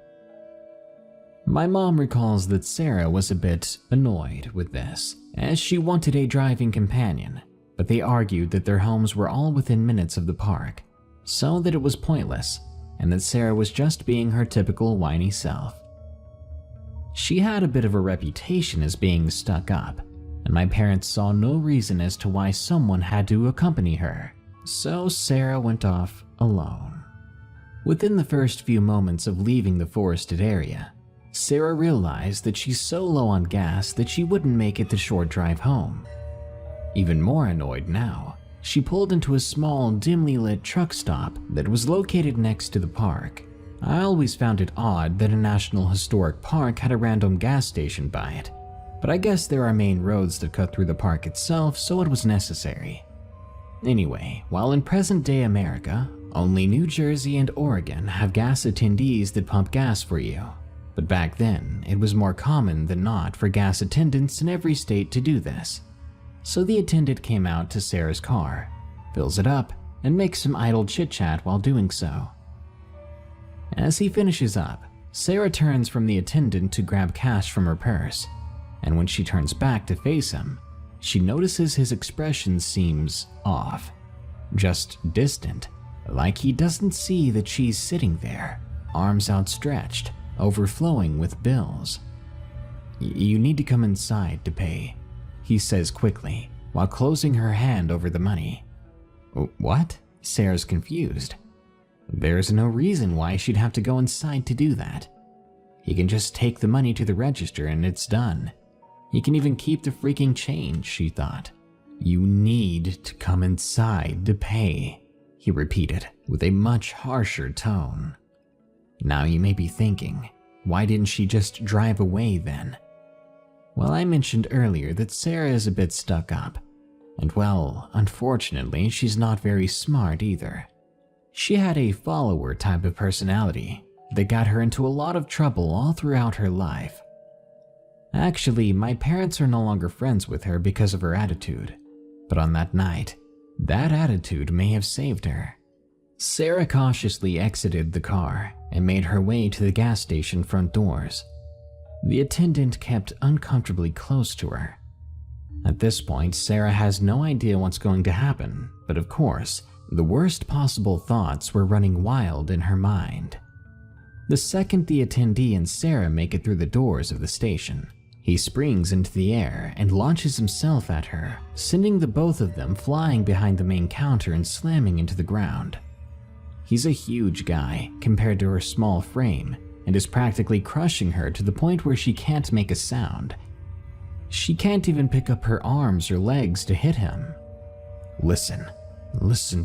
My mom recalls that Sarah was a bit annoyed with this, as she wanted a driving companion, but they argued that their homes were all within minutes of the park, so that it was pointless, and that Sarah was just being her typical whiny self. She had a bit of a reputation as being stuck up, and my parents saw no reason as to why someone had to accompany her, so Sarah went off alone. Within the first few moments of leaving the forested area, Sarah realized that she's so low on gas that she wouldn't make it the short drive home. Even more annoyed now, she pulled into a small, dimly lit truck stop that was located next to the park. I always found it odd that a National Historic Park had a random gas station by it, but I guess there are main roads that cut through the park itself, so it was necessary. Anyway, while in present-day America, only New Jersey and Oregon have gas attendees that pump gas for you. But back then, it was more common than not for gas attendants in every state to do this. So the attendant came out to Sarah's car, fills it up, and makes some idle chit-chat while doing so. As he finishes up, Sarah turns from the attendant to grab cash from her purse, and when she turns back to face him, she notices his expression seems off, just distant, like he doesn't see that she's sitting there, arms outstretched, overflowing with bills. You need to come inside to pay, he says quickly, while closing her hand over the money. What? Sarah's confused. There's no reason why she'd have to go inside to do that. He can just take the money to the register and it's done. He can even keep the freaking change, she thought. You need to come inside to pay, he repeated with a much harsher tone. Now you may be thinking, why didn't she just drive away then? Well, I mentioned earlier that Sarah is a bit stuck up, and well, unfortunately, she's not very smart either. She had a follower type of personality that got her into a lot of trouble all throughout her life. Actually, my parents are no longer friends with her because of her attitude, but on that night, that attitude may have saved her. Sarah cautiously exited the car and made her way to the gas station front doors. The attendant kept uncomfortably close to her. At this point, Sarah has no idea what's going to happen, but of course, the worst possible thoughts were running wild in her mind. The second the attendee and Sarah make it through the doors of the station, he springs into the air and launches himself at her, sending the both of them flying behind the main counter and slamming into the ground. He's a huge guy compared to her small frame and is practically crushing her to the point where she can't make a sound. She can't even pick up her arms or legs to hit him. Listen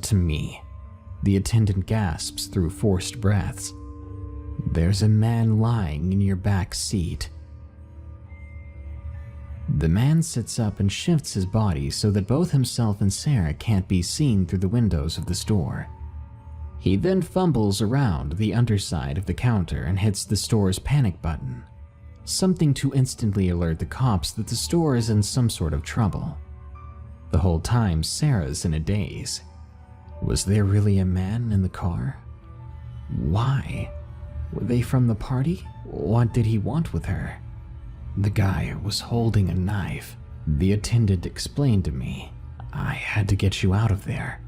to me, the attendant gasps through forced breaths. There's a man lying in your back seat. The man sits up and shifts his body so that both himself and Sarah can't be seen through the windows of the store. He then fumbles around the underside of the counter and hits the store's panic button, something to instantly alert the cops that the store is in some sort of trouble. The whole time, Sarah's in a daze. Was there really a man in the car? Why? Were they from the party? What did he want with her? The guy was holding a knife. The attendant explained to me. I had to get you out of there.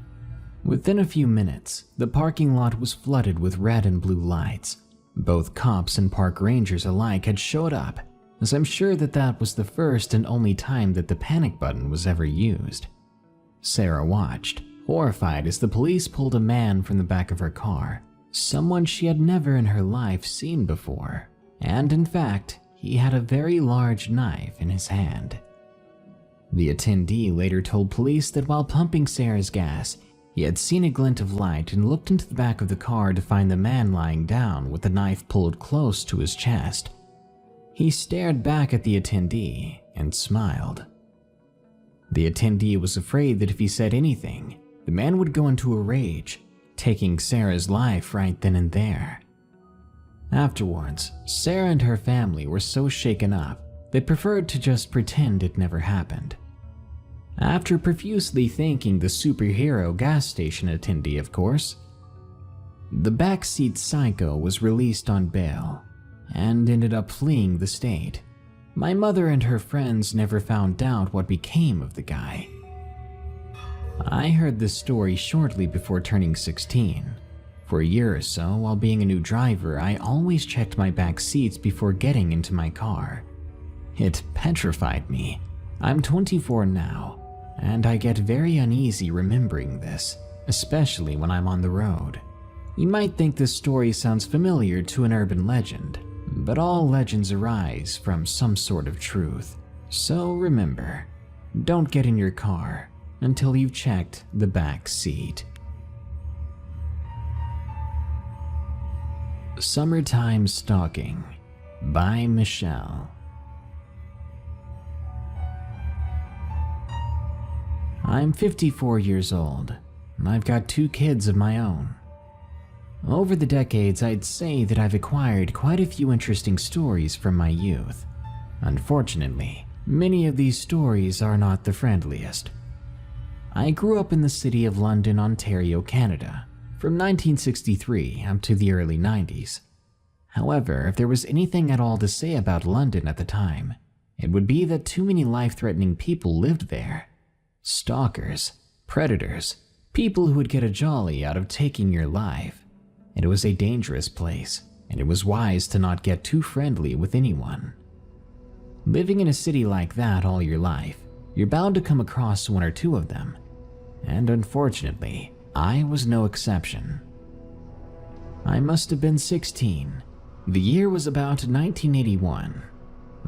Within a few minutes, the parking lot was flooded with red and blue lights. Both cops and park rangers alike had showed up, as I'm sure that was the first and only time that the panic button was ever used. Sarah watched, horrified as the police pulled a man from the back of her car, someone she had never in her life seen before, and in fact, he had a very large knife in his hand. The attendee later told police that while pumping Sarah's gas, he had seen a glint of light and looked into the back of the car to find the man lying down with the knife pulled close to his chest. He stared back at the attendee and smiled. The attendee was afraid that if he said anything, the man would go into a rage, taking Sarah's life right then and there. Afterwards, Sarah and her family were so shaken up, they preferred to just pretend it never happened. After profusely thanking the superhero gas station attendee, of course. The backseat psycho was released on bail and ended up fleeing the state. My mother and her friends never found out what became of the guy. I heard this story shortly before turning 16. For a year or so, while being a new driver, I always checked my back seats before getting into my car. It petrified me. I'm 24 now, and I get very uneasy remembering this, especially when I'm on the road. You might think this story sounds familiar to an urban legend, but all legends arise from some sort of truth. So remember, don't get in your car until you've checked the back seat. Summertime Stalking by Michelle. I'm 54 years old. I've got 2 kids of my own. Over the decades, I'd say that I've acquired quite a few interesting stories from my youth. Unfortunately, many of these stories are not the friendliest. I grew up in the city of London, Ontario, Canada, from 1963 up to the early 90s. However, if there was anything at all to say about London at the time, it would be that too many life-threatening people lived there. Stalkers, predators, people who would get a jolly out of taking your life. It was a dangerous place, and it was wise to not get too friendly with anyone. Living in a city like that all your life, you're bound to come across 1 or 2 of them. And unfortunately, I was no exception. I must have been 16. The year was about 1981.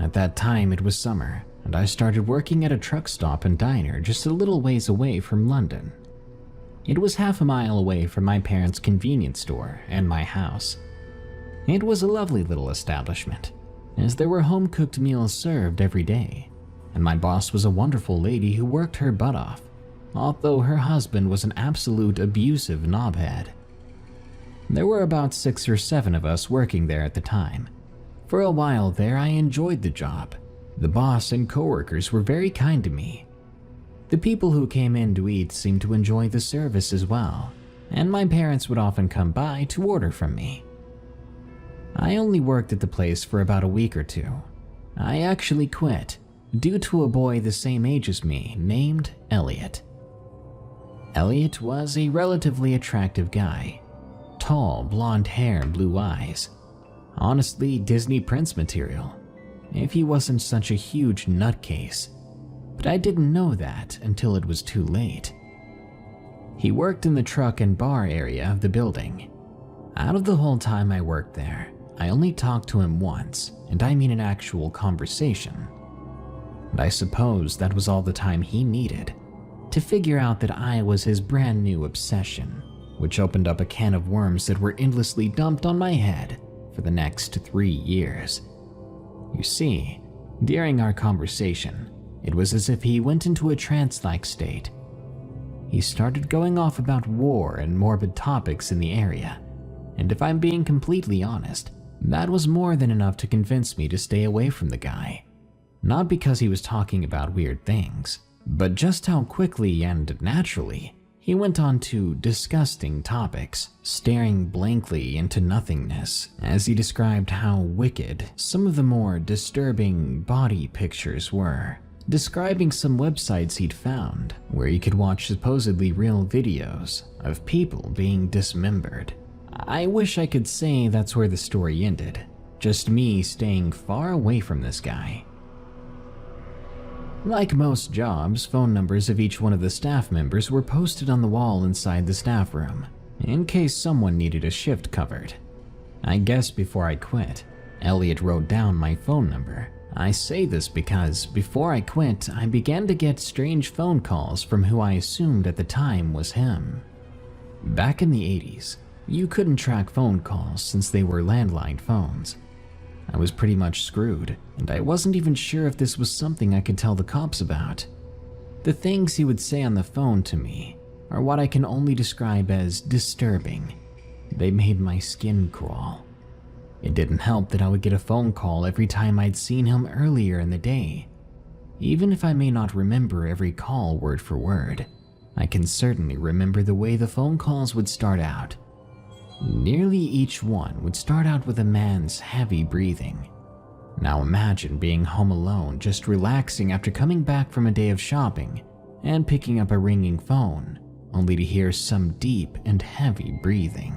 At that time it was summer, and I started working at a truck stop and diner just a little ways away from London. It was half a mile away from my parents' convenience store and my house. It was a lovely little establishment, as there were home-cooked meals served every day, and my boss was a wonderful lady who worked her butt off, although her husband was an absolute abusive knobhead. There were about 6 or 7 of us working there at the time. For a while there, I enjoyed the job. The boss and coworkers were very kind to me. The people who came in to eat seemed to enjoy the service as well, and my parents would often come by to order from me. I only worked at the place for about a week or 2. I actually quit, due to a boy the same age as me named Elliot. Elliot was a relatively attractive guy. Tall, blonde hair and blue eyes. Honestly, Disney Prince material, if he wasn't such a huge nutcase. But I didn't know that until it was too late. He worked in the truck and bar area of the building. Out of the whole time I worked there, I only talked to him once, and I mean an actual conversation. And I suppose that was all the time he needed to figure out that I was his brand new obsession, which opened up a can of worms that were endlessly dumped on my head for the next 3 years. You see, during our conversation, it was as if he went into a trance-like state. He started going off about war and morbid topics in the area, and if I'm being completely honest, that was more than enough to convince me to stay away from the guy. Not because he was talking about weird things, but just how quickly and naturally he went on to disgusting topics, staring blankly into nothingness as he described how wicked some of the more disturbing body pictures were, describing some websites he'd found where you could watch supposedly real videos of people being dismembered. I wish I could say that's where the story ended, just me staying far away from this guy. Like most jobs, phone numbers of each one of the staff members were posted on the wall inside the staff room, in case someone needed a shift covered. I guess before I quit, Elliot wrote down my phone number. I say this because before I quit, I began to get strange phone calls from who I assumed at the time was him. Back in the 80s, you couldn't track phone calls since they were landline phones. I was pretty much screwed, and I wasn't even sure if this was something I could tell the cops about. The things he would say on the phone to me are what I can only describe as disturbing. They made my skin crawl. It didn't help that I would get a phone call every time I'd seen him earlier in the day. Even if I may not remember every call word for word, I can certainly remember the way the phone calls would start out. Nearly each one would start out with a man's heavy breathing. Now imagine being home alone, just relaxing after coming back from a day of shopping and picking up a ringing phone, only to hear some deep and heavy breathing.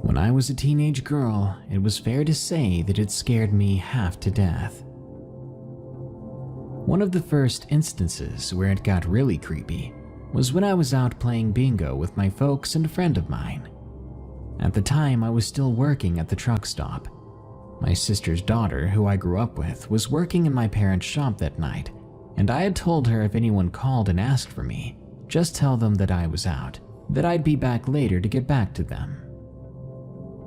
When I was a teenage girl, it was fair to say that it scared me half to death. One of the first instances where it got really creepy was when I was out playing bingo with my folks and a friend of mine. At the time, I was still working at the truck stop. My sister's daughter, who I grew up with, was working in my parents' shop that night, and I had told her if anyone called and asked for me, just tell them that I was out, that I'd be back later to get back to them.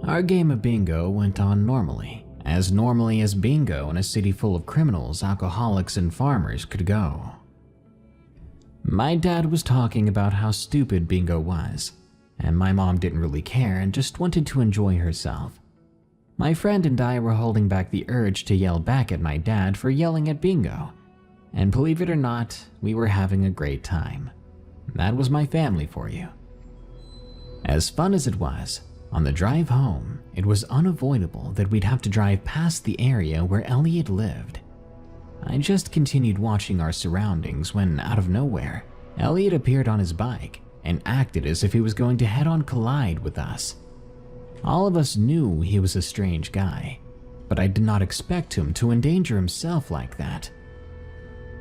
Our game of bingo went on normally as bingo in a city full of criminals, alcoholics, and farmers could go. My dad was talking about how stupid bingo was, and my mom didn't really care and just wanted to enjoy herself. My friend and I were holding back the urge to yell back at my dad for yelling at bingo, and believe it or not, we were having a great time. That was my family for you. As fun as it was, on the drive home, it was unavoidable that we'd have to drive past the area where Elliot lived. I just continued watching our surroundings when, out of nowhere, Elliot appeared on his bike and acted as if he was going to head-on collide with us. All of us knew he was a strange guy, but I did not expect him to endanger himself like that.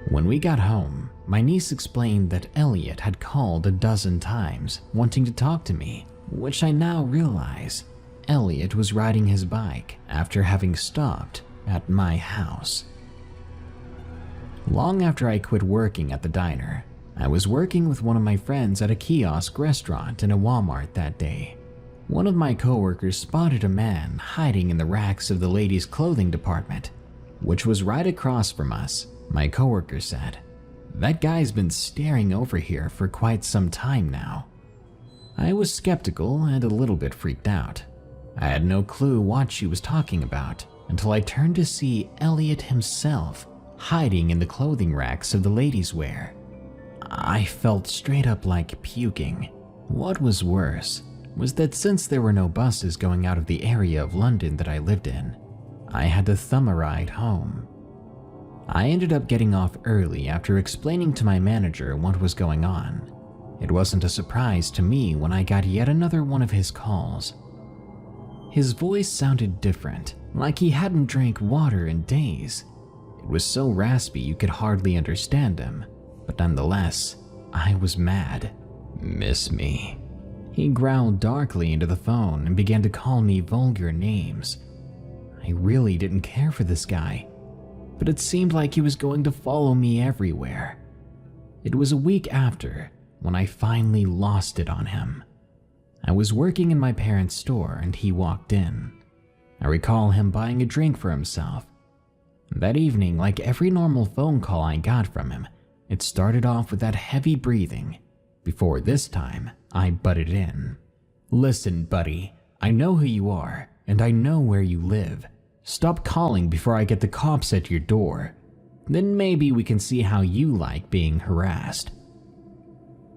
When we got home, my niece explained that Elliot had called a dozen times wanting to talk to me, which I now realize Elliot was riding his bike after having stopped at my house. Long after I quit working at the diner, I was working with one of my friends at a kiosk restaurant in a Walmart that day. One of my coworkers spotted a man hiding in the racks of the ladies' clothing department, which was right across from us. My coworker said, "That guy's been staring over here for quite some time now." I was skeptical and a little bit freaked out. I had no clue what she was talking about until I turned to see Elliot himself hiding in the clothing racks of the ladies' wear. I felt straight up like puking. What was worse was that since there were no buses going out of the area of London that I lived in, I had to thumb a ride home. I ended up getting off early after explaining to my manager what was going on. It wasn't a surprise to me when I got yet another one of his calls. His voice sounded different, like he hadn't drank water in days. It was so raspy you could hardly understand him, but nonetheless, I was mad. "Miss me." He growled darkly into the phone and began to call me vulgar names. I really didn't care for this guy, but it seemed like he was going to follow me everywhere. It was a week after when I finally lost it on him. I was working in my parents' store and he walked in. I recall him buying a drink for himself. That evening, like every normal phone call I got from him, it started off with that heavy breathing. Before this time, I butted in. "Listen, buddy, I know who you are, and I know where you live. Stop calling before I get the cops at your door. Then maybe we can see how you like being harassed."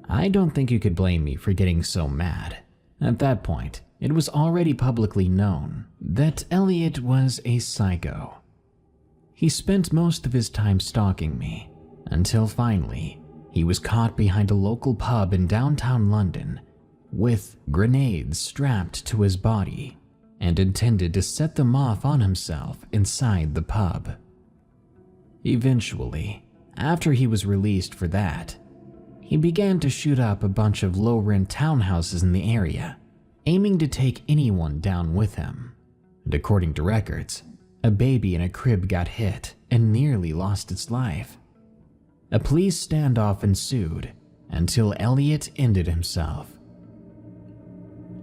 I don't think you could blame me for getting so mad. At that point, it was already publicly known that Elliot was a psycho. He spent most of his time stalking me, until finally, he was caught behind a local pub in downtown London with grenades strapped to his body and intended to set them off on himself inside the pub. Eventually, after he was released for that, he began to shoot up a bunch of low-rent townhouses in the area, aiming to take anyone down with him. And according to records, a baby in a crib got hit and nearly lost its life. A police standoff ensued until Elliot ended himself.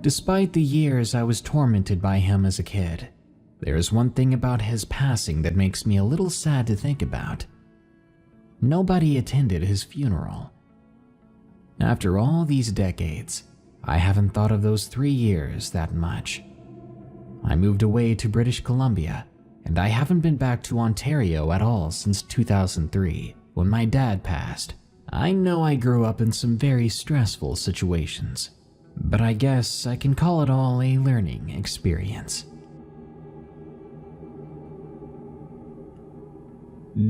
Despite the years I was tormented by him as a kid, there is one thing about his passing that makes me a little sad to think about. Nobody attended his funeral. After all these decades, I haven't thought of those 3 years that much. I moved away to British Columbia and I haven't been back to Ontario at all since 2003, when my dad passed. I know I grew up in some very stressful situations, but I guess I can call it all a learning experience.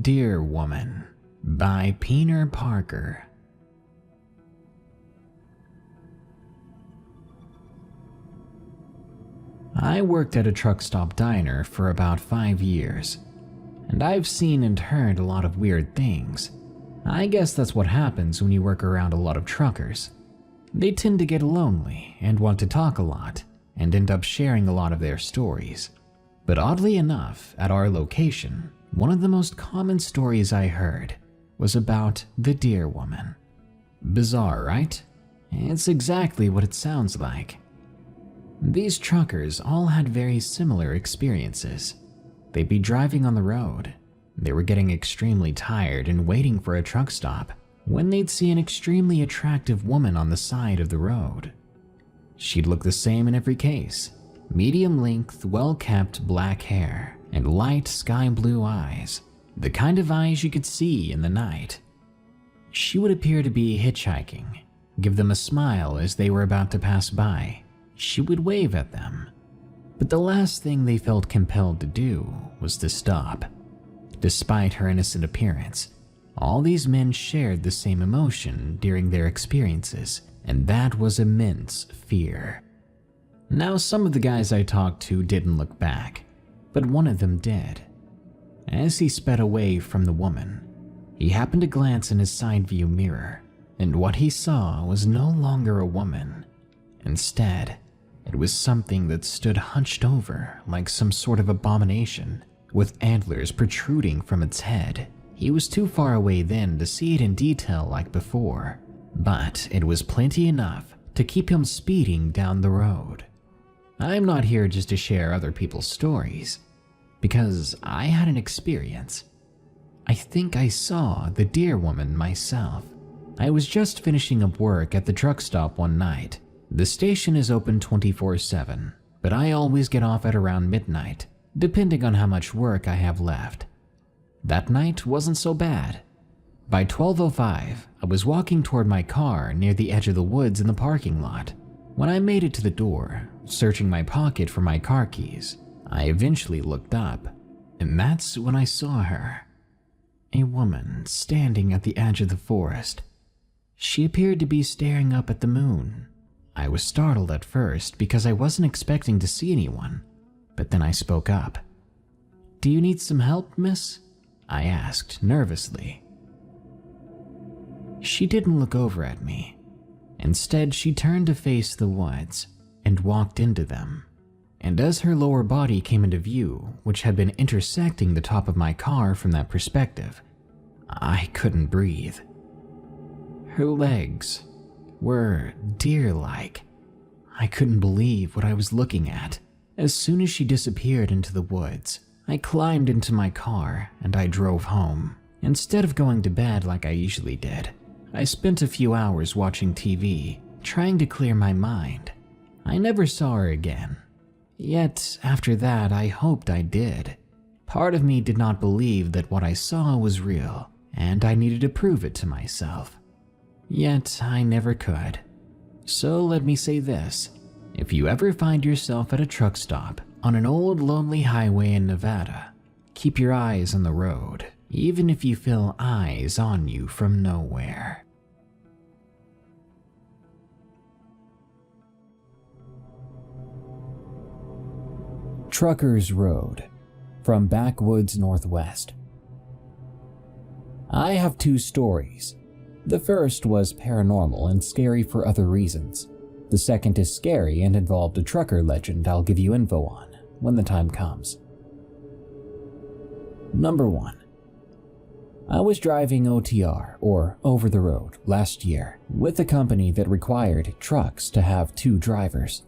Dear Woman by Peter Parker. I worked at a truck stop diner for about 5 years, and I've seen and heard a lot of weird things. I guess that's what happens when you work around a lot of truckers. They tend to get lonely and want to talk a lot, and end up sharing a lot of their stories. But oddly enough, at our location, one of the most common stories I heard was about the Deer Woman. Bizarre, right? It's exactly what it sounds like. These truckers all had very similar experiences. They'd be driving on the road. They were getting extremely tired and waiting for a truck stop when they'd see an extremely attractive woman on the side of the road. She'd look the same in every case: medium length, well-kept black hair and light sky blue eyes, the kind of eyes you could see in the night. She would appear to be hitchhiking, give them a smile as they were about to pass by. She would wave at them, but the last thing they felt compelled to do was to stop. Despite her innocent appearance, all these men shared the same emotion during their experiences, and that was immense fear. Now, some of the guys I talked to didn't look back, but one of them did. As he sped away from the woman, he happened to glance in his side view mirror, and what he saw was no longer a woman. Instead, it was something that stood hunched over like some sort of abomination, with antlers protruding from its head. He was too far away then to see it in detail like before, but it was plenty enough to keep him speeding down the road. I'm not here just to share other people's stories, because I had an experience. I think I saw the Deer Woman myself. I was just finishing up work at the truck stop one night. The station is open 24/7, but I always get off at around midnight, depending on how much work I have left. That night wasn't so bad. By 12:05, I was walking toward my car near the edge of the woods in the parking lot. When I made it to the door, searching my pocket for my car keys, I eventually looked up, and that's when I saw her. A woman standing at the edge of the forest. She appeared to be staring up at the moon. I was startled at first because I wasn't expecting to see anyone, but then I spoke up. "Do you need some help, miss?" I asked nervously. She didn't look over at me. Instead, she turned to face the woods and walked into them. And as her lower body came into view, which had been intersecting the top of my car from that perspective, I couldn't breathe. Her legs were deer-like. I couldn't believe what I was looking at. As soon as she disappeared into the woods, I climbed into my car and I drove home. Instead of going to bed like I usually did, I spent a few hours watching TV, trying to clear my mind. I never saw her again. Yet, after that, I hoped I did. Part of me did not believe that what I saw was real, and I needed to prove it to myself. Yet, I never could. So let me say this. If you ever find yourself at a truck stop on an old lonely highway in Nevada, keep your eyes on the road, even if you feel eyes on you from nowhere. Truckers Road, from Backwoods Northwest. I have 2 stories. The first was paranormal and scary for other reasons. The second is scary and involved a trucker legend I'll give you info on when the time comes. Number 1. I was driving OTR, or over the road, last year with a company that required trucks to have 2 drivers.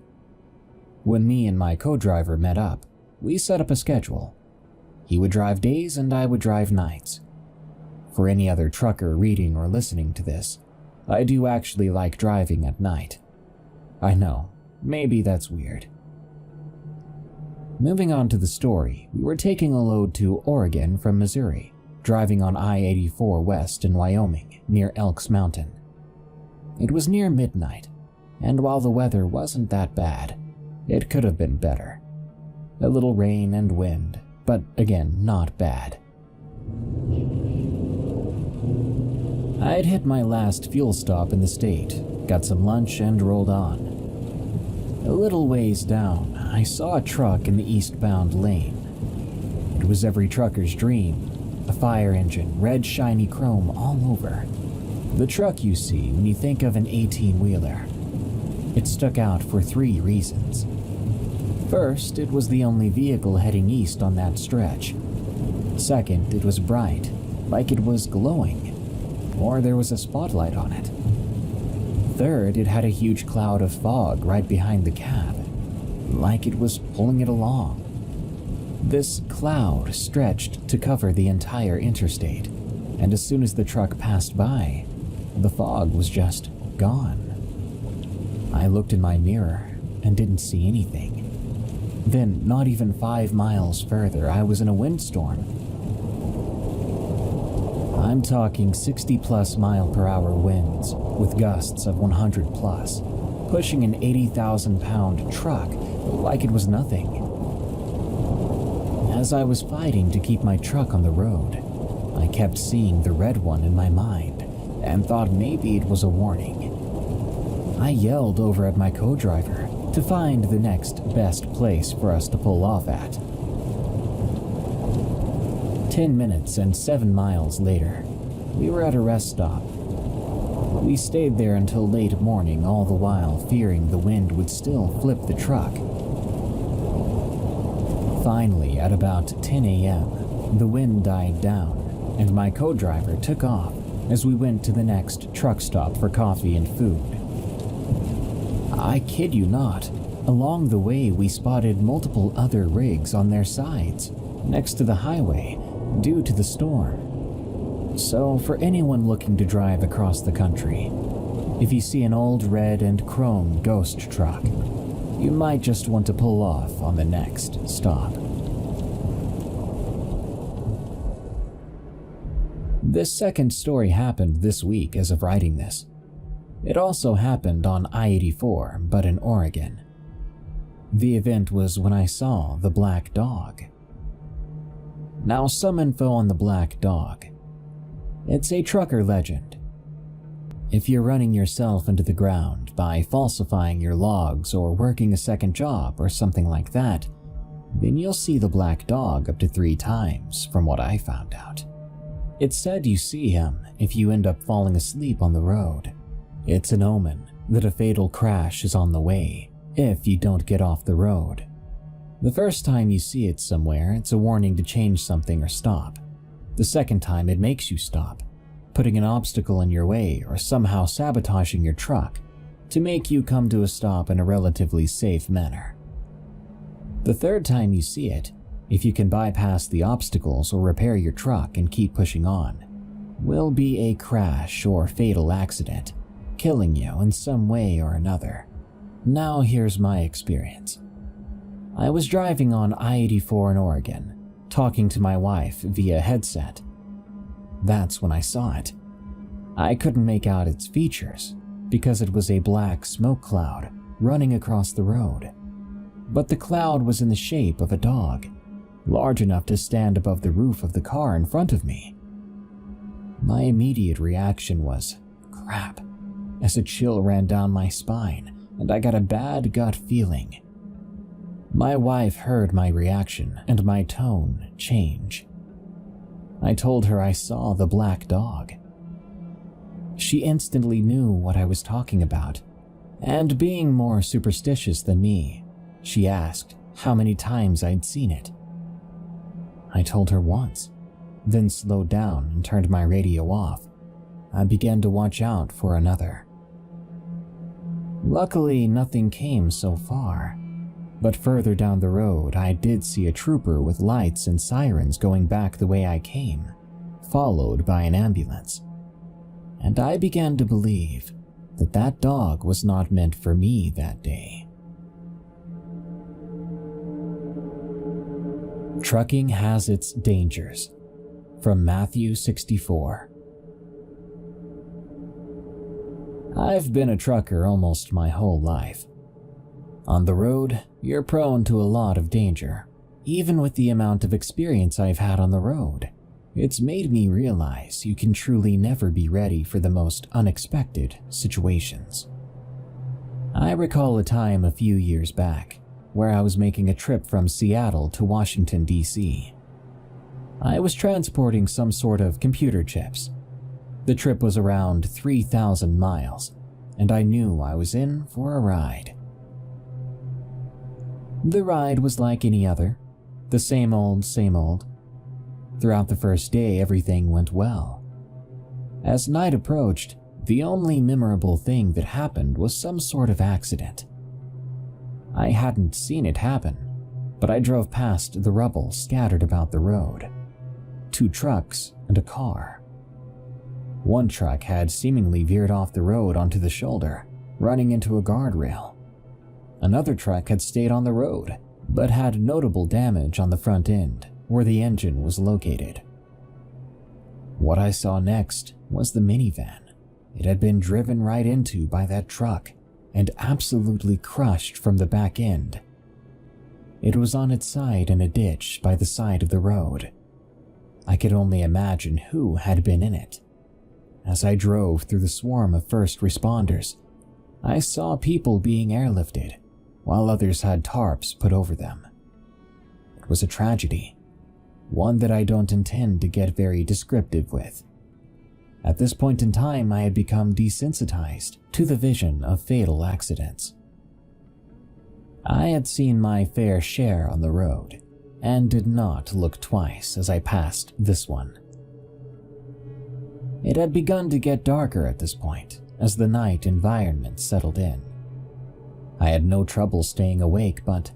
When me and my co-driver met up, we set up a schedule. He would drive days and I would drive nights. For any other trucker reading or listening to this, I do actually like driving at night. I know, maybe that's weird. Moving on to the story, we were taking a load to Oregon from Missouri, driving on I-84 west in Wyoming, near Elks Mountain. It was near midnight, and while the weather wasn't that bad, it could have been better. A little rain and wind, but again, not bad. I'd hit my last fuel stop in the state, got some lunch, and rolled on. A little ways down, I saw a truck in the eastbound lane. It was every trucker's dream, a fire engine, red shiny chrome all over. The truck you see when you think of an 18-wheeler. It stuck out for 3 reasons. First, it was the only vehicle heading east on that stretch. Second, it was bright, like it was glowing, or there was a spotlight on it. Third, it had a huge cloud of fog right behind the cab, like it was pulling it along. This cloud stretched to cover the entire interstate, and as soon as the truck passed by, the fog was just gone. I looked in my mirror and didn't see anything. Then, not even 5 miles further, I was in a windstorm. I'm talking 60+ mile-per-hour winds with gusts of 100+, pushing an 80,000-pound truck like it was nothing. As I was fighting to keep my truck on the road, I kept seeing the red one in my mind and thought maybe it was a warning. I yelled over at my co-driver to find the next best place for us to pull off at. 10 minutes and 7 miles later, we were at a rest stop. We stayed there until late morning, all the while fearing the wind would still flip the truck. Finally, at about 10 a.m., the wind died down, and my co-driver took off as we went to the next truck stop for coffee and food. I kid you not, along the way we spotted multiple other rigs on their sides, next to the highway, due to the storm. So for anyone looking to drive across the country, if you see an old red and chrome ghost truck, you might just want to pull off on the next stop. This second story happened this week as of writing this. It also happened on I-84, but in Oregon. The event was when I saw the black dog. Now, some info on the black dog. It's a trucker legend. If you're running yourself into the ground by falsifying your logs or working a second job or something like that, then you'll see the black dog up to 3 times, from what I found out. It's said you see him if you end up falling asleep on the road. It's an omen that a fatal crash is on the way if you don't get off the road. The first time you see it somewhere, it's a warning to change something or stop. The second time, it makes you stop, putting an obstacle in your way or somehow sabotaging your truck to make you come to a stop in a relatively safe manner. The third time you see it, if you can bypass the obstacles or repair your truck and keep pushing on, will be a crash or fatal accident, killing you in some way or another. Now here's my experience. I was driving on I-84 in Oregon, talking to my wife via headset. That's when I saw it. I couldn't make out its features because it was a black smoke cloud running across the road. But the cloud was in the shape of a dog, large enough to stand above the roof of the car in front of me. My immediate reaction was, crap, as a chill ran down my spine and I got a bad gut feeling. My wife heard my reaction and my tone change. I told her I saw the black dog. She instantly knew what I was talking about, and being more superstitious than me, she asked how many times I'd seen it. I told her once, then slowed down and turned my radio off. I began to watch out for another. Luckily, nothing came so far, but further down the road, I did see a trooper with lights and sirens going back the way I came, followed by an ambulance. And I began to believe that that dog was not meant for me that day. Trucking has its dangers. From Matthew 64. I've been a trucker almost my whole life. On the road, you're prone to a lot of danger. Even with the amount of experience I've had on the road, it's made me realize you can truly never be ready for the most unexpected situations. I recall a time a few years back where I was making a trip from Seattle to Washington, D.C. I was transporting some sort of computer chips. The trip was around 3,000 miles, and I knew I was in for a ride. The ride was like any other, the same old, same old. Throughout the first day, everything went well. As night approached, the only memorable thing that happened was some sort of accident. I hadn't seen it happen, but I drove past the rubble scattered about the road. 2 trucks and a car. One truck had seemingly veered off the road onto the shoulder, running into a guardrail. Another truck had stayed on the road, but had notable damage on the front end, where the engine was located. What I saw next was the minivan. It had been driven right into by that truck and absolutely crushed from the back end. It was on its side in a ditch by the side of the road. I could only imagine who had been in it. As I drove through the swarm of first responders, I saw people being airlifted, while others had tarps put over them. It was a tragedy, one that I don't intend to get very descriptive with. At this point in time, I had become desensitized to the vision of fatal accidents. I had seen my fair share on the road, and did not look twice as I passed this one. It had begun to get darker at this point, as the night environment settled in. I had no trouble staying awake, but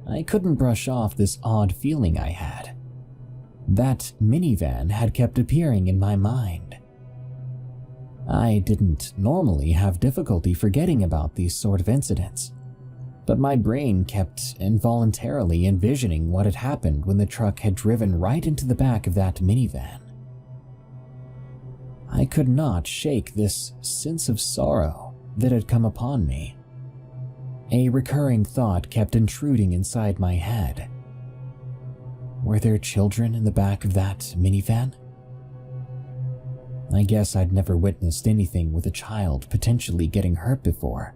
I couldn't brush off this odd feeling I had. That minivan had kept appearing in my mind. I didn't normally have difficulty forgetting about these sort of incidents, but my brain kept involuntarily envisioning what had happened when the truck had driven right into the back of that minivan. I could not shake this sense of sorrow that had come upon me. A recurring thought kept intruding inside my head. Were there children in the back of that minivan? I guess I'd never witnessed anything with a child potentially getting hurt before,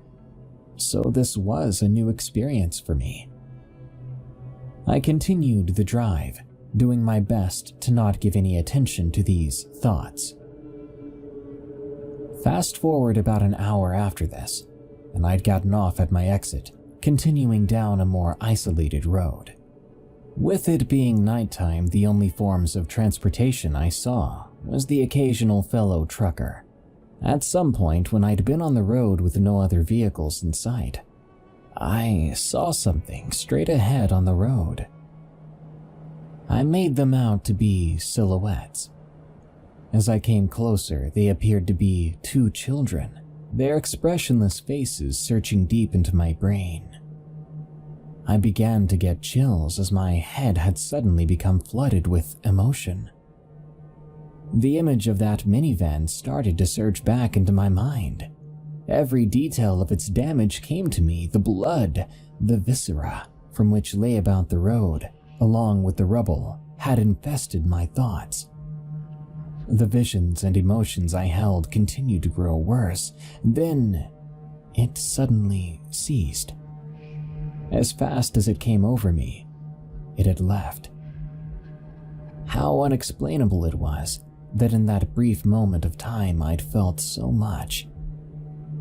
so this was a new experience for me. I continued the drive, doing my best to not give any attention to these thoughts. Fast forward about an hour after this, and I'd gotten off at my exit, continuing down a more isolated road. With it being nighttime, the only forms of transportation I saw was the occasional fellow trucker. At some point when I'd been on the road with no other vehicles in sight, I saw something straight ahead on the road. I made them out to be silhouettes. As I came closer, they appeared to be 2 children, their expressionless faces searching deep into my brain. I began to get chills as my head had suddenly become flooded with emotion. The image of that minivan started to surge back into my mind. Every detail of its damage came to me, the blood, the viscera from which lay about the road, along with the rubble, had infested my thoughts. The visions and emotions I held continued to grow worse. Then, it suddenly ceased. As fast as it came over me, it had left. How unexplainable it was that in that brief moment of time I'd felt so much.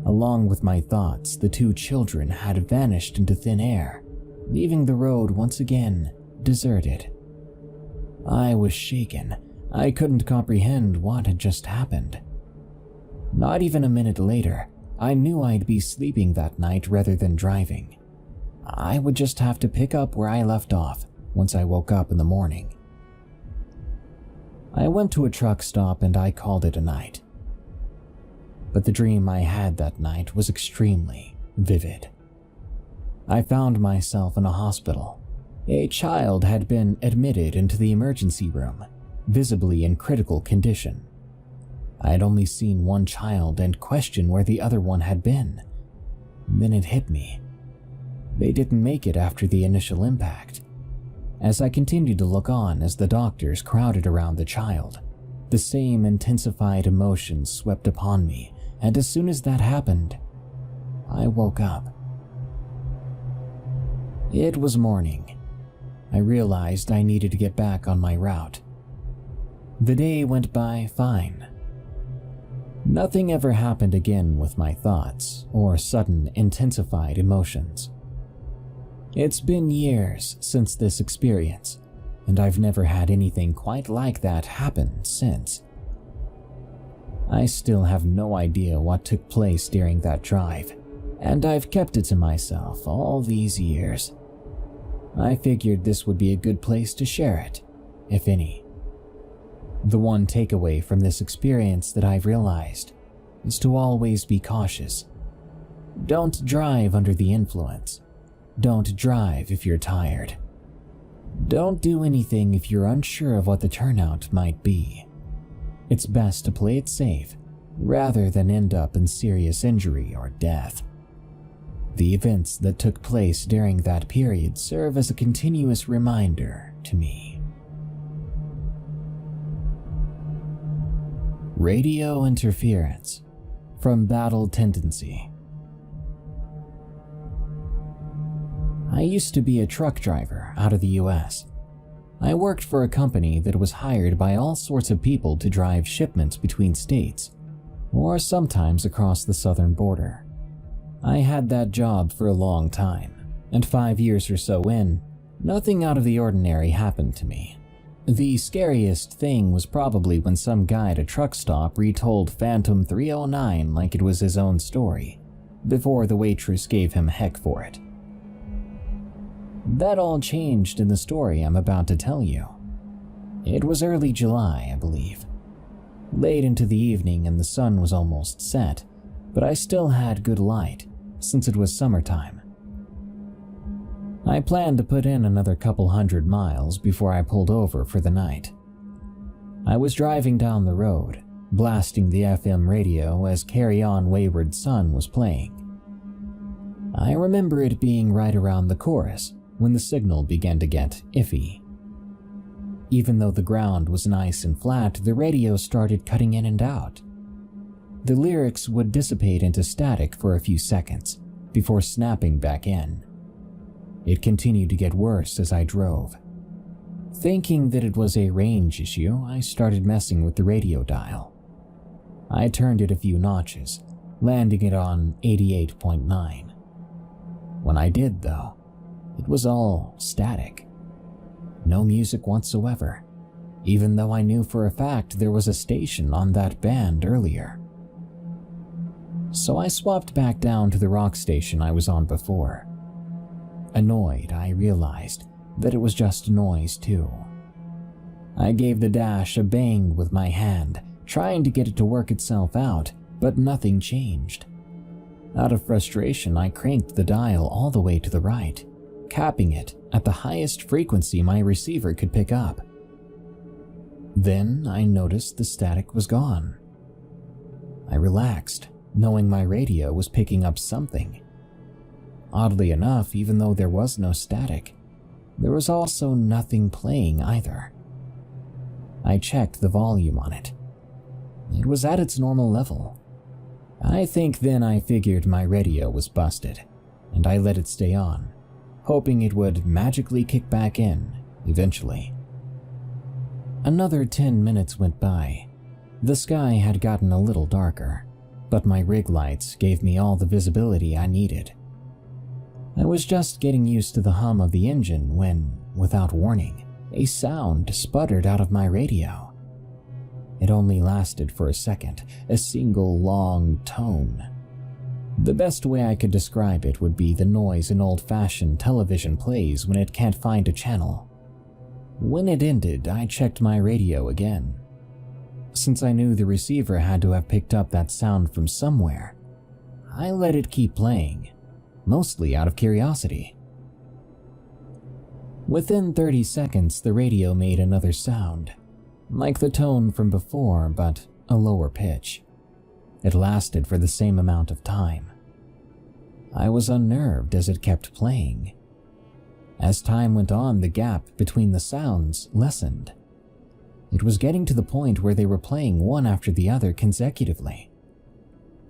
Along with my thoughts, the 2 children had vanished into thin air, leaving the road once again deserted. I was shaken. I couldn't comprehend what had just happened. Not even a minute later, I knew I'd be sleeping that night rather than driving. I would just have to pick up where I left off once I woke up in the morning. I went to a truck stop and I called it a night. But the dream I had that night was extremely vivid. I found myself in a hospital, A child had been admitted into the emergency room, visibly in critical condition. I had only seen one child and questioned where the other one had been. Then it hit me. They didn't make it after the initial impact. As I continued to look on as the doctors crowded around the child, the same intensified emotions swept upon me, and as soon as that happened, I woke up. It was morning. I realized I needed to get back on my route. The day went by fine. Nothing ever happened again with my thoughts or sudden intensified emotions. It's been years since this experience, and I've never had anything quite like that happen since. I still have no idea what took place during that drive, and I've kept it to myself all these years. I figured this would be a good place to share it, if any. The one takeaway from this experience that I've realized is to always be cautious. Don't drive under the influence. Don't drive if you're tired. Don't do anything if you're unsure of what the turnout might be. It's best to play it safe rather than end up in serious injury or death. The events that took place during that period serve as a continuous reminder to me. Radio interference from battle tendency. I used to be a truck driver out of the US. I worked for a company that was hired by all sorts of people to drive shipments between states, or sometimes across the southern border. I had that job for a long time, and 5 years or so in, nothing out of the ordinary happened to me. The scariest thing was probably when some guy at a truck stop retold Phantom 309 like it was his own story, before the waitress gave him heck for it. That all changed in the story I'm about to tell you. It was early July, I believe. Late into the evening and the sun was almost set, but I still had good light, since it was summertime. I planned to put in another couple 100 miles before I pulled over for the night. I was driving down the road, blasting the FM radio as Carry On Wayward Son was playing. I remember it being right around the chorus when the signal began to get iffy. Even though the ground was nice and flat, the radio started cutting in and out. The lyrics would dissipate into static for a few seconds before snapping back in. It continued to get worse as I drove. Thinking that it was a range issue, I started messing with the radio dial. I turned it a few notches, landing it on 88.9. When I did, though, it was all static. No music whatsoever, even though I knew for a fact there was a station on that band earlier. So I swapped back down to the rock station I was on before. Annoyed, I realized that it was just noise too. I gave the dash a bang with my hand, trying to get it to work itself out, but nothing changed. Out of frustration, I cranked the dial all the way to the right, capping it at the highest frequency my receiver could pick up. Then I noticed the static was gone. I relaxed, knowing my radio was picking up something. Oddly enough, even though there was no static, there was also nothing playing either. I checked the volume on it. It was at its normal level. I think then I figured my radio was busted, and I let it stay on, hoping it would magically kick back in eventually. Another 10 minutes went by. The sky had gotten a little darker, but my rig lights gave me all the visibility I needed. I was just getting used to the hum of the engine when, without warning, a sound sputtered out of my radio. It only lasted for a second, a single long tone. The best way I could describe it would be the noise an old-fashioned television plays when it can't find a channel. When it ended, I checked my radio again. Since I knew the receiver had to have picked up that sound from somewhere, I let it keep playing, mostly out of curiosity. Within 30 seconds, the radio made another sound, like the tone from before, but a lower pitch. It lasted for the same amount of time. I was unnerved as it kept playing. As time went on, the gap between the sounds lessened. It was getting to the point where they were playing one after the other consecutively.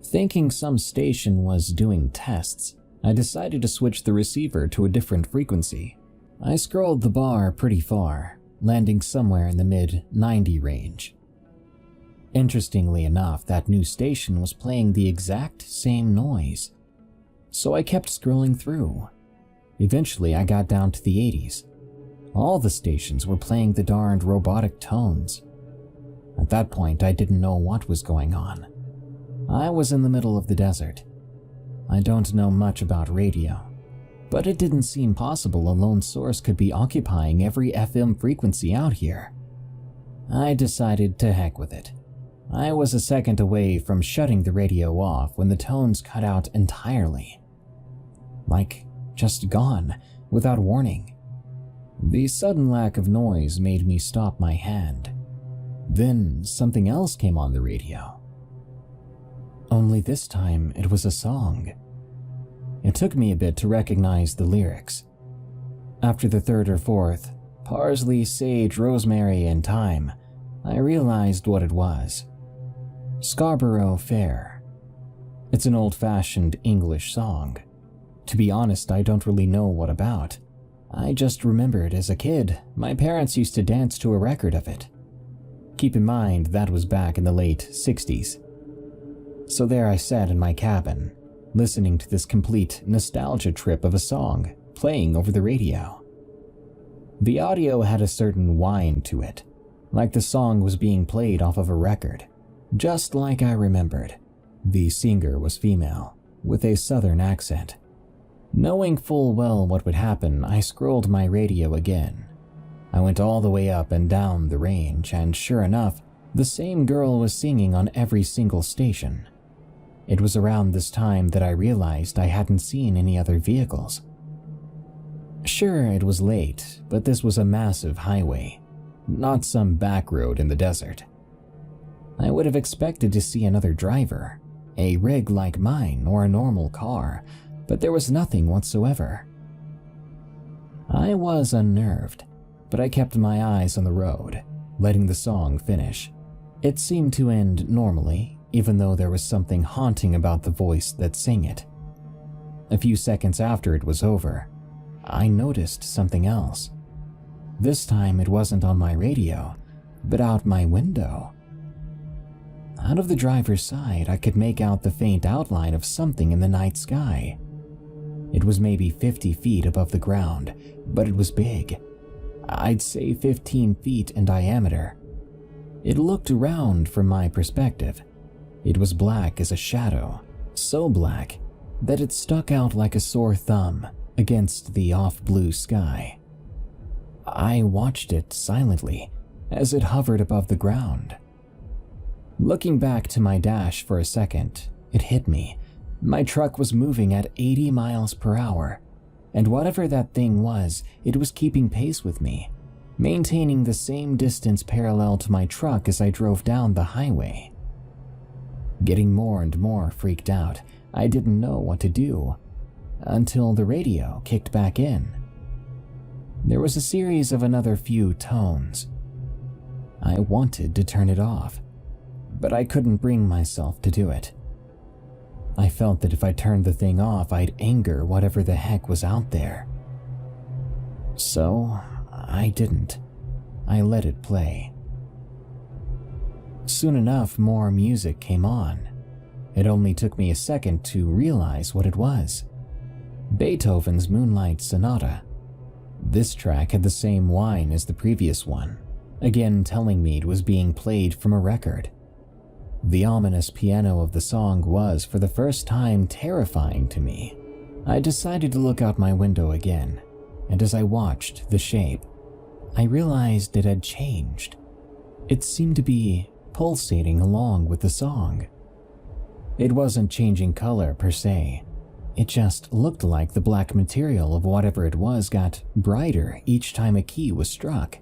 Thinking some station was doing tests, I decided to switch the receiver to a different frequency. I scrolled the bar pretty far, landing somewhere in the mid-90 range. Interestingly enough, that new station was playing the exact same noise, so I kept scrolling through. Eventually, I got down to the 80s. All the stations were playing the darned robotic tones. At that point, I didn't know what was going on. I was in the middle of the desert. I don't know much about radio, but it didn't seem possible a lone source could be occupying every FM frequency out here. I decided to heck with it. I was a second away from shutting the radio off when the tones cut out entirely. Like, just gone, without warning. The sudden lack of noise made me stop my hand. Then something else came on the radio. Only this time it was a song. It took me a bit to recognize the lyrics. After the third or fourth, parsley, sage, rosemary, and thyme, I realized what it was. Scarborough Fair. It's an old-fashioned English song. To be honest, I don't really know what about. I just remembered as a kid, my parents used to dance to a record of it. Keep in mind, that was back in the late 60s. So there I sat in my cabin, listening to this complete nostalgia trip of a song playing over the radio. The audio had a certain whine to it, like the song was being played off of a record. Just like I remembered, the singer was female, with a southern accent. Knowing full well what would happen, I scrolled my radio again. I went all the way up and down the range, and sure enough, the same girl was singing on every single station. It was around this time that I realized I hadn't seen any other vehicles. Sure, it was late, but this was a massive highway, not some back road in the desert. I would have expected to see another driver, a rig like mine or a normal car, but there was nothing whatsoever. I was unnerved, but I kept my eyes on the road, letting the song finish. It seemed to end normally, even though there was something haunting about the voice that sang it. A few seconds after it was over, I noticed something else. This time it wasn't on my radio, but out my window. Out of the driver's side, I could make out the faint outline of something in the night sky. It was maybe 50 feet above the ground, but it was big. I'd say 15 feet in diameter. It looked round from my perspective. It was black as a shadow, so black that it stuck out like a sore thumb against the off-blue sky. I watched it silently as it hovered above the ground. Looking back to my dash for a second, it hit me. My truck was moving at 80 miles per hour, and whatever that thing was, it was keeping pace with me, maintaining the same distance parallel to my truck as I drove down the highway. Getting more and more freaked out, I didn't know what to do, until the radio kicked back in. There was a series of another few tones. I wanted to turn it off, but I couldn't bring myself to do it. I felt that if I turned the thing off, I'd anger whatever the heck was out there. So, I didn't. I let it play. Soon enough, more music came on. It only took me a second to realize what it was. Beethoven's Moonlight Sonata. This track had the same whine as the previous one, again telling me it was being played from a record. The ominous piano of the song was, for the first time, terrifying to me. I decided to look out my window again, and as I watched the shape, I realized it had changed. It seemed to be pulsating along with the song. It wasn't changing color per se, It just looked like the black material of whatever it was got brighter each time a key was struck.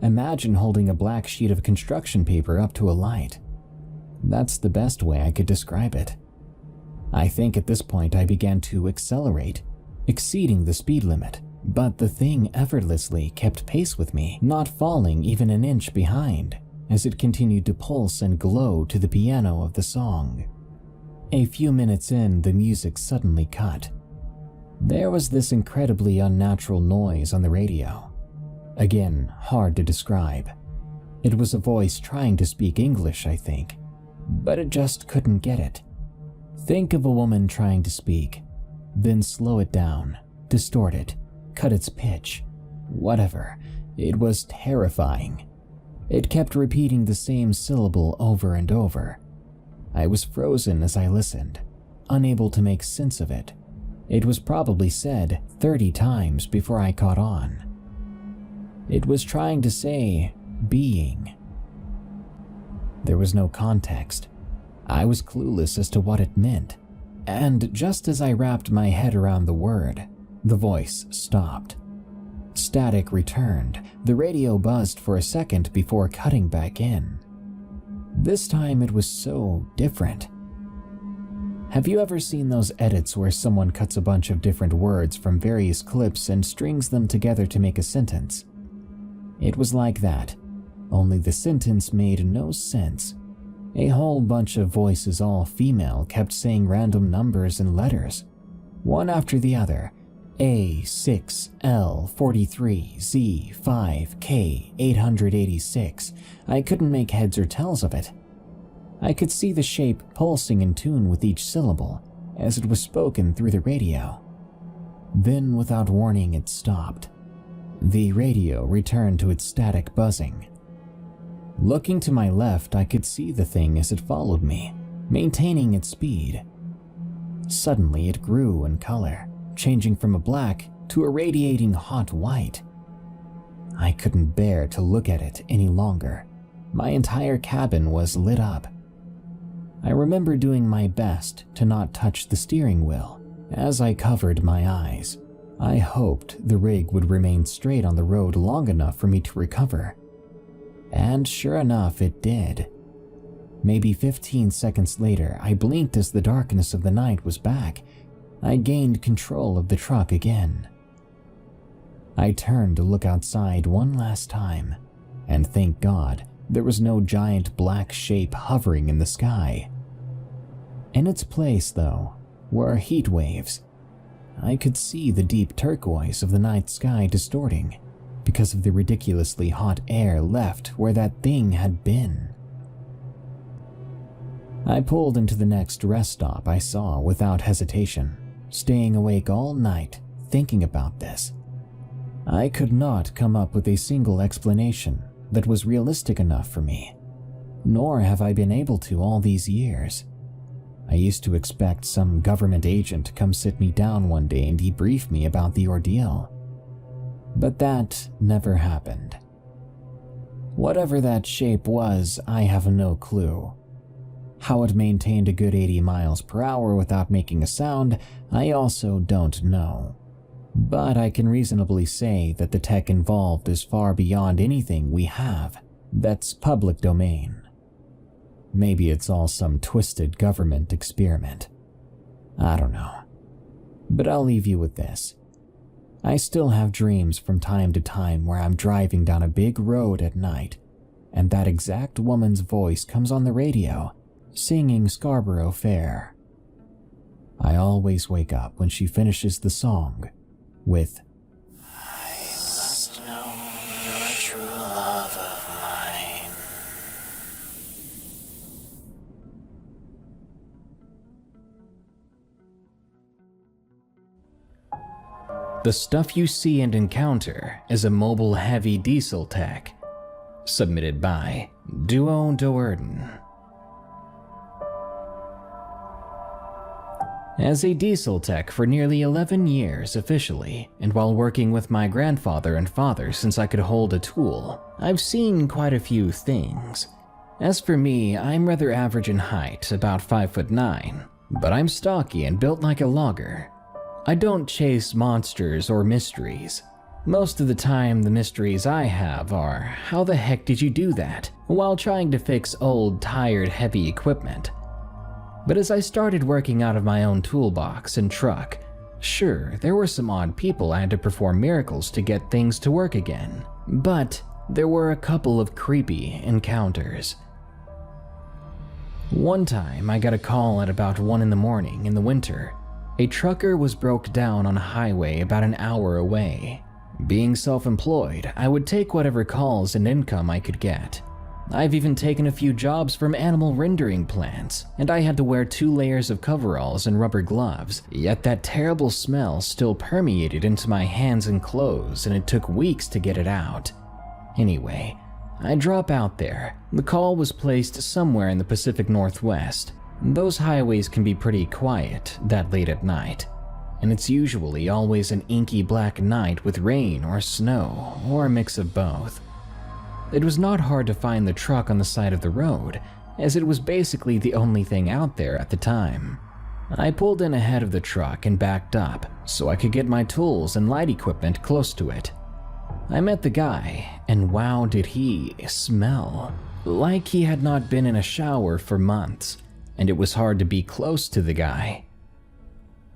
Imagine holding a black sheet of construction paper up to a light. That's the best way I could describe it. I think at this point I began to accelerate, exceeding the speed limit, but the thing effortlessly kept pace with me, not falling even an inch behind, as it continued to pulse and glow to the piano of the song. A few minutes in, the music suddenly cut. There was this incredibly unnatural noise on the radio. Again, hard to describe. It was a voice trying to speak English, I think, but it just couldn't get it. Think of a woman trying to speak, then slow it down, distort it, cut its pitch, whatever. It was terrifying. It kept repeating the same syllable over and over. I was frozen as I listened, unable to make sense of it. It was probably said 30 times before I caught on. It was trying to say, being. There was no context. I was clueless as to what it meant, and just as I wrapped my head around the word, the voice stopped. Static returned. The radio buzzed for a second before cutting back in. This time it was so different. Have you ever seen those edits where someone cuts a bunch of different words from various clips and strings them together to make a sentence? It was like that, only the sentence made no sense. A whole bunch of voices, all female, kept saying random numbers and letters, one after the other. A6, L43, Z5, K886. I couldn't make heads or tails of it. I could see the shape pulsing in tune with each syllable as it was spoken through the radio. Then, without warning, it stopped. The radio returned to its static buzzing. Looking to my left, I could see the thing as it followed me, maintaining its speed. Suddenly, it grew in color, changing from a black to a radiating hot white. I couldn't bear to look at it any longer. My entire cabin was lit up. I remember doing my best to not touch the steering wheel as I covered my eyes. I hoped the rig would remain straight on the road long enough for me to recover. And sure enough, it did. Maybe 15 seconds later, I blinked as the darkness of the night was back. I gained control of the truck again. I turned to look outside one last time, and thank God there was no giant black shape hovering in the sky. In its place, though, were heat waves. I could see the deep turquoise of the night sky distorting because of the ridiculously hot air left where that thing had been. I pulled into the next rest stop I saw without hesitation, staying awake all night thinking about this. I could not come up with a single explanation that was realistic enough for me, nor have I been able to all these years. I used to expect some government agent to come sit me down one day and debrief me about the ordeal, but that never happened. Whatever that shape was, I have no clue. How it maintained a good 80 miles per hour without making a sound, I also don't know. But I can reasonably say that the tech involved is far beyond anything we have that's public domain. Maybe it's all some twisted government experiment. I don't know. But I'll leave you with this. I still have dreams from time to time where I'm driving down a big road at night, and that exact woman's voice comes on the radio, singing Scarborough Fair. I always wake up when she finishes the song with, "I must know you're a true love of mine." The stuff you see and encounter is a mobile heavy diesel tech. Submitted by Duo Doerden. As a diesel tech for nearly 11 years officially, and while working with my grandfather and father since I could hold a tool, I've seen quite a few things. As for me, I'm rather average in height, about 5'9", but I'm stocky and built like a logger. I don't chase monsters or mysteries. Most of the time, the mysteries I have are, how the heck did you do that, while trying to fix old, tired, heavy equipment? But as I started working out of my own toolbox and truck, sure, there were some odd people I had to perform miracles to get things to work again, but there were a couple of creepy encounters. One time, I got a call at about 1 in the morning in the winter. A trucker was broke down on a highway about an hour away. Being self-employed, I would take whatever calls and income I could get. I've even taken a few jobs from animal rendering plants, and I had to wear 2 layers of coveralls and rubber gloves, yet that terrible smell still permeated into my hands and clothes, and it took weeks to get it out. Anyway, I drop out there. The call was placed somewhere in the Pacific Northwest. Those highways can be pretty quiet that late at night, and it's usually always an inky black night with rain or snow, or a mix of both. It was not hard to find the truck on the side of the road, as it was basically the only thing out there at the time. I pulled in ahead of the truck and backed up so I could get my tools and light equipment close to it. I met the guy, and wow did he smell. Like he had not been in a shower for months, and it was hard to be close to the guy.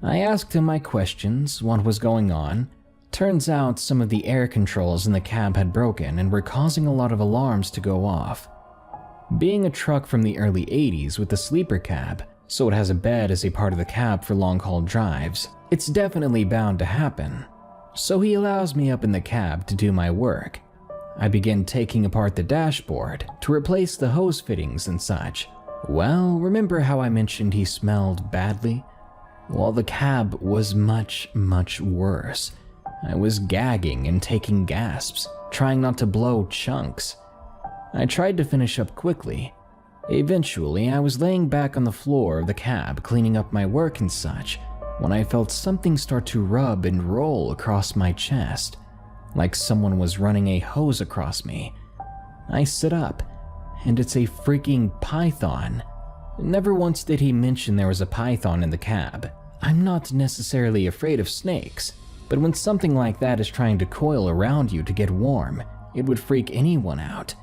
I asked him my questions, what was going on. Turns out some of the air controls in the cab had broken and were causing a lot of alarms to go off. Being a truck from the early 80s with a sleeper cab, so it has a bed as a part of the cab for long-haul drives, it's definitely bound to happen. So he allows me up in the cab to do my work. I begin taking apart the dashboard to replace the hose fittings and such. Well, remember how I mentioned he smelled badly? Well, the cab was much, much worse. I was gagging and taking gasps, trying not to blow chunks. I tried to finish up quickly. Eventually, I was laying back on the floor of the cab cleaning up my work and such, when I felt something start to rub and roll across my chest, like someone was running a hose across me. I sit up, and it's a freaking python. Never once did he mention there was a python in the cab. I'm not necessarily afraid of snakes, but when something like that is trying to coil around you to get warm, it would freak anyone out.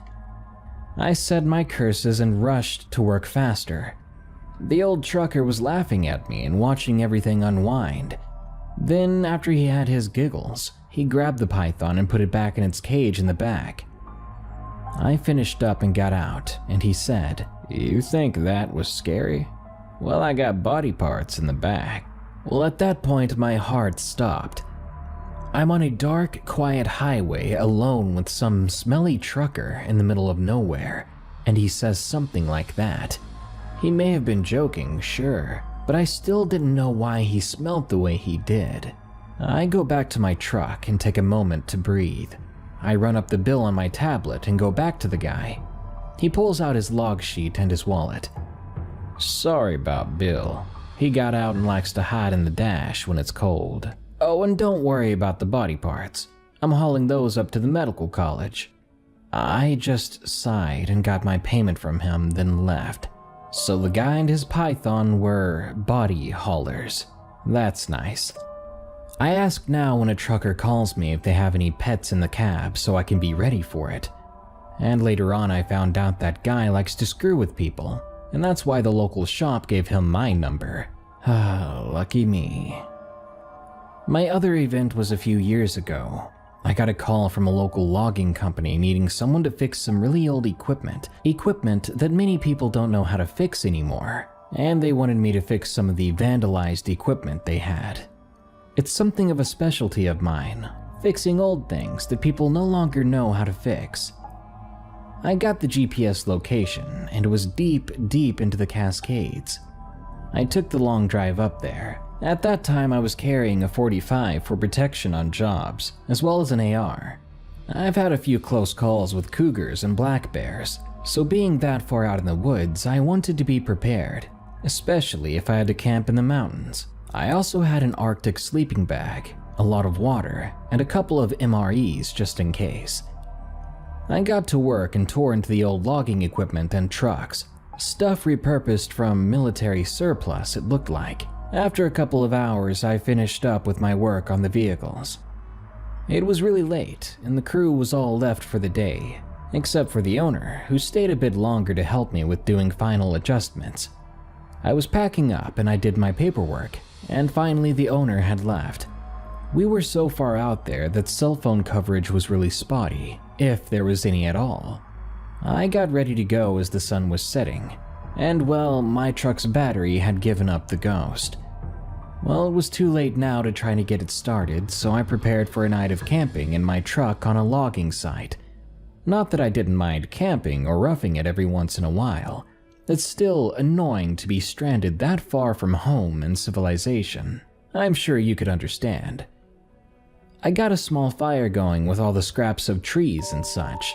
I said my curses and rushed to work faster. The old trucker was laughing at me and watching everything unwind. Then, after he had his giggles, he grabbed the python and put it back in its cage in the back. I finished up and got out, and he said, "You think that was scary? Well, I got body parts in the back." Well, at that point, my heart stopped. I'm on a dark, quiet highway alone with some smelly trucker in the middle of nowhere, and he says something like that. He may have been joking, sure, but I still didn't know why he smelled the way he did. I go back to my truck and take a moment to breathe. I run up the bill on my tablet and go back to the guy. He pulls out his log sheet and his wallet. "Sorry about Bill. He got out and likes to hide in the dash when it's cold. Oh, and don't worry about the body parts. I'm hauling those up to the medical college." I just sighed and got my payment from him, then left. So the guy and his python were body haulers. That's nice. I ask now when a trucker calls me if they have any pets in the cab so I can be ready for it. And later on I found out that guy likes to screw with people, and that's why the local shop gave him my number. Lucky me. My other event was a few years ago. I got a call from a local logging company needing someone to fix some really old equipment that many people don't know how to fix anymore, and they wanted me to fix some of the vandalized equipment they had. It's something of a specialty of mine, fixing old things that people no longer know how to fix. I got the GPS location, and it was deep, deep into the Cascades. I took the long drive up there. At that time, I was carrying a .45 for protection on jobs, as well as an AR. I've had a few close calls with cougars and black bears, so being that far out in the woods, I wanted to be prepared, especially if I had to camp in the mountains. I also had an Arctic sleeping bag, a lot of water, and a couple of MREs just in case. I got to work and tore into the old logging equipment and trucks, Stuff repurposed from military surplus, it looked like. After a couple of hours, I finished up with my work on the vehicles. It was really late, and the crew was all left for the day, except for the owner, who stayed a bit longer to help me with doing final adjustments. I was packing up and I did my paperwork, and finally the owner had left. We were so far out there that cell phone coverage was really spotty, if there was any at all. I got ready to go as the sun was setting, and well, my truck's battery had given up the ghost. Well, it was too late now to try to get it started, so I prepared for a night of camping in my truck on a logging site. Not that I didn't mind camping or roughing it every once in a while. It's still annoying to be stranded that far from home and civilization. I'm sure you could understand. I got a small fire going with all the scraps of trees and such.